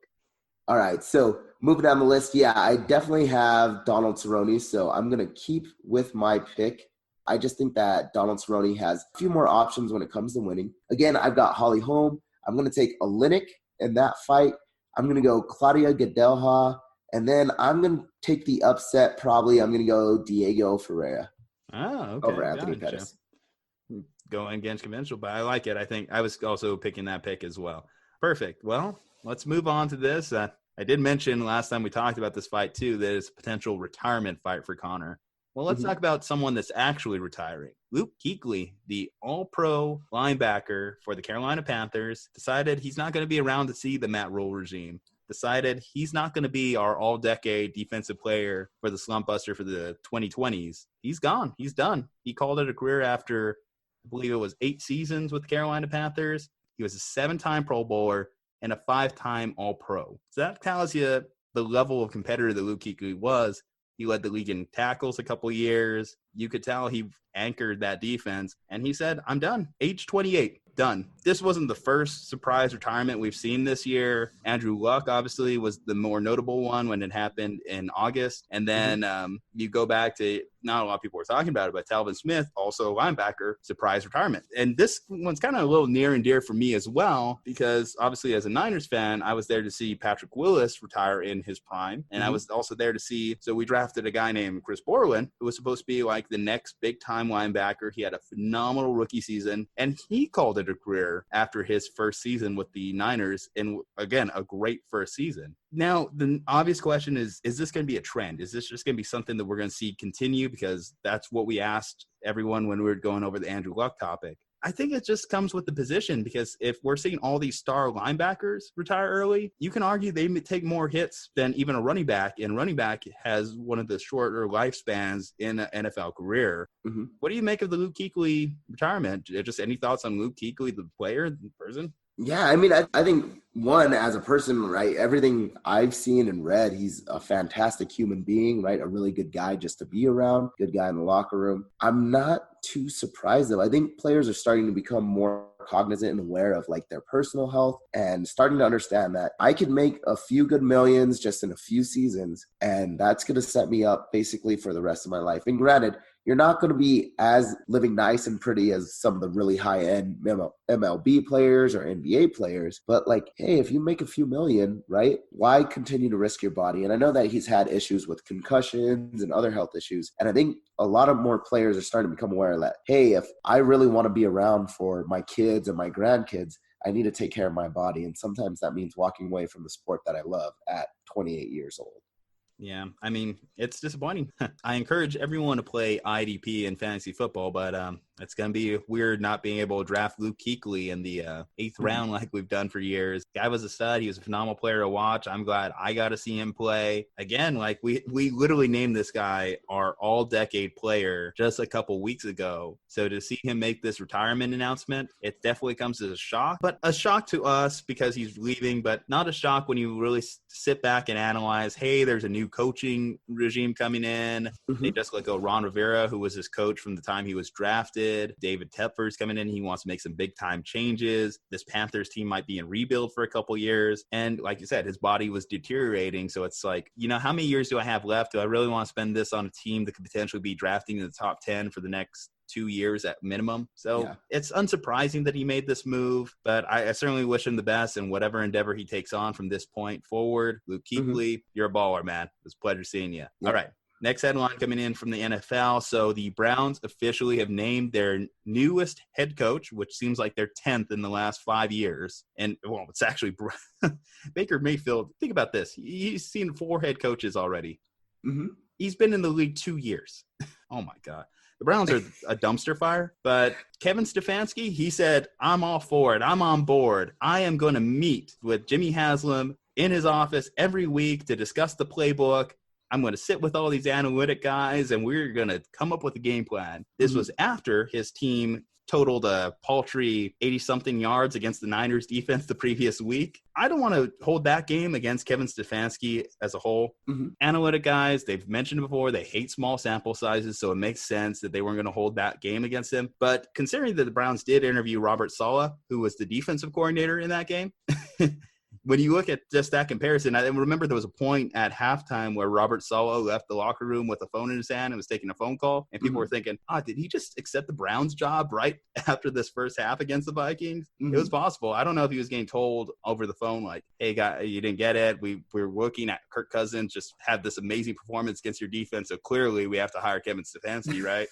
All right, so moving down the list, I definitely have Donald Cerrone, so I'm going to keep with my pick. I just think that Donald Cerrone has a few more options when it comes to winning. Again, I've got Holly Holm. I'm going to take Oleinik in that fight. I'm going to go Claudia Gadelha, and then I'm going to take the upset probably. I'm going to go Diego Ferreira over Anthony Pettis. Going against conventional, but I like it. I think I was also picking that pick as well. Perfect. Well, let's move on to this. I did mention last time we talked about this fight too, that it's a potential retirement fight for Conor. Well, let's talk about someone that's actually retiring. Luke Kuechly, the all-pro linebacker for the Carolina Panthers, decided he's not going to be around to see the Matt Rule regime. Decided he's not going to be our all-decade defensive player for the Slumpbuster for the 2020s. He's gone. He's done. He called it a career after, I believe it was 8 seasons with the Carolina Panthers. He was a 7-time Pro Bowler and a 5-time All-Pro. So that tells you the level of competitor that Luke Kuechly was. He led the league in tackles a couple years. You could tell he anchored that defense. And he said, I'm done. Age 28, done. This wasn't the first surprise retirement we've seen this year. Andrew Luck, obviously, was the more notable one when it happened in August. And then you go back to, not a lot of people were talking about it, but Talvin Smith, also a linebacker, surprise retirement. And this one's kind of a little near and dear for me as well, because obviously as a Niners fan, I was there to see Patrick Willis retire in his prime. And I was also there to see, so we drafted a guy named Chris Borland, who was supposed to be like the next big-time linebacker. He had a phenomenal rookie season, and he called it a career after his first season with the Niners, and again, a great first season. Now, the obvious question is this going to be a trend? Is this just going to be something that we're going to see continue? Because that's what we asked everyone when we were going over the Andrew Luck topic. I think it just comes with the position, because if we're seeing all these star linebackers retire early, you can argue they may take more hits than even a running back, and running back has one of the shorter lifespans in an NFL career. What do you make of the Luke Kuechly retirement? Just any thoughts on Luke Kuechly, the player, the person? Yeah, I mean, I think, one, as a person, right, everything I've seen and read, he's a fantastic human being, right, a really good guy just to be around, good guy in the locker room. I'm not too surprised, though. I think players are starting to become more cognizant and aware of, like, their personal health and starting to understand that I could make a few good millions just in a few seasons, and that's going to set me up basically for the rest of my life. And granted, you're not going to be as living nice and pretty as some of the really high-end MLB players or NBA players. But, like, hey, if you make a few million, right, why continue to risk your body? And I know that he's had issues with concussions and other health issues. And I think a lot of more players are starting to become aware that, hey, if I really want to be around for my kids and my grandkids, I need to take care of my body. And sometimes that means walking away from the sport that I love at 28 years old. Yeah, I mean, it's disappointing. I encourage everyone to play IDP in fantasy football, but it's going to be weird not being able to draft Luke Kuechly in the 8th round like we've done for years. Guy was a stud. He was a phenomenal player to watch. I'm glad I got to see him play. Again, like we literally named this guy our all-decade player just a couple weeks ago. So to see him make this retirement announcement, it definitely comes as a shock. But a shock to us because he's leaving, but not a shock when you really sit back and analyze, hey, there's a new coaching regime coming in. They just let go Ron Rivera, who was his coach from the time he was drafted. David Tepper's coming in. He wants to make some big time changes. This Panthers team might be in rebuild for a couple years. And like you said, his body was deteriorating. So it's like, how many years do I have left? Do I really want to spend this on a team that could potentially be drafting in the top 10 for the next 2 years at minimum? So It's unsurprising that he made this move, but I certainly wish him the best in whatever endeavor he takes on from this point forward. Luke Kuechly, you're a baller, man. It was a pleasure seeing you. All right. Next headline coming in from the NFL. So the Browns officially have named their newest head coach, which seems like their 10th in the last 5 years. And, well, it's actually Baker Mayfield. Think about this. He's seen 4 head coaches already. He's been in the league 2 years. Oh, my God. The Browns are a dumpster fire, but Kevin Stefanski, he said, I'm all for it. I'm on board. I am going to meet with Jimmy Haslam in his office every week to discuss the playbook. I'm going to sit with all these analytic guys and we're going to come up with a game plan. This was after his team totaled a paltry 80-something yards against the Niners defense the previous week. I don't want to hold that game against Kevin Stefanski as a whole. Analytic guys, they've mentioned before, they hate small sample sizes, so it makes sense that they weren't going to hold that game against him. But considering that the Browns did interview Robert Saleh, who was the defensive coordinator in that game, when you look at just that comparison, I remember there was a point at halftime where Robert Saleh left the locker room with a phone in his hand and was taking a phone call. And people were thinking, did he just accept the Browns job right after this first half against the Vikings? It was possible. I don't know if he was getting told over the phone, like, hey, guy, you didn't get it. We're looking at Kirk Cousins just had this amazing performance against your defense. So clearly we have to hire Kevin Stefanski, right?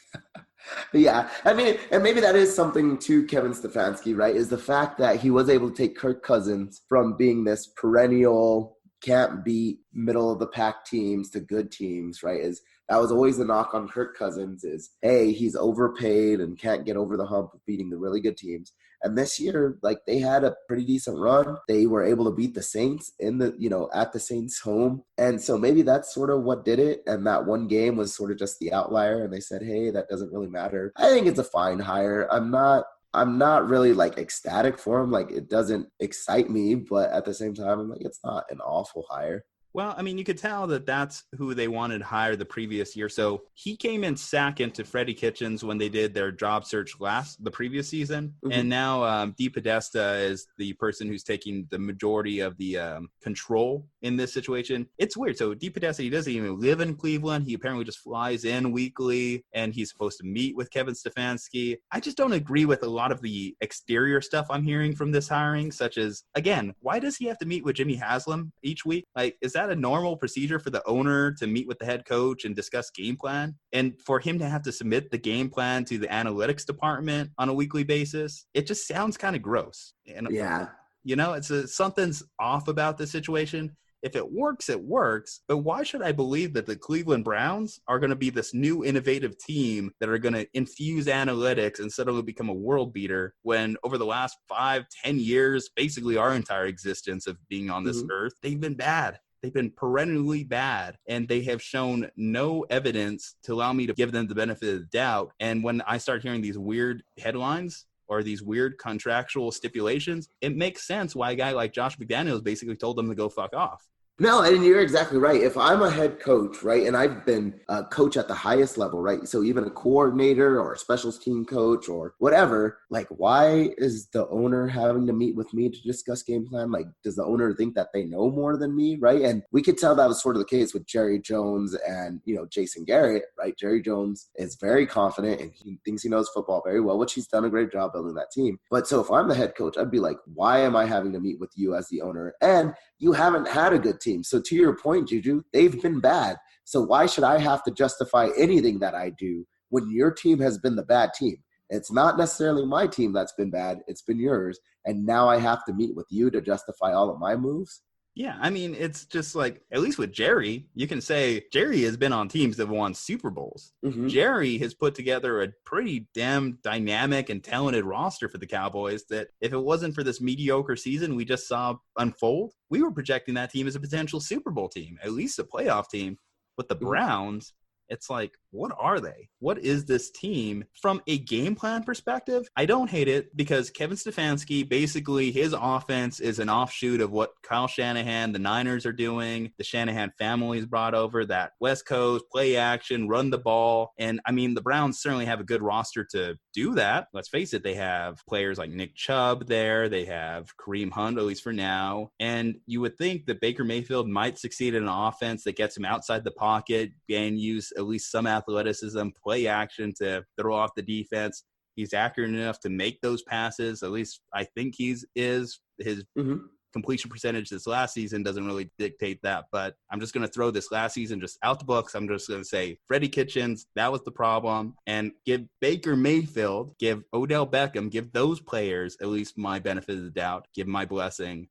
Yeah, I mean, and maybe that is something to Kevin Stefanski, right, is the fact that he was able to take Kirk Cousins from being this perennial, can't beat, middle-of-the-pack teams to good teams, right, is that was always the knock on Kirk Cousins is, hey, he's overpaid and can't get over the hump of beating the really good teams. And this year, like, they had a pretty decent run. They were able to beat the Saints in the, at the Saints home. And so maybe that's sort of what did it. And that one game was sort of just the outlier. And they said, hey, that doesn't really matter. I think it's a fine hire. I'm not really like ecstatic for him. Like, it doesn't excite me, but at the same time, I'm like, it's not an awful hire. Well, I mean, you could tell that that's who they wanted to hire the previous year. So he came in second to Freddie Kitchens when they did their job search the previous season. And now Dee Podesta is the person who's taking the majority of the control in this situation. It's weird. So Dee Podesta, he doesn't even live in Cleveland. He apparently just flies in weekly and he's supposed to meet with Kevin Stefanski. I just don't agree with a lot of the exterior stuff I'm hearing from this hiring, such as, again, why does he have to meet with Jimmy Haslam each week? Like, is that a normal procedure for the owner to meet with the head coach and discuss game plan? And for him to have to submit the game plan to the analytics department on a weekly basis, it just sounds kind of gross. And, yeah. Something's off about this situation. If it works, it works. But why should I believe that the Cleveland Browns are going to be this new innovative team that are going to infuse analytics and suddenly become a world beater when over the last 5-10 years, basically our entire existence of being on this earth, they've been bad. They've been perennially bad, and they have shown no evidence to allow me to give them the benefit of the doubt. And when I start hearing these weird headlines or these weird contractual stipulations, it makes sense why a guy like Josh McDaniels basically told them to go fuck off. No, and you're exactly right. If I'm a head coach, right, and I've been a coach at the highest level, right, so even a coordinator or a specials team coach or whatever, like, why is the owner having to meet with me to discuss game plan? Like, does the owner think that they know more than me, right? And we could tell that was sort of the case with Jerry Jones and, Jason Garrett, right? Jerry Jones is very confident and he thinks he knows football very well, which he's done a great job building that team. But so if I'm the head coach, I'd be like, why am I having to meet with you as the owner? And you haven't had a good team. So to your point, Juju, they've been bad. So why should I have to justify anything that I do when your team has been the bad team? It's not necessarily my team that's been bad. It's been yours. And now I have to meet with you to justify all of my moves? Yeah, I mean, it's just like, at least with Jerry, you can say Jerry has been on teams that have won Super Bowls. Jerry has put together a pretty damn dynamic and talented roster for the Cowboys that if it wasn't for this mediocre season we just saw unfold, we were projecting that team as a potential Super Bowl team, at least a playoff team. With the Browns, it's like, what are they? What is this team? From a game plan perspective, I don't hate it because Kevin Stefanski, basically his offense is an offshoot of what Kyle Shanahan, the Niners are doing. The Shanahan family's brought over that West Coast, play action, run the ball. And I mean, the Browns certainly have a good roster to do that. Let's face it, they have players like Nick Chubb there. They have Kareem Hunt, at least for now. And you would think that Baker Mayfield might succeed in an offense that gets him outside the pocket and use at least some athleticism, play action to throw off the defense. He's accurate enough to make those passes. At least I think his completion percentage this last season doesn't really dictate that, but I'm just going to throw this last season just out the books. I'm just going to say Freddie Kitchens, that was the problem, and give Baker Mayfield, give Odell Beckham, give those players at least my benefit of the doubt, give my blessing.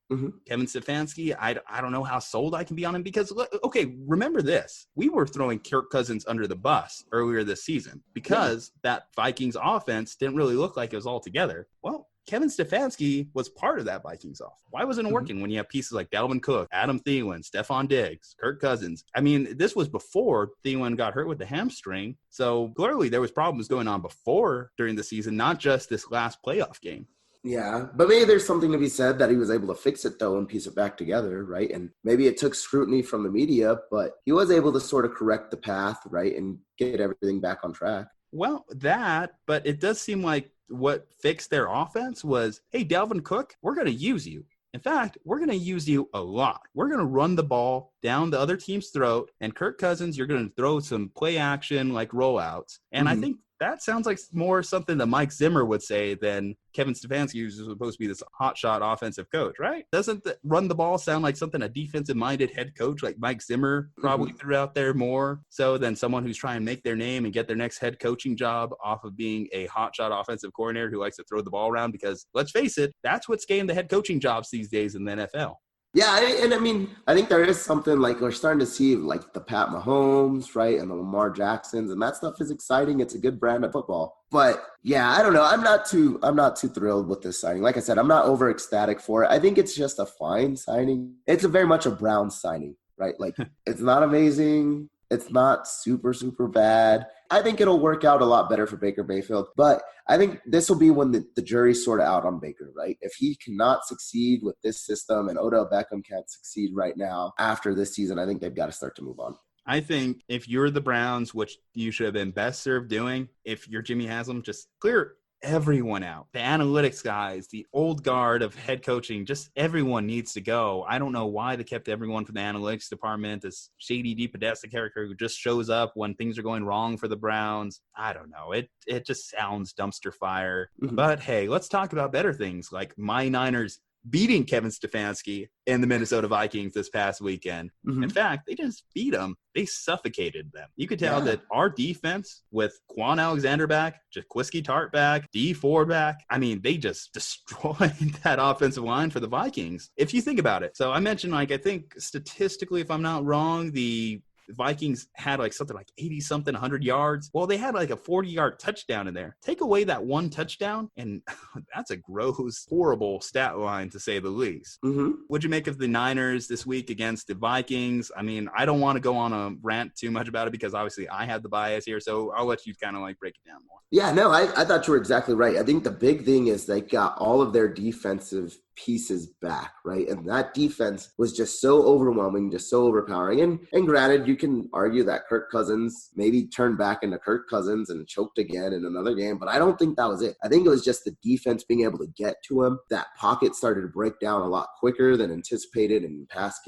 Kevin Stefanski, I don't know how sold I can be on him because, okay, remember this. We were throwing Kirk Cousins under the bus earlier this season because that Vikings offense didn't really look like it was all together. Well, Kevin Stefanski was part of that Vikings offense. Why wasn't it working when you have pieces like Dalvin Cook, Adam Thielen, Stephon Diggs, Kirk Cousins? I mean, this was before Thielen got hurt with the hamstring. So clearly there was problems going on before during the season, not just this last playoff game. Yeah, but maybe there's something to be said that he was able to fix it, though, and piece it back together, right? And maybe it took scrutiny from the media, but he was able to sort of correct the path, right, and get everything back on track. Well, but it does seem like what fixed their offense was, hey, Dalvin Cook, we're going to use you. In fact, we're going to use you a lot. We're going to run the ball down the other team's throat, and Kirk Cousins, you're going to throw some play action like rollouts. And I think that sounds like more something that Mike Zimmer would say than Kevin Stefanski, who's supposed to be this hotshot offensive coach, right? Doesn't run the ball sound like something a defensive-minded head coach like Mike Zimmer probably threw out there more so than someone who's trying to make their name and get their next head coaching job off of being a hotshot offensive coordinator who likes to throw the ball around? Because let's face it, that's what's getting the head coaching jobs these days in the NFL. Yeah, and I mean, I think there is something like we're starting to see like the Pat Mahomes, right, and the Lamar Jacksons, and that stuff is exciting. It's a good brand of football. But yeah, I don't know. I'm not too thrilled with this signing. Like I said, I'm not over ecstatic for it. I think it's just a fine signing. It's very much a Brown signing, right? Like it's not amazing. It's not super, super bad. I think it'll work out a lot better for Baker Mayfield. But I think this will be when the jury's sort of out on Baker, right? If he cannot succeed with this system and Odell Beckham can't succeed right now after this season, I think they've got to start to move on. I think if you're the Browns, which you should have been best served doing, if you're Jimmy Haslam, just clear everyone out. The analytics guys, the old guard of head coaching, just everyone needs to go. I don't know why they kept everyone from the analytics department, this shady D. Podesta character who just shows up when things are going wrong for the Browns. I don't know. It just sounds dumpster fire. But hey, let's talk about better things like my Niners beating Kevin Stefanski and the Minnesota Vikings this past weekend. In fact, they didn't beat them. They suffocated them. You could tell that our defense with Quan Alexander back, Jaquiski Tart back, D Ford back, I mean, they just destroyed that offensive line for the Vikings. If you think about it. So I mentioned, I think statistically, if I'm not wrong, the Vikings had something like 80-something, 100 yards. Well, they had a 40-yard touchdown in there. Take away that one touchdown, and that's a gross, horrible stat line, to say the least. What'd you make of the Niners this week against the Vikings? I mean, I don't want to go on a rant too much about it because obviously I have the bias here, so I'll let you kind of break it down more. Yeah, no, I thought you were exactly right. I think the big thing is they got all of their defensive pieces back, right? And that defense was just so overwhelming, just so overpowering. And granted, you can argue that Kirk Cousins maybe turned back into Kirk Cousins and choked again in another game, but I don't think that was it. I think it was just the defense being able to get to him. That pocket started to break down a lot quicker than anticipated in past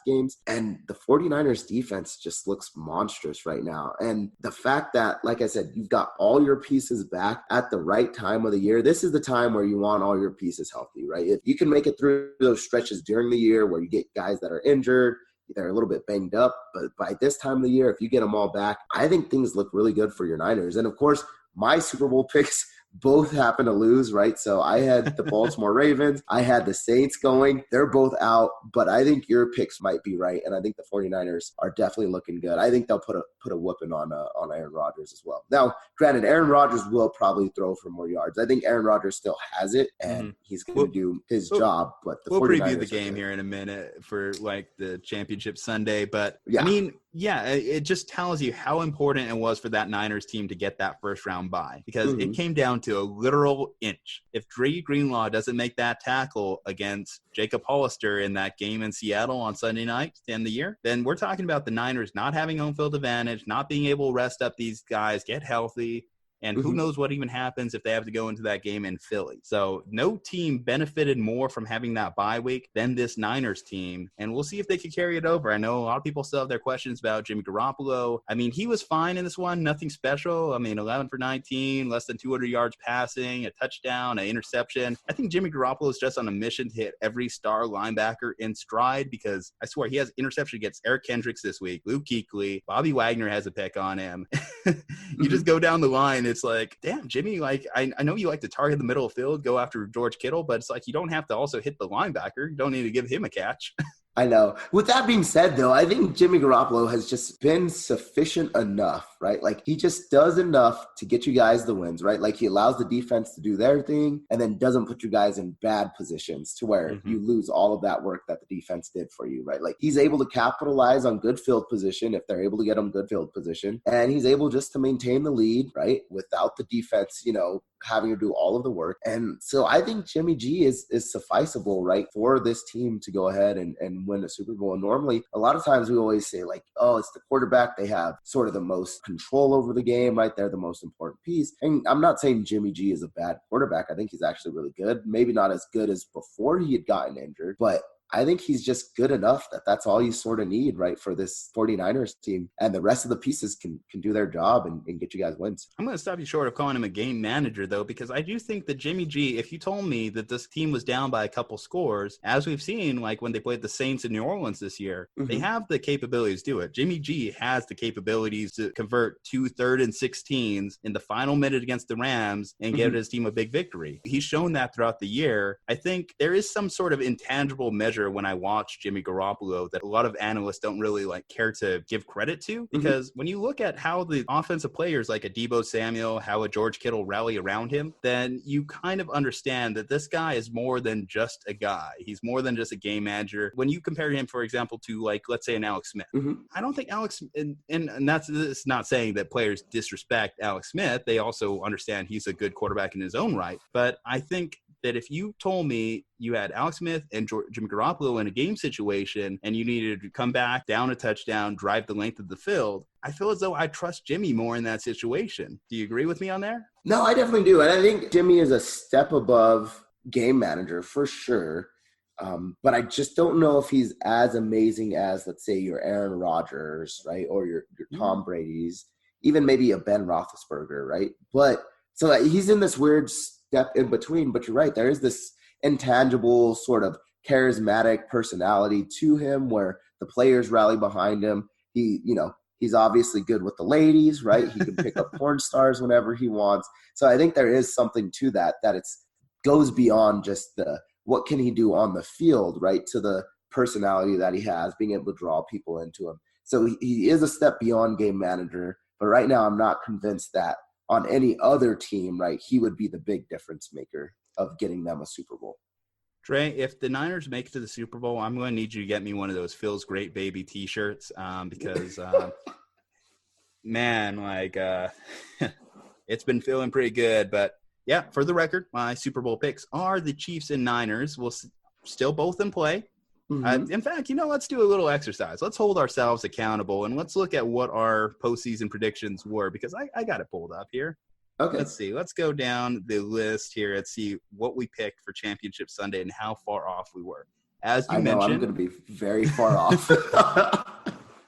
games. And the 49ers defense just looks monstrous right now. And the fact that, like I said, you've got all your pieces back at the right time of the year. This is the time where you want all your pieces healthy, right? If you can make it through those stretches during the year where you get guys that are injured, they're a little bit banged up, but by this time of the year, if you get them all back, I think things look really good for your Niners. And of course, my Super Bowl picks both happen to lose, right? So I had the Baltimore Ravens. I had the Saints going. They're both out, but I think your picks might be right, and I think the 49ers are definitely looking good. I think they'll put a whooping on Aaron Rodgers as well. Now, granted, Aaron Rodgers will probably throw for more yards. I think Aaron Rodgers still has it, and he's going to do his job. But we'll preview the game here in a minute for the championship Sunday. But I mean, it just tells you how important it was for that Niners team to get that first round bye because it came down to a literal inch. If Dre Greenlaw doesn't make that tackle against Jacob Hollister in that game in Seattle on Sunday night to end the year, then we're talking about the Niners not having home field advantage, not being able to rest up these guys, get healthy. And who knows what even happens if they have to go into that game in Philly. So no team benefited more from having that bye week than this Niners team. And we'll see if they can carry it over. I know a lot of people still have their questions about Jimmy Garoppolo. I mean, he was fine in this one. Nothing special. I mean, 11 for 19, less than 200 yards passing, a touchdown, an interception. I think Jimmy Garoppolo is just on a mission to hit every star linebacker in stride because I swear he has interception against Eric Kendricks this week, Luke Kuechly, Bobby Wagner has a pick on him. You just go down the line. It's like, damn, Jimmy, I know you like to target the middle of the field, go after George Kittle, but it's you don't have to also hit the linebacker. You don't need to give him a catch. I know. With that being said, though, I think Jimmy Garoppolo has just been sufficient enough right? Like he just does enough to get you guys the wins, right? Like he allows the defense to do their thing and then doesn't put you guys in bad positions to where you lose all of that work that the defense did for you, right? Like he's able to capitalize on good field position if they're able to get him good field position. And he's able just to maintain the lead, right? Without the defense, having to do all of the work. And so I think Jimmy G is sufficeable, right, for this team to go ahead and win the Super Bowl. And normally, a lot of times we always say like, oh, it's the quarterback. They have sort of the most control over the game, right? They're the most important piece. And I'm not saying Jimmy G is a bad quarterback. I think he's actually really good. Maybe not as good as before he had gotten injured, but I think he's just good enough that that's all you sort of need, right, for this 49ers team. And the rest of the pieces can do their job and get you guys wins. I'm going to stop you short of calling him a game manager, though, because I do think that Jimmy G, if you told me that this team was down by a couple scores, as we've seen, like when they played the Saints in New Orleans this year, they have the capabilities to do it. Jimmy G has the capabilities to convert 2 3rd and 16s in the final minute against the Rams and give his team a big victory. He's shown that throughout the year. I think there is some sort of intangible measure when I watch Jimmy Garoppolo that a lot of analysts don't really care to give credit to, because when you look at how the offensive players like a Deebo Samuel, how a George Kittle rally around him, then you kind of understand that this guy is more than just a guy. He's more than just a game manager. When you compare him, for example, to let's say an Alex Smith, I don't think Alex, and that's not saying that players disrespect Alex Smith. They also understand he's a good quarterback in his own right. But I think that if you told me you had Alex Smith and Jimmy Garoppolo in a game situation and you needed to come back, down a touchdown, drive the length of the field, I feel as though I trust Jimmy more in that situation. Do you agree with me on there? No, I definitely do. And I think Jimmy is a step above game manager for sure. But I just don't know if he's as amazing as, let's say, your Aaron Rodgers, right? Or your Tom Brady's, even maybe a Ben Roethlisberger, right? But so he's in this weird step in between, but you're right. There is this intangible sort of charismatic personality to him where the players rally behind him. He's obviously good with the ladies, right? He can pick up porn stars whenever he wants. So I think there is something to that goes beyond just what can he do on the field, right? To the personality that he has, being able to draw people into him. So he is a step beyond game manager, but right now I'm not convinced that on any other team, right, he would be the big difference maker of getting them a Super Bowl. Trey, if the Niners make it to the Super Bowl, I'm going to need you to get me one of those Feels Great Baby t-shirts because, man, it's been feeling pretty good. But, yeah, for the record, my Super Bowl picks are the Chiefs and Niners. We'll still both in play. In fact, let's do a little exercise. Let's hold ourselves accountable, and let's look at what our postseason predictions were, because I got it pulled up here. Okay. Let's see. Let's go down the list here and see what we picked for Championship Sunday and how far off we were. As you mentioned, I'm going to be very far off.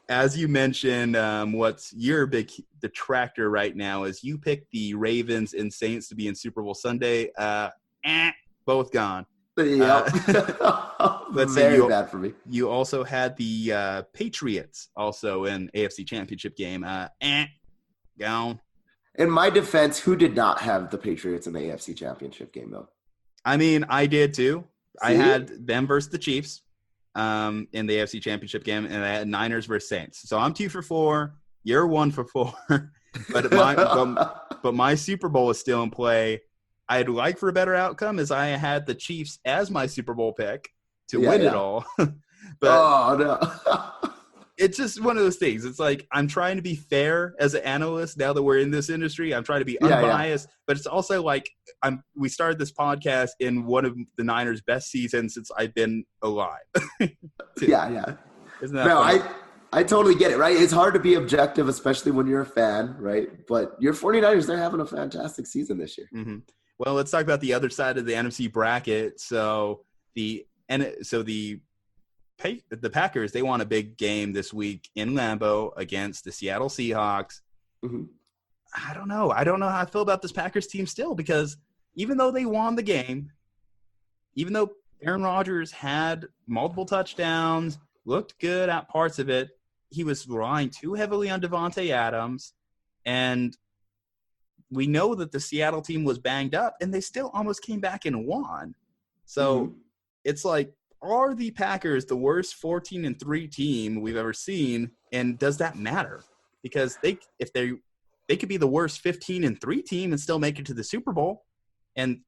As you mentioned, what's your big detractor right now is you picked the Ravens and Saints to be in Super Bowl Sunday. Both gone. Yeah, very bad for me. You also had the Patriots also in AFC Championship game. Gone. In my defense, who did not have the Patriots in the AFC Championship game, though? I mean, I did too. See? I had them versus the Chiefs in the AFC Championship game, and I had Niners versus Saints. So I'm 2 for 4. You're 1 for 4. but my Super Bowl is still in play. I'd like for a better outcome as I had the Chiefs as my Super Bowl pick to win it all. But it's just one of those things. It's like I'm trying to be fair as an analyst now that we're in this industry. I'm trying to be unbiased, but it's also like we started this podcast in one of the Niners' best seasons since I've been alive. Yeah. Isn't that funny? I totally get it, right? It's hard to be objective, especially when you're a fan, right? But your 49ers, they're having a fantastic season this year. Well, let's talk about the other side of the NFC bracket. So the Packers, they won a big game this week in Lambeau against the Seattle Seahawks. I don't know. I don't know how I feel about this Packers team still, because even though they won the game, even though Aaron Rodgers had multiple touchdowns, looked good at parts of it, he was relying too heavily on Devontae Adams, and we know that the Seattle team was banged up, and they still almost came back and won. So it's like, are the Packers the worst 14-3 team we've ever seen, and does that matter? because they could be the worst 15-3 team and still make it to the Super Bowl. And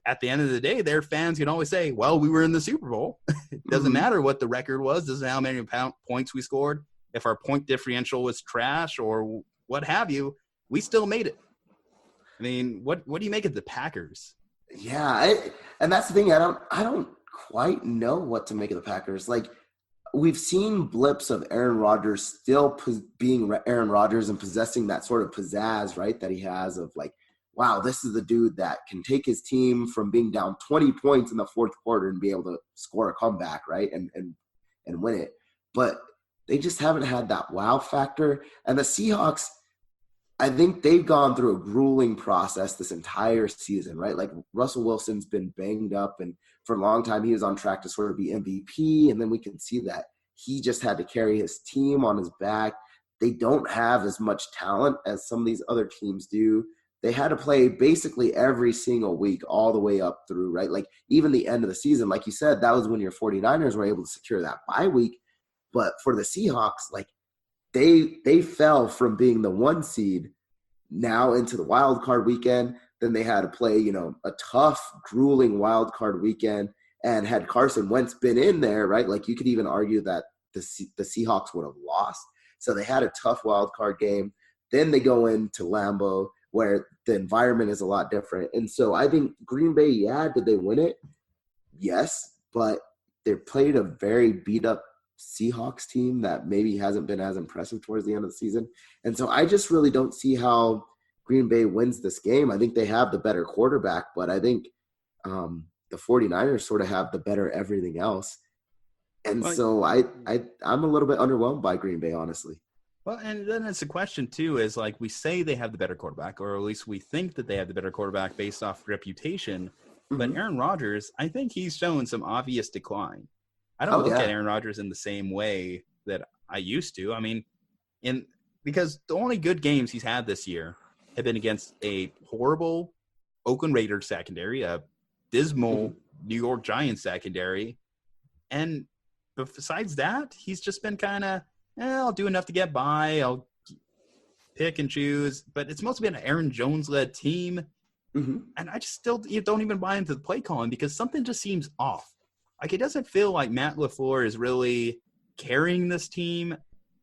at the end of the day, their fans can always say, well, we were in the Super Bowl. It doesn't matter what the record was. Doesn't matter how many points we scored. If our point differential was trash or what have you, we still made it. I mean, what do you make of the Packers? Yeah, and that's the thing. I don't quite know what to make of the Packers. Like, we've seen blips of Aaron Rodgers still being Aaron Rodgers and possessing that sort of pizzazz, right, that he has of like, wow, this is the dude that can take his team from being down 20 points in the fourth quarter and be able to score a comeback, right, and win it. But they just haven't had that wow factor. And the Seahawks, I think they've gone through a grueling process this entire season, right? Like, Russell Wilson's been banged up, and for a long time he was on track to sort of be MVP, and then we can see that he just had to carry his team on his back. They don't have as much talent as some of these other teams do. They had to play basically every single week all the way up through, right? Like, even the end of the season, like you said, that was when your 49ers were able to secure that bye week. But for the Seahawks, like, they fell from being the 1 seed now into the wild card weekend. Then they had to play, a tough, grueling wild card weekend. And had Carson Wentz been in there, right, like, you could even argue that the Seahawks would have lost. So they had a tough wild card game. Then they go into Lambeau, where the environment is a lot different. And so I think Green Bay, did they win it? Yes, but they played a very beat-up Seahawks team that maybe hasn't been as impressive towards the end of the season. And so I just really don't see how Green Bay wins this game. I think they have the better quarterback, but I think the 49ers sort of have the better everything else. And so I'm a little bit underwhelmed by Green Bay, honestly. Well, and then it's a question, too, is like, we say they have the better quarterback, or at least we think that they have the better quarterback based off reputation. Mm-hmm. But Aaron Rodgers, I think he's shown some obvious decline. I don't look at Aaron Rodgers in the same way that I used to. I mean, because the only good games he's had this year have been against a horrible Oakland Raiders secondary, a dismal New York Giants secondary. And besides that, he's just been kind of, I'll do enough to get by. I'll pick and choose. But it's mostly been an Aaron Jones-led team. Mm-hmm. And I just still don't even buy into the play calling because something just seems off. Like, it doesn't feel like Matt LaFleur is really carrying this team.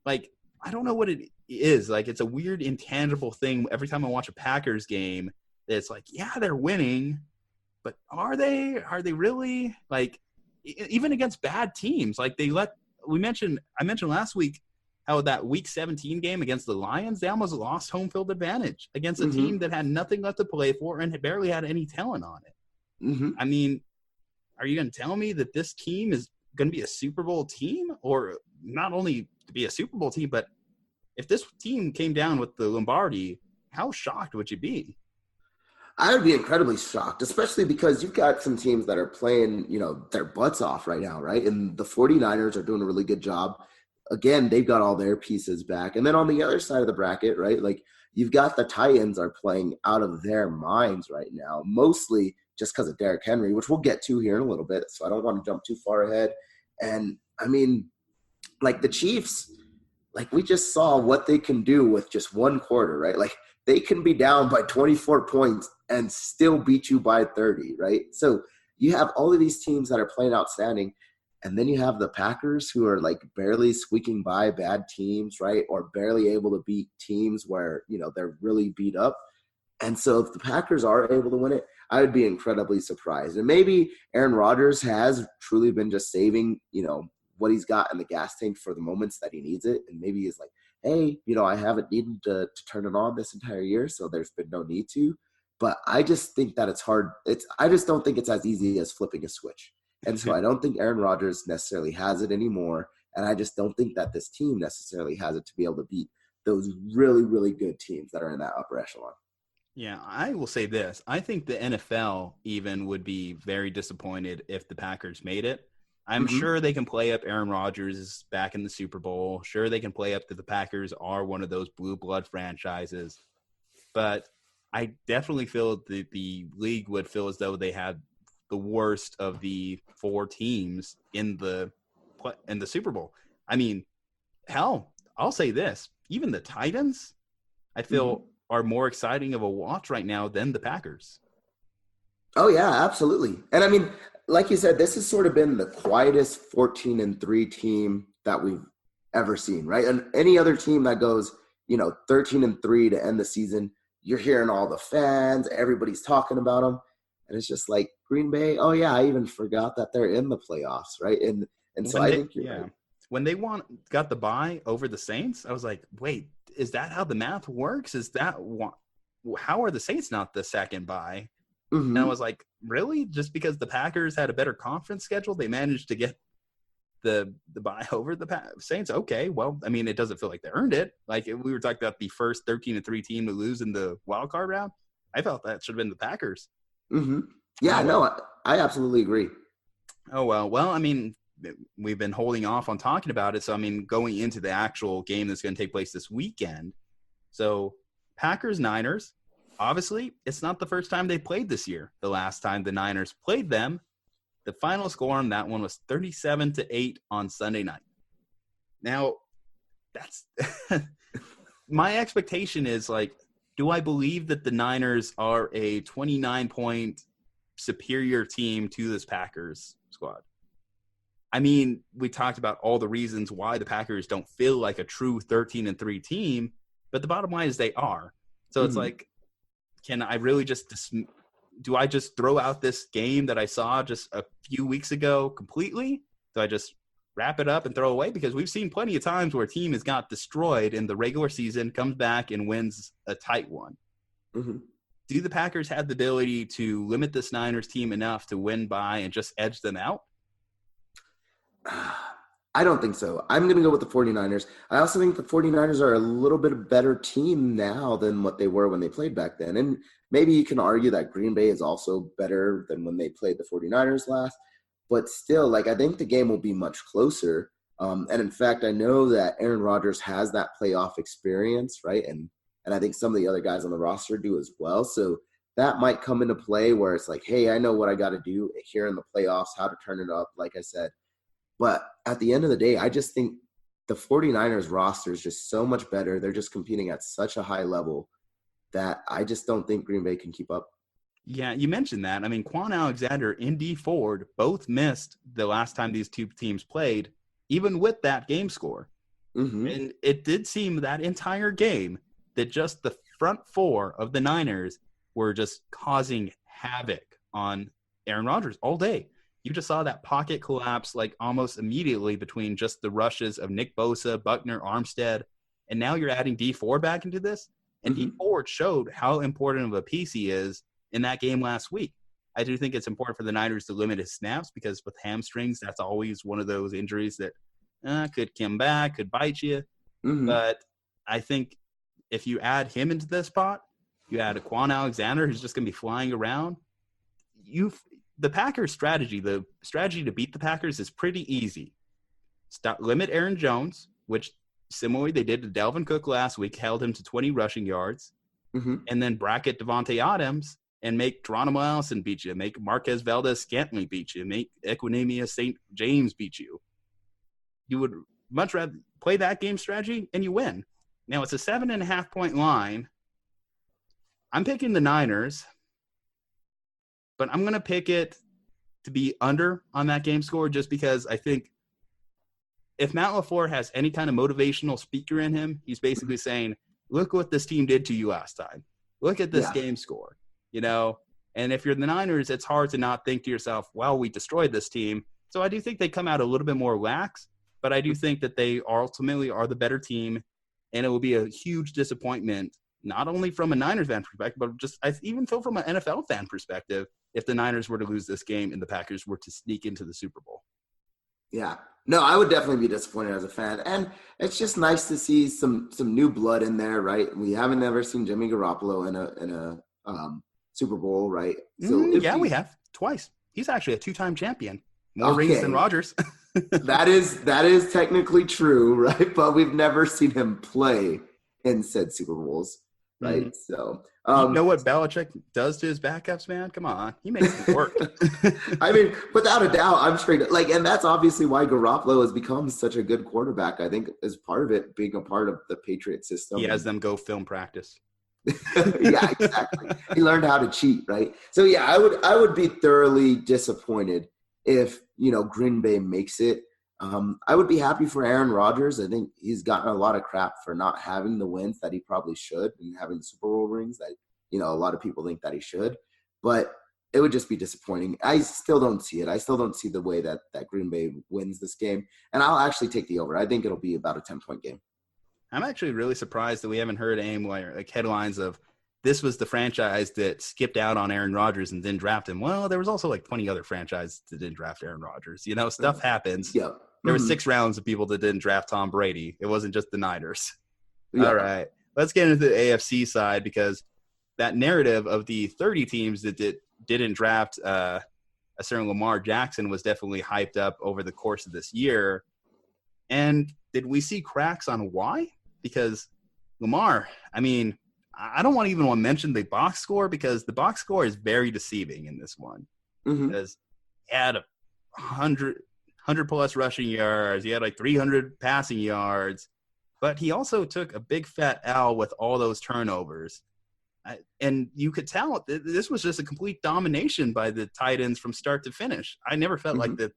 Like, I don't know what it is. Like, it's a weird intangible thing. Every time I watch a Packers game, it's like, yeah, they're winning. But are they? Are they really? Like, even against bad teams, like I mentioned last week how that Week 17 game against the Lions, they almost lost home field advantage against a team that had nothing left to play for and barely had any talent on it. Mm-hmm. I mean, are you going to tell me that this team is going to be a Super Bowl team? Or not only to be a Super Bowl team, but if this team came down with the Lombardi, how shocked would you be? I would be incredibly shocked, especially because you've got some teams that are playing, their butts off right now, right? And the 49ers are doing a really good job. Again, they've got all their pieces back. And then on the other side of the bracket, right, like, you've got the Titans are playing out of their minds right now, mostly just because of Derrick Henry, which we'll get to here in a little bit. So I don't want to jump too far ahead. And, I mean, like, the Chiefs, like, we just saw what they can do with just one quarter, right? Like, they can be down by 24 points and still beat you by 30, right? So you have all of these teams that are playing outstanding, and then you have the Packers who are, like, barely squeaking by bad teams, right, or barely able to beat teams where, they're really beat up. And so if the Packers are able to win it, I would be incredibly surprised. And maybe Aaron Rodgers has truly been just saving, what he's got in the gas tank for the moments that he needs it. And maybe he's like, hey, I haven't needed to turn it on this entire year, so there's been no need to. But I just think that it's hard. I just don't think it's as easy as flipping a switch. And so I don't think Aaron Rodgers necessarily has it anymore. And I just don't think that this team necessarily has it to be able to beat those really, really good teams that are in that upper echelon. Yeah, I will say this. I think the NFL even would be very disappointed if the Packers made it. I'm sure they can play up Aaron Rodgers back in the Super Bowl. Sure, they can play up that the Packers are one of those blue blood franchises. But I definitely feel that the league would feel as though they had the worst of the 4 teams in the Super Bowl. I mean, hell, I'll say this. even the Titans, I feel are more exciting of a watch right now than the Packers. Oh yeah, absolutely. And I mean, like you said, this has sort of been the quietest 14-3 team that we've ever seen, right? And any other team that goes, 13-3 to end the season, you're hearing all the fans, everybody's talking about them. And it's just like Green Bay, oh yeah, I even forgot that they're in the playoffs, right? And so I think you're right. When they got the bye over the Saints, I was like, wait, is that how the math works? How are the Saints not the second bye? Mm-hmm. And I was like, really? Just because the Packers had a better conference schedule, they managed to get the bye over the Saints? Okay, well, I mean, it doesn't feel like they earned it. Like, we were talking about the first 13-3 team to lose in the wild card round. I felt that should have been the Packers. Mm-hmm. Yeah, I absolutely agree. Oh, well, I mean, we've been holding off on talking about it. So, I mean, going into the actual game that's going to take place this weekend. So, Packers-Niners, obviously, it's not the first time they played this year. The last time the Niners played them, the final score on that one was 37-8 on Sunday night. Now, that's my expectation is, like, do I believe that the Niners are a 29-point superior team to this Packers squad? I mean, we talked about all the reasons why the Packers don't feel like a true 13-3 team, but the bottom line is they are. So it's like, can I really do I just throw out this game that I saw just a few weeks ago completely? Do I just wrap it up and throw away? Because we've seen plenty of times where a team has got destroyed in the regular season, comes back and wins a tight one. Mm-hmm. Do the Packers have the ability to limit this Niners team enough to win by and just edge them out? I don't think so. I'm going to go with the 49ers. I also think the 49ers are a little bit of a better team now than what they were when they played back then. And maybe you can argue that Green Bay is also better than when they played the 49ers last. But still, like, I think the game will be much closer. And in fact, I know that Aaron Rodgers has that playoff experience, right? And I think some of the other guys on the roster do as well. So that might come into play where it's like, hey, I know what I got to do here in the playoffs, how to turn it up, like I said. But at the end of the day, I just think the 49ers roster is just so much better. They're just competing at such a high level that I just don't think Green Bay can keep up. Yeah, you mentioned that. I mean, Quan Alexander and Dee Ford both missed the last time these two teams played, even with that game score. Mm-hmm. And it did seem that entire game that just the front four of the Niners were just causing havoc on Aaron Rodgers all day. You just saw that pocket collapse like almost immediately between just the rushes of Nick Bosa, Buckner, Armstead, and now you're adding Dee Ford back into this. And Dee Ford showed how important of a piece he is in that game last week. I do think it's important for the Niners to limit his snaps because with hamstrings, that's always one of those injuries that could come back, could bite you. Mm-hmm. But I think if you add him into this spot, you add a Quan Alexander who's just going to be flying around. The Packers' strategy, the strategy to beat the Packers is pretty easy. Limit Aaron Jones, which similarly they did to Dalvin Cook last week, held him to 20 rushing yards, and then bracket Devontae Adams and make Geronimo Allison beat you, make Marquez Valdez-Scantling beat you, make Equinemius St. James beat you. You would much rather play that game strategy and you win. Now, it's a 7.5-point line. I'm picking the Niners, but I'm going to pick it to be under on that game score just because I think if Matt LaFleur has any kind of motivational speaker in him, he's basically saying, look what this team did to you last time. Look at this game score, And if you're the Niners, it's hard to not think to yourself, well, we destroyed this team. So I do think they come out a little bit more lax, but I do think that they ultimately are the better team, and it will be a huge disappointment, not only from a Niners fan perspective, but just I even feel from an NFL fan perspective, if the Niners were to lose this game and the Packers were to sneak into the Super Bowl. Yeah. No, I would definitely be disappointed as a fan. And it's just nice to see some new blood in there, right? We haven't ever seen Jimmy Garoppolo in a Super Bowl, right? So we have twice. He's actually a 2-time champion. More rings than Rodgers. That is technically true, right? But we've never seen him play in said Super Bowls. right? Mhm. So, You know what Belichick does to his backups, man? Come on. He makes them work. I mean, without a doubt, I'm straight like, and that's obviously why Garoppolo has become such a good quarterback. I think as part of it being a part of the Patriot system. He has them go film practice. Yeah, exactly. He learned how to cheat, right? So yeah, I would be thoroughly disappointed if, Green Bay makes it. I would be happy for Aaron Rodgers. I think he's gotten a lot of crap for not having the wins that he probably should and having the Super Bowl rings that, a lot of people think that he should. But it would just be disappointing. I still don't see it. I still don't see the way that Green Bay wins this game. And I'll actually take the over. I think it'll be about a 10-point game. I'm actually really surprised that we haven't heard any like headlines of this was the franchise that skipped out on Aaron Rodgers and didn't draft him. Well, there was also like 20 other franchises that didn't draft Aaron Rodgers. Stuff happens. Yeah. There were 6 rounds of people that didn't draft Tom Brady. It wasn't just the Niners. Yeah. All right. Let's get into the AFC side because that narrative of the 30 teams that didn't draft a certain Lamar Jackson was definitely hyped up over the course of this year. And did we see cracks on why? Because Lamar, I mean, I don't want to mention the box score because the box score is very deceiving in this one. Mm-hmm. Because he had 100 plus rushing yards. He had like 300 passing yards. But he also took a big fat L with all those turnovers. And you could tell this was just a complete domination by the tight ends from start to finish. I never felt like the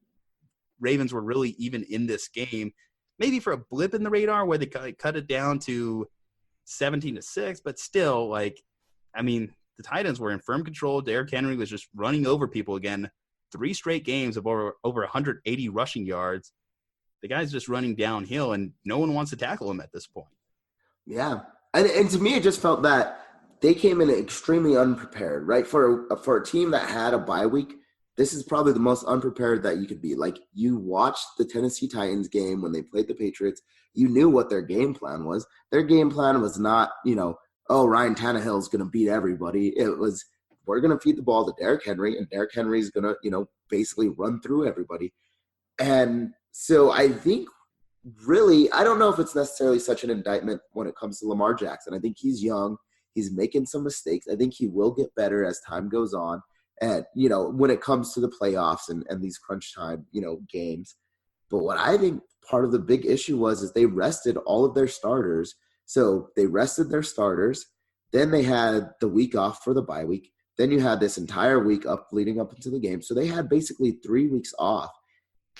Ravens were really even in this game. Maybe for a blip in the radar where they cut it down to 17-6, but still, the tight ends were in firm control. Derrick Henry was just running over people again. 3 straight games of over 180 rushing yards. The guy's just running downhill, and no one wants to tackle him at this point. Yeah, and to me, it just felt that they came in extremely unprepared, right? For a team that had a bye week, this is probably the most unprepared that you could be. Like, you watched the Tennessee Titans game when they played the Patriots. You knew what their game plan was. Their game plan was not, Ryan Tannehill is going to beat everybody. It was, we're going to feed the ball to Derrick Henry, and Derrick Henry is going to, basically run through everybody. And so I think really, I don't know if it's necessarily such an indictment when it comes to Lamar Jackson. I think he's young. He's making some mistakes. I think he will get better as time goes on. And, when it comes to the playoffs and these crunch time, games. But what I think part of the big issue is they rested all of their starters. So they rested their starters. Then they had the week off for the bye week. Then you had this entire week leading up into the game. So they had basically 3 weeks off.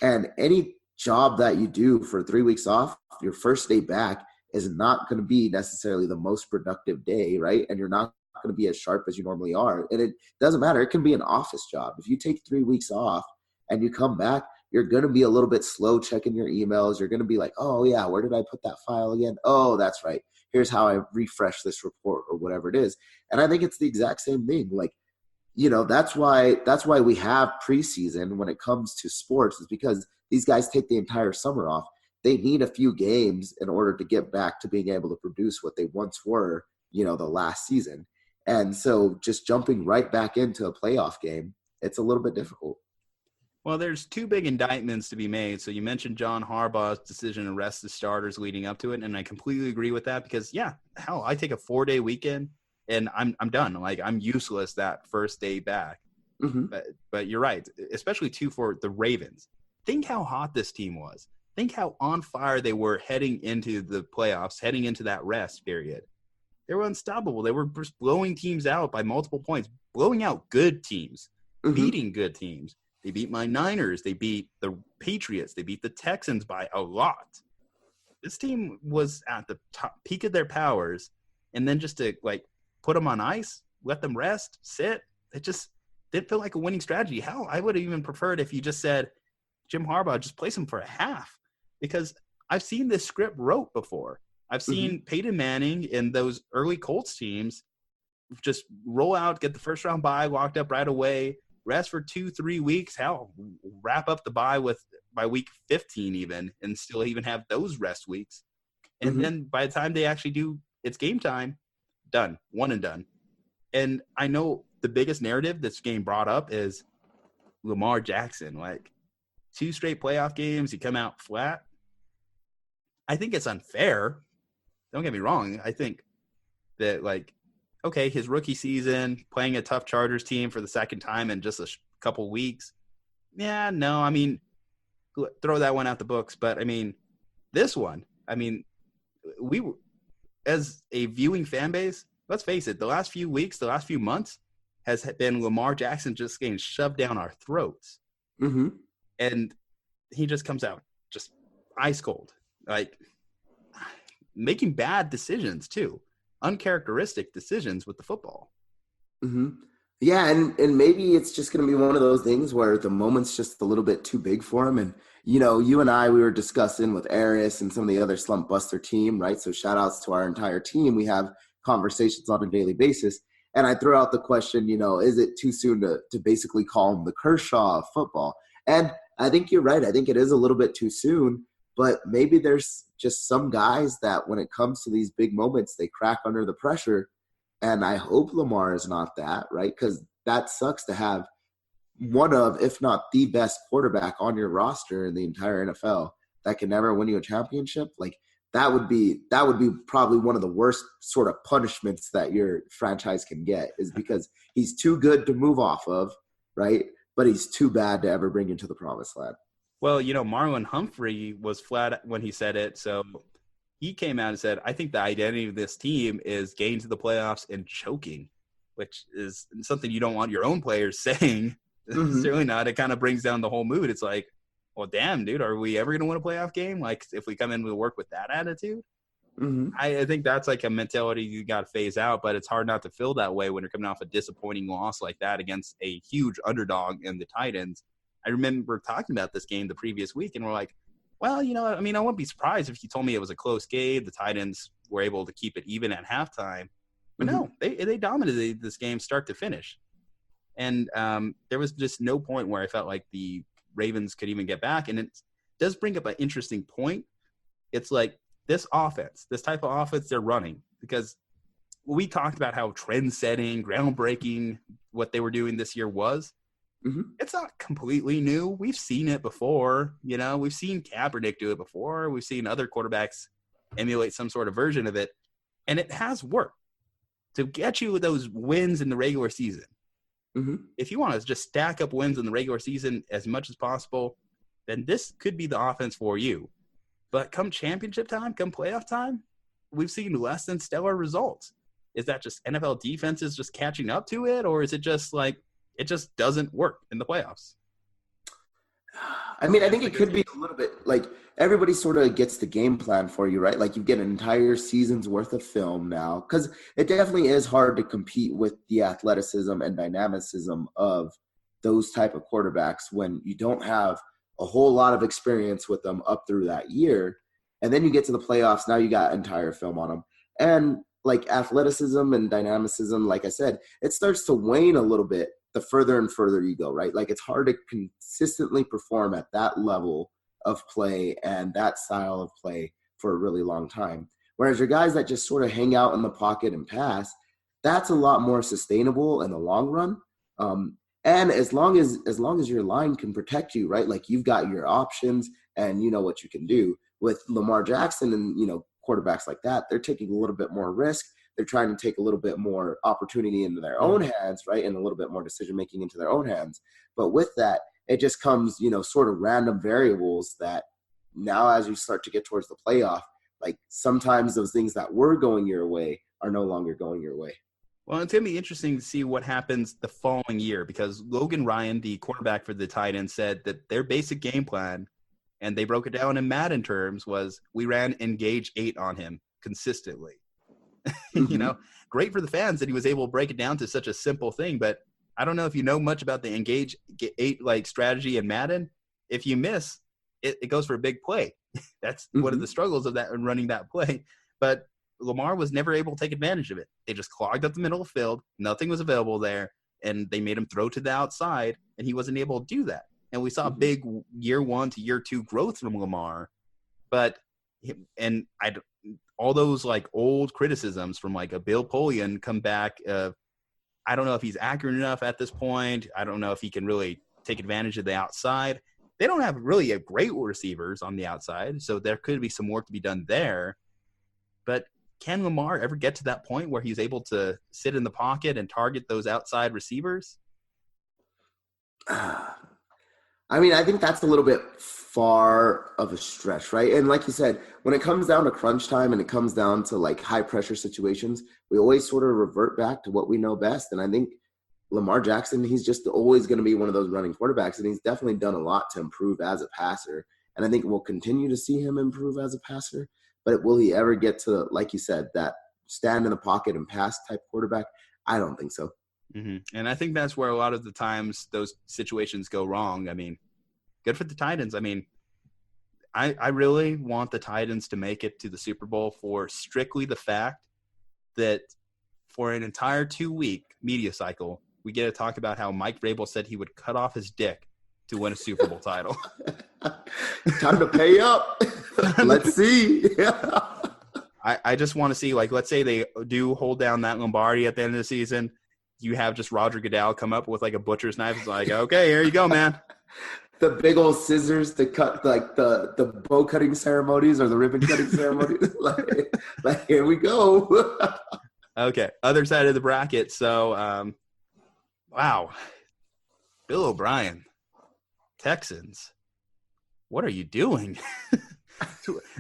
And any job that you do for 3 weeks off, your first day back is not going to be necessarily the most productive day, right? And you're not going to be as sharp as you normally are. And it doesn't matter. It can be an office job. If you take 3 weeks off and you come back, you're going to be a little bit slow checking your emails. You're going to be like, oh, yeah, where did I put that file again? Oh, that's right. Here's how I refresh this report or whatever it is. And I think it's the exact same thing. That's why we have preseason when it comes to sports, is because these guys take the entire summer off. They need a few games in order to get back to being able to produce what they once were, the last season. And so just jumping right back into a playoff game, it's a little bit difficult. Well, there's 2 big indictments to be made. So you mentioned John Harbaugh's decision to rest the starters leading up to it, and I completely agree with that because, I take a 4-day weekend and I'm done. I'm useless that first day back. Mm-hmm. But you're right, especially too for the Ravens. Think how hot this team was. Think how on fire they were heading into the playoffs, heading into that rest period. They were unstoppable. They were just blowing teams out by multiple points, blowing out good teams, beating good teams. They beat my Niners. They beat the Patriots. They beat the Texans by a lot. This team was at the top peak of their powers, and then just to put them on ice, let them rest, sit, it just didn't feel like a winning strategy. Hell, I would have even preferred if you just said, Jim Harbaugh, just place him for a half, because I've seen this script wrote before. I've seen Peyton Manning and those early Colts teams just roll out, get the first round bye locked up right away, rest for 2-3 weeks. Hell, wrap up the bye by week 15 even, and still even have those rest weeks. And then by the time they actually do, it's game time, done, one and done. And I know the biggest narrative that's getting brought up is Lamar Jackson. 2 straight playoff games, you come out flat. I think it's unfair. Don't get me wrong. I think that, like, okay, his rookie season, playing a tough Chargers team for the second time in just a couple weeks. Yeah, no, I mean, throw that one out the books. But, I mean, this one, I mean, we, as a viewing fan base, let's face it, the last few weeks, the last few months has been Lamar Jackson just getting shoved down our throats. Mm-hmm. And he just comes out just ice cold, like making bad decisions too, uncharacteristic decisions with the football. Mm-hmm. Yeah, and maybe it's just going to be one of those things where the moment's just a little bit too big for him. And, you know, you and I, we were discussing with Aris and some of the other Slumpbuster team, right? So shout outs to our entire team. We have conversations on a daily basis. And I threw out the question, you know, is it too soon to basically call him the Kershaw of football? And I think you're right. I think it is a little bit too soon. But maybe there's just some guys that when it comes to these big moments, they crack under the pressure. And I hope Lamar is not that, right? Because that sucks to have one of, if not the best quarterback on your roster in the entire NFL that can never win you a championship. Like, that would be probably one of the worst sort of punishments that your franchise can get, is because he's too good to move off of, right? But he's too bad to ever bring you to the promised land. Well, you know, Marlon Humphrey was flat when he said it. So he came out and said, I think the identity of this team is getting to the playoffs and choking, which is something you don't want your own players saying. Mm-hmm. Certainly not. It kind of brings down the whole mood. It's like, well, damn, dude, are we ever going to win a playoff game? Like, if we come in to work with that attitude? Mm-hmm. I think that's like a mentality you got to phase out, but it's hard not to feel that way when you're coming off a disappointing loss like that against a huge underdog in the Titans. I remember talking about this game the previous week, and we're like, well, you know, I mean, I wouldn't be surprised if you told me it was a close game. The Titans were able to keep it even at halftime. But no, they dominated this game start to finish. And there was just no point where I felt like the Ravens could even get back. And it does bring up an interesting point. It's like this offense, this type of offense they're running, because we talked about how trend-setting, groundbreaking what they were doing this year was. Mm-hmm. It's not completely new. We've seen it before. You know, we've seen Kaepernick do it before. We've seen other quarterbacks emulate some sort of version of it. And it has worked to get you those wins in the regular season. Mm-hmm. If you want to just stack up wins in the regular season as much as possible, then this could be the offense for you. But come championship time, come playoff time, we've seen less than stellar results. Is that just NFL defenses just catching up to it, or is it just like it just doesn't work in the playoffs? I mean, I think it could be a little bit like everybody sort of gets the game plan for you, right? Like you get an entire season's worth of film now, because it definitely is hard to compete with the athleticism and dynamicism of those type of quarterbacks when you don't have a whole lot of experience with them up through that year. And then you get to the playoffs, now you got entire film on them. And like athleticism and dynamicism, like I said, it starts to wane a little bit the further and further you go, right? Like it's hard to consistently perform at that level of play and that style of play for a really long time. Whereas your guys that just sort of hang out in the pocket and pass, that's a lot more sustainable in the long run. And as long as your line can protect you, right? Like you've got your options and you know what you can do. With Lamar Jackson and, you know, quarterbacks like that, they're taking a little bit more risk. They're trying to take a little bit more opportunity into their own hands, right? And a little bit more decision-making into their own hands. But with that, it just comes, you know, sort of random variables that now as you start to get towards the playoff, like sometimes those things that were going your way are no longer going your way. Well, it's going to be interesting to see what happens the following year, because Logan Ryan, the quarterback for the Titans, said that their basic game plan, and they broke it down in Madden terms, was we ran Engage 8 on him consistently. You know, great for the fans that he was able to break it down to such a simple thing. But I don't know if you know much about the Engage 8 like strategy in Madden. If you miss, it goes for a big play. That's one of the struggles of that and running that play. But Lamar was never able to take advantage of it. They just clogged up the middle of the field. Nothing was available there. And they made him throw to the outside, and he wasn't able to do that. And we saw big year 1 to year 2 growth from Lamar. But all those like old criticisms from like a Bill Polian come back. I don't know if he's accurate enough at this point. I don't know if he can really take advantage of the outside. They don't have really a great receivers on the outside, so there could be some work to be done there. But can Lamar ever get to that point where he's able to sit in the pocket and target those outside receivers? I mean, I think that's a little bit far of a stretch, right? And like you said, when it comes down to crunch time and it comes down to like high pressure situations, we always sort of revert back to what we know best. And I think Lamar Jackson, he's just always going to be one of those running quarterbacks, and he's definitely done a lot to improve as a passer. And I think we'll continue to see him improve as a passer. But will he ever get to, like you said, that stand in the pocket and pass type quarterback? I don't think so. Mm-hmm. And I think that's where a lot of the times those situations go wrong. I mean, good for the Titans. I mean, I really want the Titans to make it to the Super Bowl for strictly the fact that for an entire 2-week media cycle, we get to talk about how Mike Vrabel said he would cut off his dick to win a Super Bowl title. Time to pay up. Let's see. I just want to see, like, let's say they do hold down that Lombardi at the end of the season. You have just Roger Goodell come up with like a butcher's knife. It's like, okay, here you go, man. The big old scissors to cut like the bow cutting ceremonies or the ribbon cutting ceremonies. like here we go. Okay, other side of the bracket. So, wow, Bill O'Brien, Texans. What are you doing?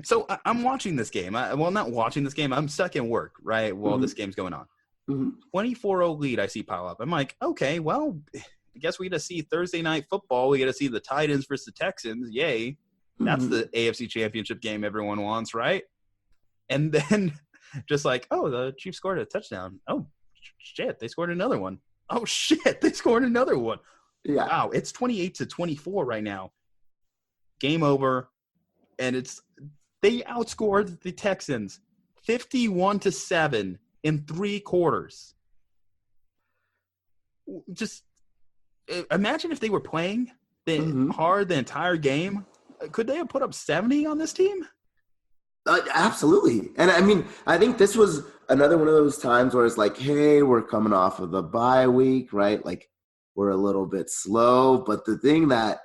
So I'm watching this game. Not watching this game. I'm stuck in work, right, while this game's going on. 24-0 lead I see pile up. I'm like, okay, well, I guess we get to see Thursday night football. We get to see the Titans versus the Texans. Yay. That's the AFC Championship game everyone wants, right? And then just like, oh, the Chiefs scored a touchdown. Oh, shit, they scored another one. Oh, shit, they scored another one. Yeah. Wow, it's 28-24 right now. Game over. And they outscored the Texans 51-7 in 3 quarters. Just imagine if they were playing hard the entire game. Could they have put up 70 on this team? Absolutely. And I mean, I think this was another one of those times where it's like, hey, we're coming off of the bye week, right? Like, we're a little bit slow. But the thing that,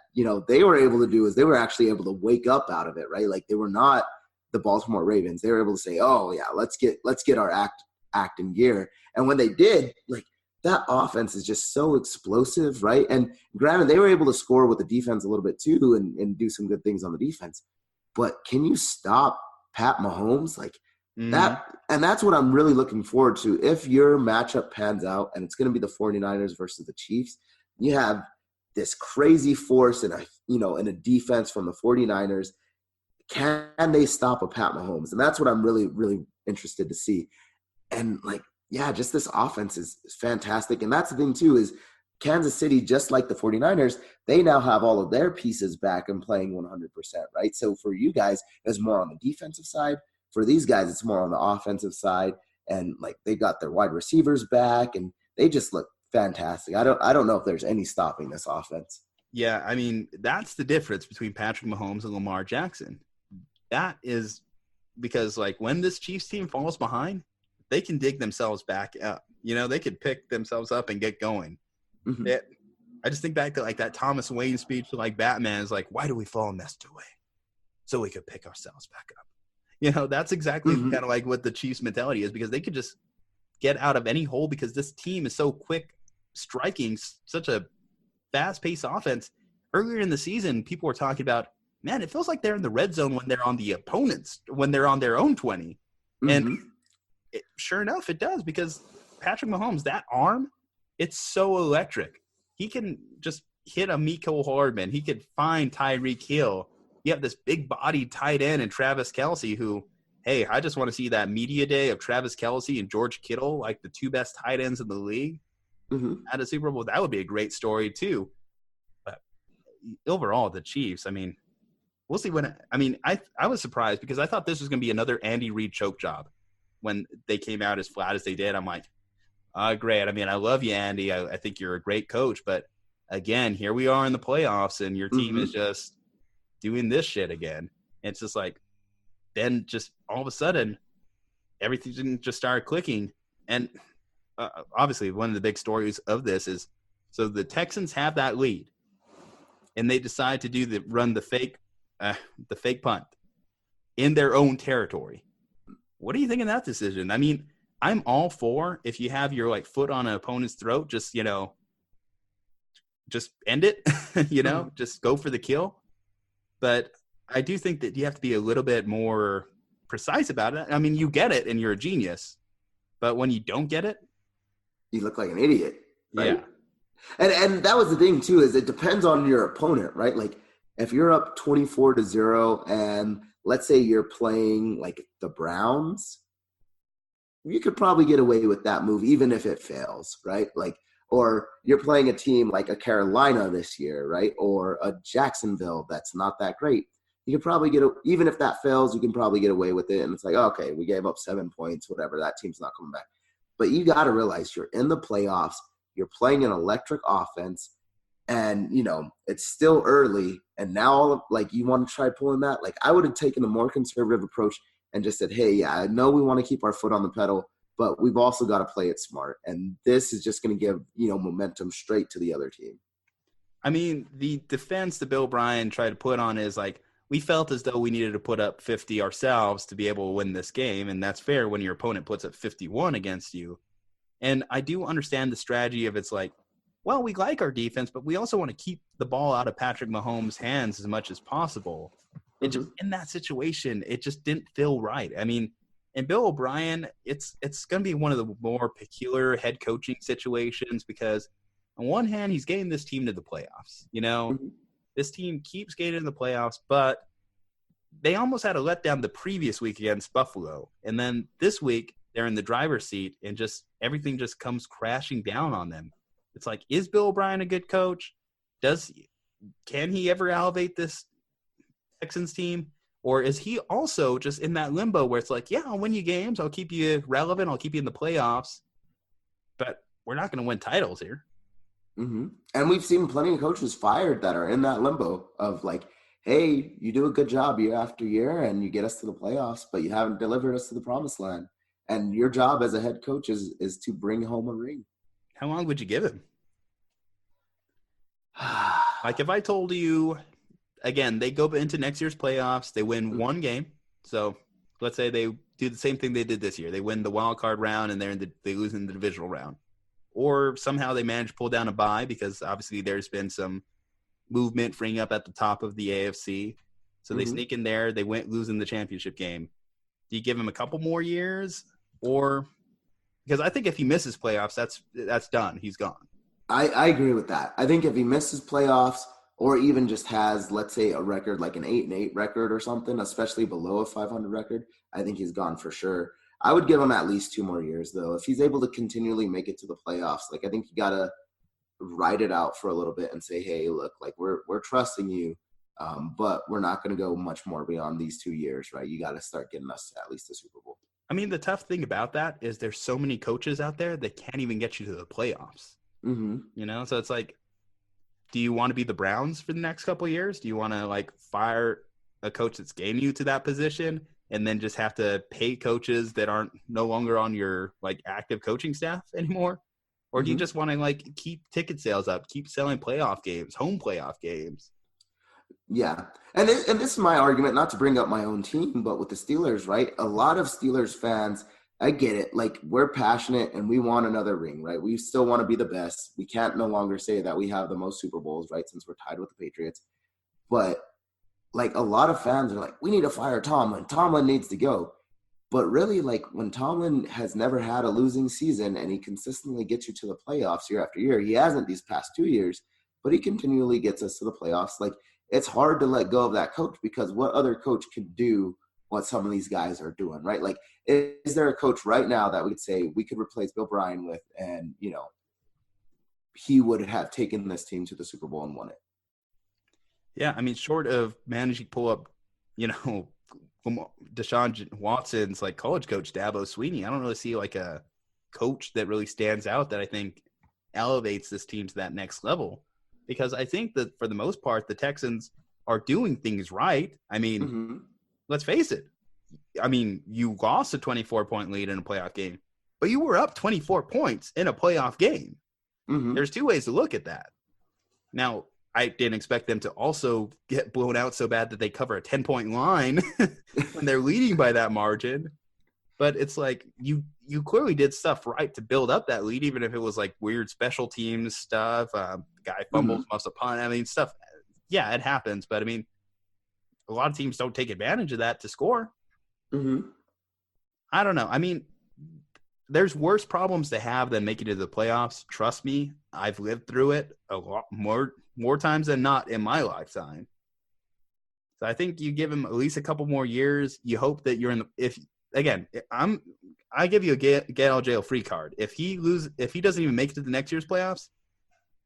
they were able to do is they were actually able to wake up out of it, right? Like, they were not the Baltimore Ravens. They were able to say, oh, yeah, let's get our act in gear. And when they did, like, that offense is just so explosive, right? And granted, they were able to score with the defense a little bit too and do some good things on the defense. But can you stop Pat Mahomes? Like that, and that's what I'm really looking forward to. If your matchup pans out and it's going to be the 49ers versus the Chiefs, you have this crazy force and a defense from the 49ers. Can they stop a Pat Mahomes? And that's what I'm really, really interested to see. And like, yeah, just this offense is fantastic. And that's the thing too, is Kansas City, just like the 49ers, they now have all of their pieces back and playing 100%, right? So for you guys, it's more on the defensive side. For these guys, it's more on the offensive side. And like, they got their wide receivers back and they just look fantastic. I don't know if there's any stopping this offense. Yeah, I mean, that's the difference between Patrick Mahomes and Lamar Jackson. That is because, like, when this Chiefs team falls behind, they can dig themselves back up. They could pick themselves up and get going. I just think back to, like, that Thomas Wayne speech to, like, Batman is like, why do we fall nest away? So we could pick ourselves back up. That's exactly kind of like what the Chiefs mentality is, because they could just get out of any hole because this team is so quick, striking such a fast-paced offense. Earlier in the season, people were talking about, man, it feels like they're in the red zone when they're on the opponents, when they're on their own 20. And sure enough, it does, because Patrick Mahomes, that arm, it's so electric. He can just hit a Mecole Hardman. He could find Tyreek Hill. You have this big-bodied tight end and Travis Kelce who, hey, I just want to see that media day of Travis Kelce and George Kittle, like the 2 best tight ends in the league, at a Super Bowl. That would be a great story too. But overall, the Chiefs, I mean, we'll see I was surprised because I thought this was going to be another Andy Reid choke job when they came out as flat as they did. I'm like, great. I mean, I love you, Andy. I think you're a great coach. But, again, here we are in the playoffs, and your team is just doing this shit again. And it's just like, then just all of a sudden, everything just started clicking. And obviously one of the big stories of this is, so the Texans have that lead, and they decide to run the fake punt in their own territory. What do you think of that decision? I mean, I'm all for if you have your like foot on an opponent's throat, just, you know, just end it, you know, just go for the kill. But I do think that you have to be a little bit more precise about it. I mean, you get it and you're a genius, but when you don't get it, you look like an idiot. Right? Yeah. And that was the thing too, is it depends on your opponent, right? Like if you're up 24-0 and let's say you're playing like the Browns, you could probably get away with that move even if it fails, right? Like, or you're playing a team like a Carolina this year, right? Or a Jacksonville that's not that great. You could probably even if that fails, you can probably get away with it. And it's like, okay, we gave up 7 points, whatever. That team's not coming back. But you got to realize you're in the playoffs. You're playing an electric offense. And, you know, it's still early. And now, like, you want to try pulling that? Like, I would have taken a more conservative approach and just said, hey, yeah, I know we want to keep our foot on the pedal, but we've also got to play it smart. And this is just going to give, you know, momentum straight to the other team. I mean, the defense that Bill O'Brien tried to put on is like, we felt as though we needed to put up 50 ourselves to be able to win this game. And that's fair when your opponent puts up 51 against you. And I do understand the strategy of it's like, well, we like our defense, but we also want to keep the ball out of Patrick Mahomes' hands as much as possible. It just, in that situation, it just didn't feel right. I mean, and Bill O'Brien, it's going to be one of the more peculiar head coaching situations because on one hand, he's getting this team to the playoffs. You know, this team keeps getting in the playoffs, but they almost had a letdown the previous week against Buffalo. And then this week, they're in the driver's seat and just everything just comes crashing down on them. It's like, is Bill O'Brien a good coach? Can he ever elevate this Texans team? Or is he also just in that limbo where it's like, yeah, I'll win you games. I'll keep you relevant. I'll keep you in the playoffs. But we're not going to win titles here. Mm-hmm. And we've seen plenty of coaches fired that are in that limbo of like, hey, you do a good job year after year and you get us to the playoffs, but you haven't delivered us to the promised land. And your job as a head coach is to bring home a ring. How long would you give him? Like if I told you, again, they go into next year's playoffs, they win one game. So let's say they do the same thing they did this year. They win the wild card round and they lose in the divisional round. Or somehow they manage to pull down a bye because obviously there's been some movement freeing up at the top of the AFC. So they sneak in there, they lose in the championship game. Do you give him a couple more years? Or because I think if he misses playoffs, that's done. He's gone. I agree with that. I think if he misses playoffs or even just has, let's say, a record like an 8-8 record or something, especially below a 500 record, I think he's gone for sure. I would give him at least 2 more years, though. If he's able to continually make it to the playoffs, like I think you got to ride it out for a little bit and say, hey, look, like we're trusting you, but we're not going to go much more beyond these 2 years, right? You got to start getting us to at least the Super Bowl. I mean, the tough thing about that is there's so many coaches out there that can't even get you to the playoffs. You know, so it's like, do you want to be the Browns for the next couple of years? Do you want to like fire a coach that's getting you to that position and then just have to pay coaches that aren't no longer on your like active coaching staff anymore? Or do you just want to like keep ticket sales up, keep selling playoff games, home playoff games? Yeah. And this is my argument, not to bring up my own team, but with the Steelers, right? A lot of Steelers fans, I get it. Like, we're passionate and we want another ring, right? We still want to be the best. We can't no longer say that we have the most Super Bowls, right? Since we're tied with the Patriots. But, like, a lot of fans are like, we need to fire Tomlin. Tomlin needs to go. But really, like, when Tomlin has never had a losing season and he consistently gets you to the playoffs year after year, he hasn't these past 2 years, but he continually gets us to the playoffs. Like, it's hard to let go of that coach because what other coach can do what some of these guys are doing, right? Like, is there a coach right now that we could say we could replace Bill O'Brien with and, you know, he would have taken this team to the Super Bowl and won it? Yeah, I mean, short of managing to pull up, you know, Deshaun Watson's like college coach, Dabo Swinney, I don't really see like a coach that really stands out that I think elevates this team to that next level. Because I think that for the most part, the Texans are doing things right. I mean, let's face it. I mean, you lost a 24-point lead in a playoff game, but you were up 24 points in a playoff game. There's 2 ways to look at that. Now, I didn't expect them to also get blown out so bad that they cover a 10-point line when they're leading by that margin. But it's like you clearly did stuff right to build up that lead, even if it was like weird special teams stuff. Guy fumbles, muffs a punt. I mean, stuff. Yeah, it happens. But I mean, a lot of teams don't take advantage of that to score. I don't know. I mean, there's worse problems to have than making it to the playoffs. Trust me, I've lived through it a lot more times than not in my lifetime. So I think you give him at least a couple more years. You hope that you're in the I give you a get out of jail free card. If he doesn't even make it to the next year's playoffs,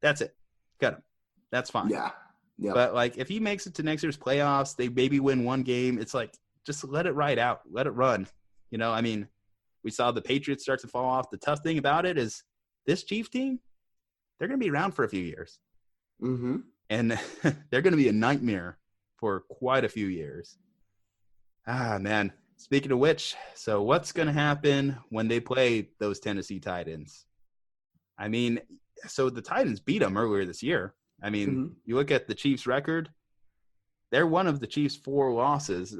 that's it. Got him. That's fine. Yeah. But like if he makes it to next year's playoffs, they maybe win one game. It's like just let it ride out, let it run. You know, I mean, we saw the Patriots start to fall off. The tough thing about it is this Chiefs team, they're going to be around for a few years. And they're going to be a nightmare for quite a few years. Ah, man. Speaking of which, so what's going to happen when they play those Tennessee Titans? I mean, so the Titans beat them earlier this year. I mean, you look at the Chiefs' record, they're one of the Chiefs' 4 losses.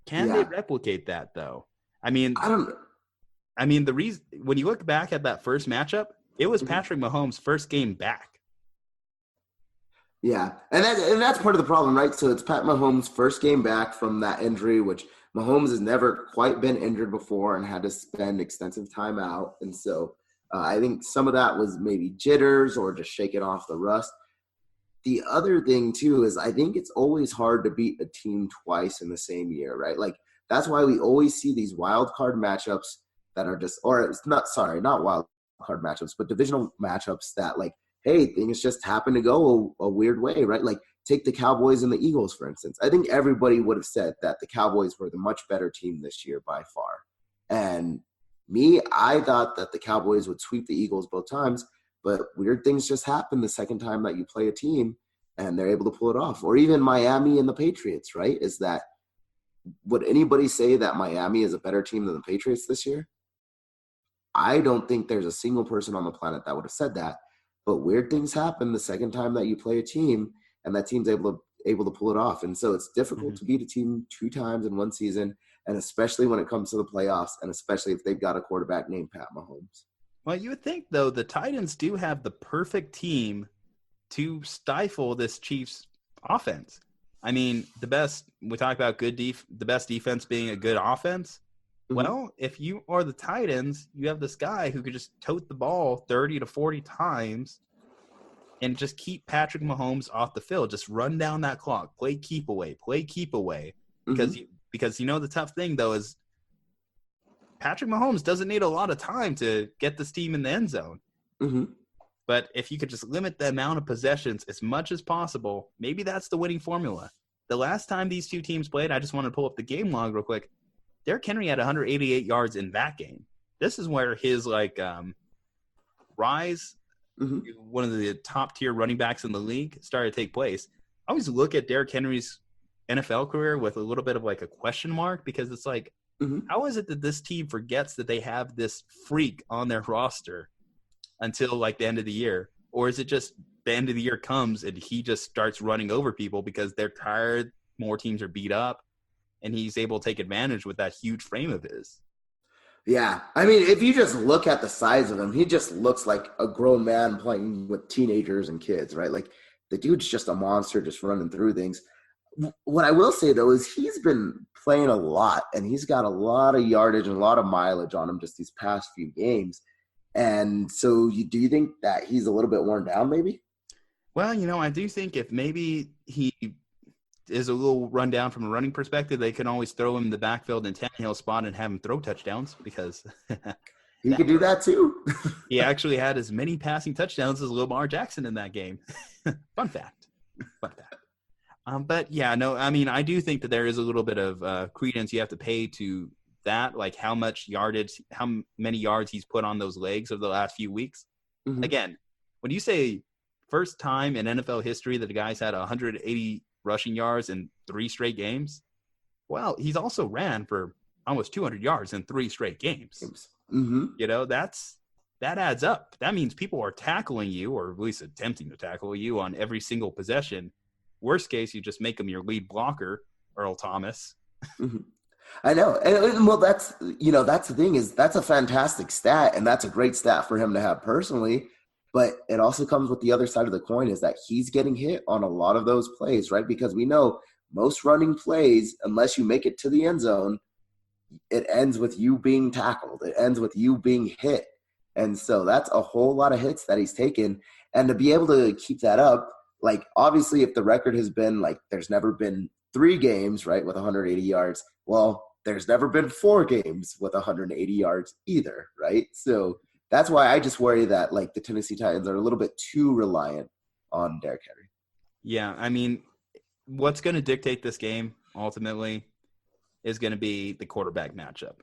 Can they replicate that, though? I mean, the reason when you look back at that first matchup, it was Patrick Mahomes' first game back. Yeah, and that's part of the problem, right? So it's Pat Mahomes' first game back from that injury, which Mahomes has never quite been injured before and had to spend extensive time out. And so I think some of that was maybe jitters or just shaking off the rust. The other thing, too, is I think it's always hard to beat a team twice in the same year, right? Like, that's why we always see these wild card matchups that are just – or it's not wild card matchups, but divisional matchups that, like, hey, things just happen to go a weird way, right? Like, take the Cowboys and the Eagles, for instance. I think everybody would have said that the Cowboys were the much better team this year by far. And I thought that the Cowboys would sweep the Eagles both times, but weird things just happen the second time that you play a team and they're able to pull it off. Or even Miami and the Patriots, right? Would anybody say that Miami is a better team than the Patriots this year? I don't think there's a single person on the planet that would have said that. But weird things happen the second time that you play a team, and that team's able to pull it off. And so it's difficult to beat a team 2 times in one season, and especially when it comes to the playoffs, and especially if they've got a quarterback named Pat Mahomes. Well, you would think, though, the Titans do have the perfect team to stifle this Chiefs offense. I mean, we talk about the best defense being a good offense. Well, if you are the Titans, you have this guy who could just tote the ball 30 to 40 times and just keep Patrick Mahomes off the field. Just run down that clock, play keep away. Because you know the tough thing, though, is Patrick Mahomes doesn't need a lot of time to get this team in the end zone. But if you could just limit the amount of possessions as much as possible, maybe that's the winning formula. The last time these two teams played, I just want to pull up the game log real quick. Derrick Henry had 188 yards in that game. This is where his rise, one of the top tier running backs in the league, started to take place. I always look at Derrick Henry's NFL career with a little bit of like a question mark, because it's like, how is it that this team forgets that they have this freak on their roster until like the end of the year? Or is it just the end of the year comes and he just starts running over people because they're tired, more teams are beat up, and he's able to take advantage with that huge frame of his? Yeah. I mean, if you just look at the size of him, he just looks like a grown man playing with teenagers and kids, right? Like, the dude's just a monster just running through things. What I will say, though, is he's been playing a lot, and he's got a lot of yardage and a lot of mileage on him just these past few games. And so do you think that he's a little bit worn down maybe? Well, I do think if maybe he is a little run down from a running perspective, they can always throw him in the backfield in Tannehill spot and have him throw touchdowns, because he could do that too. He actually had as many passing touchdowns as Lamar Jackson in that game. Fun fact. But yeah, no, I mean, I do think that there is a little bit of credence you have to pay to that, like how many yards he's put on those legs over the last few weeks. Again, when you say first time in NFL history that the guy's had 180 rushing yards in 3 straight games, well, he's also ran for almost 200 yards in 3 straight games. That adds up. That means people are tackling you, or at least attempting to tackle you, on every single possession. Worst case, you just make him your lead blocker, Earl Thomas. I know. And well, that's the thing is that's a fantastic stat, and that's a great stat for him to have personally. But it also comes with the other side of the coin is that he's getting hit on a lot of those plays, right? Because we know most running plays, unless you make it to the end zone, it ends with you being tackled. It ends with you being hit. And so that's a whole lot of hits that he's taken. And to be able to keep that up, like obviously if the record has been like there's never been 3 games, right, with 180 yards, well, there's never been 4 games with 180 yards either, right? So that's why I just worry that like the Tennessee Titans are a little bit too reliant on Derrick Henry. Yeah, I mean, what's going to dictate this game ultimately is going to be the quarterback matchup.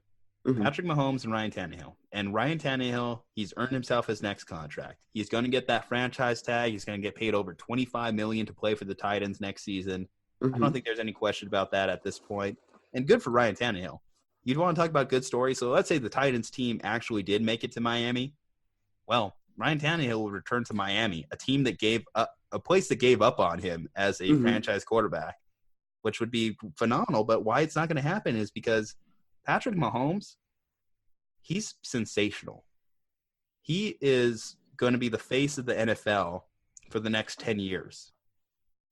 Mm-hmm. Patrick Mahomes and Ryan Tannehill. And Ryan Tannehill, he's earned himself his next contract. He's going to get that franchise tag. He's going to get paid over $25 million to play for the Titans next season. Mm-hmm. I don't think there's any question about that at this point. And good for Ryan Tannehill. You'd want to talk about good stories. So let's say the Titans team actually did make it to Miami. Well, Ryan Tannehill will return to Miami, a team that a place that gave up on him as a franchise quarterback, which would be phenomenal. But why it's not going to happen is because Patrick Mahomes, he's sensational. He is going to be the face of the NFL for the next 10 years.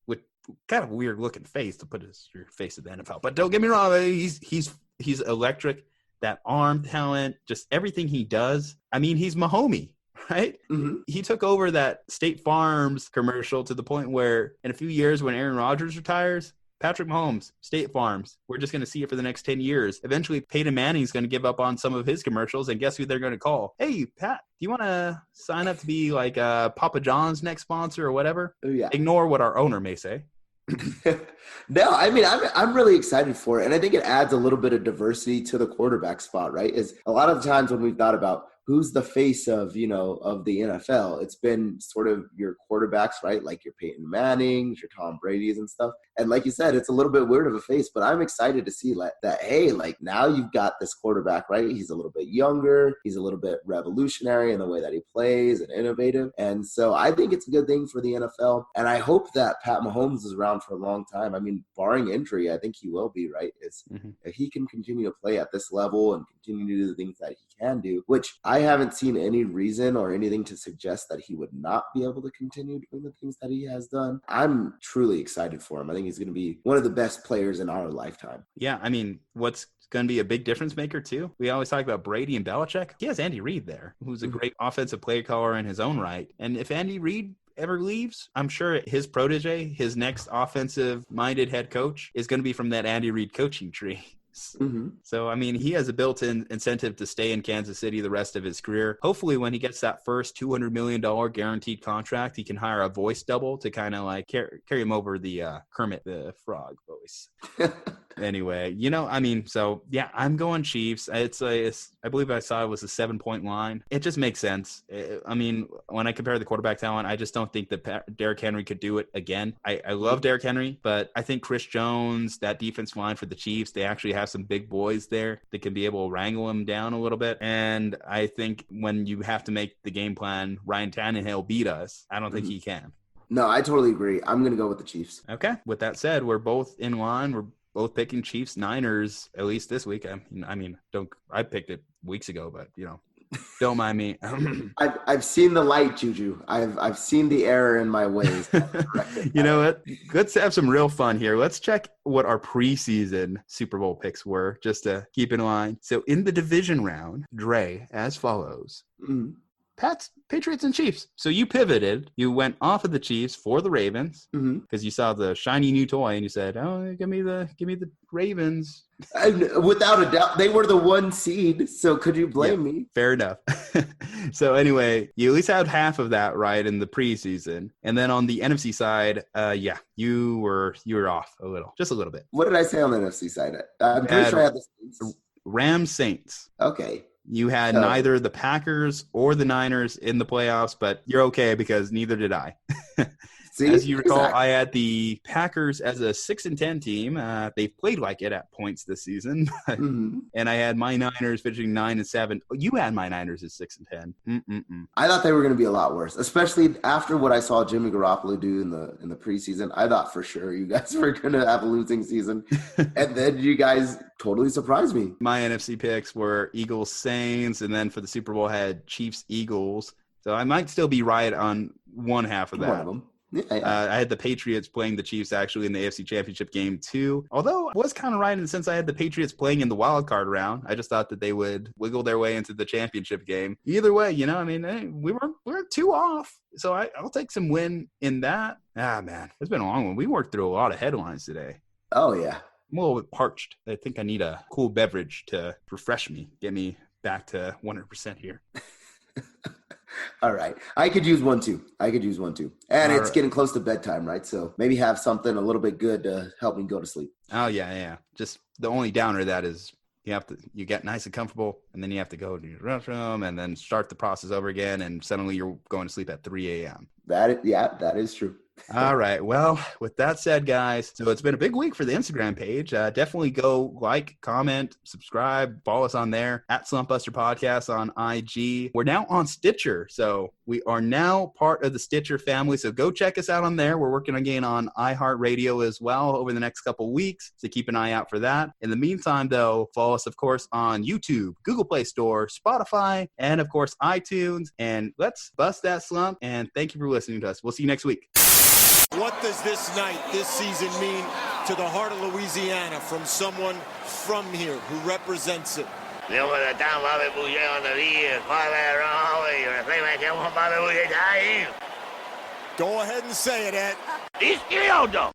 With kind of a weird looking face to put as your face of the NFL. But don't get me wrong, he's electric. That arm talent, just everything he does. I mean, he's Mahomey, right? Mm-hmm. He took over that State Farm's commercial to the point where in a few years when Aaron Rodgers retires, Patrick Mahomes, State Farms, we're just going to see it for the next 10 years. Eventually, Peyton Manning's going to give up on some of his commercials, and guess who they're going to call? Hey, Pat, do you want to sign up to be like Papa John's next sponsor or whatever? Yeah. Ignore what our owner may say. No, I mean, I'm really excited for it, and I think it adds a little bit of diversity to the quarterback spot, right? Is a lot of the times when we've thought about who's the face of, of the NFL, it's been sort of your quarterbacks, right? Like your Peyton Mannings, your Tom Brady's and stuff. And like you said, it's a little bit weird of a face, but I'm excited to see that, hey, like now you've got this quarterback, right? He's a little bit younger. He's a little bit revolutionary in the way that he plays and innovative. And so I think it's a good thing for the NFL. And I hope that Pat Mahomes is around for a long time. I mean, barring injury, I think he will be, right? If he can continue to play at this level and continue to do the things that he can do, which I haven't seen any reason or anything to suggest that he would not be able to continue doing the things that he has done. I'm truly excited for him. I think he's going to be one of the best players in our lifetime. Yeah, I mean, what's going to be a big difference maker too? We always talk about Brady and Belichick. He has Andy Reid there, who's a great offensive play caller in his own right. And if Andy Reid ever leaves, I'm sure his protege, his next offensive-minded head coach, is going to be from that Andy Reid coaching tree. Mm-hmm. So, I mean, he has a built-in incentive to stay in Kansas City the rest of his career. Hopefully, when he gets that first $200 million guaranteed contract, he can hire a voice double to kind of like carry him over the Kermit the Frog voice. Anyway, I mean, so yeah, I'm going Chiefs. I believe I saw it was a 7-point line. It just makes sense. I mean, when I compare the quarterback talent, I just don't think that Derrick Henry could do it again. I love Derrick Henry, but I think Chris Jones, that defense line for the Chiefs, they actually have some big boys there that can be able to wrangle him down a little bit. And I think when you have to make the game plan, Ryan Tannehill beat us. I don't think he can. No, I totally agree. I'm going to go with the Chiefs. Okay. With that said, we're both in line. We're both picking Chiefs, Niners, at least this week. I picked it weeks ago, but don't mind me. I've seen the light, Juju. I've seen the error in my ways. You know what? Let's have some real fun here. Let's check what our preseason Super Bowl picks were, just to keep in line. So in the division round, Dre, as follows. Pats, Patriots, and Chiefs. So you pivoted. You went off of the Chiefs for the Ravens because you saw the shiny new toy and you said, "Oh, give me the Ravens." Without a doubt, they were the 1 seed. So could you blame me? Fair enough. So anyway, you at least had half of that right in the preseason, and then on the NFC side, you were off just a little bit. What did I say on the NFC side? I'm pretty sure I had the Saints. Rams, Saints. Okay. You had neither the Packers or the Niners in the playoffs, but you're okay because neither did I. See? As you recall, Exactly. I had the Packers as a 6-10 team. They've played like it at points this season. Mhm. And I had my Niners finishing 9-7. You had my Niners as 6-10. I thought they were going to be a lot worse, especially after what I saw Jimmy Garoppolo do in the preseason. I thought for sure you guys were going to have a losing season, and then you guys totally surprised me. My NFC picks were Eagles, Saints, and then for the Super Bowl I had Chiefs, Eagles. So I might still be right on one half of that. One of them. Yeah. I had the Patriots playing the Chiefs actually in the AFC Championship game too. Although I was kind of right in the sense I had the Patriots playing in the wild card round. I just thought that they would wiggle their way into the championship game. Either way, we weren't too off. So I'll take some win in that. Man, it's been a long one. We worked through a lot of headlines today. Oh, yeah. I'm a little bit parched. I think I need a cool beverage to refresh me, get me back to 100% here. All right. I could use one too. And it's getting close to bedtime, right? So maybe have something a little bit good to help me go to sleep. Oh, yeah. Just the only downer of that is you get nice and comfortable, and then you have to go to your restroom and then start the process over again, and suddenly you're going to sleep at 3 a.m. That is true. All right. Well, with that said, guys, so it's been a big week for the Instagram page. Definitely go like, comment, subscribe, follow us on there at Slumpbuster Podcast on IG. We're now on Stitcher, so we are now part of the Stitcher family. So go check us out on there. We're working again on iHeartRadio as well over the next couple weeks, so keep an eye out for that. In the meantime, though, follow us, of course, on YouTube, Google Play Store, Spotify, and, of course, iTunes. And let's bust that slump, and thank you for listening to us. We'll see you next week. What does this night, this season mean to the heart of Louisiana from someone from here who represents it? Go Go ahead and say it, Ed. Izquierdo.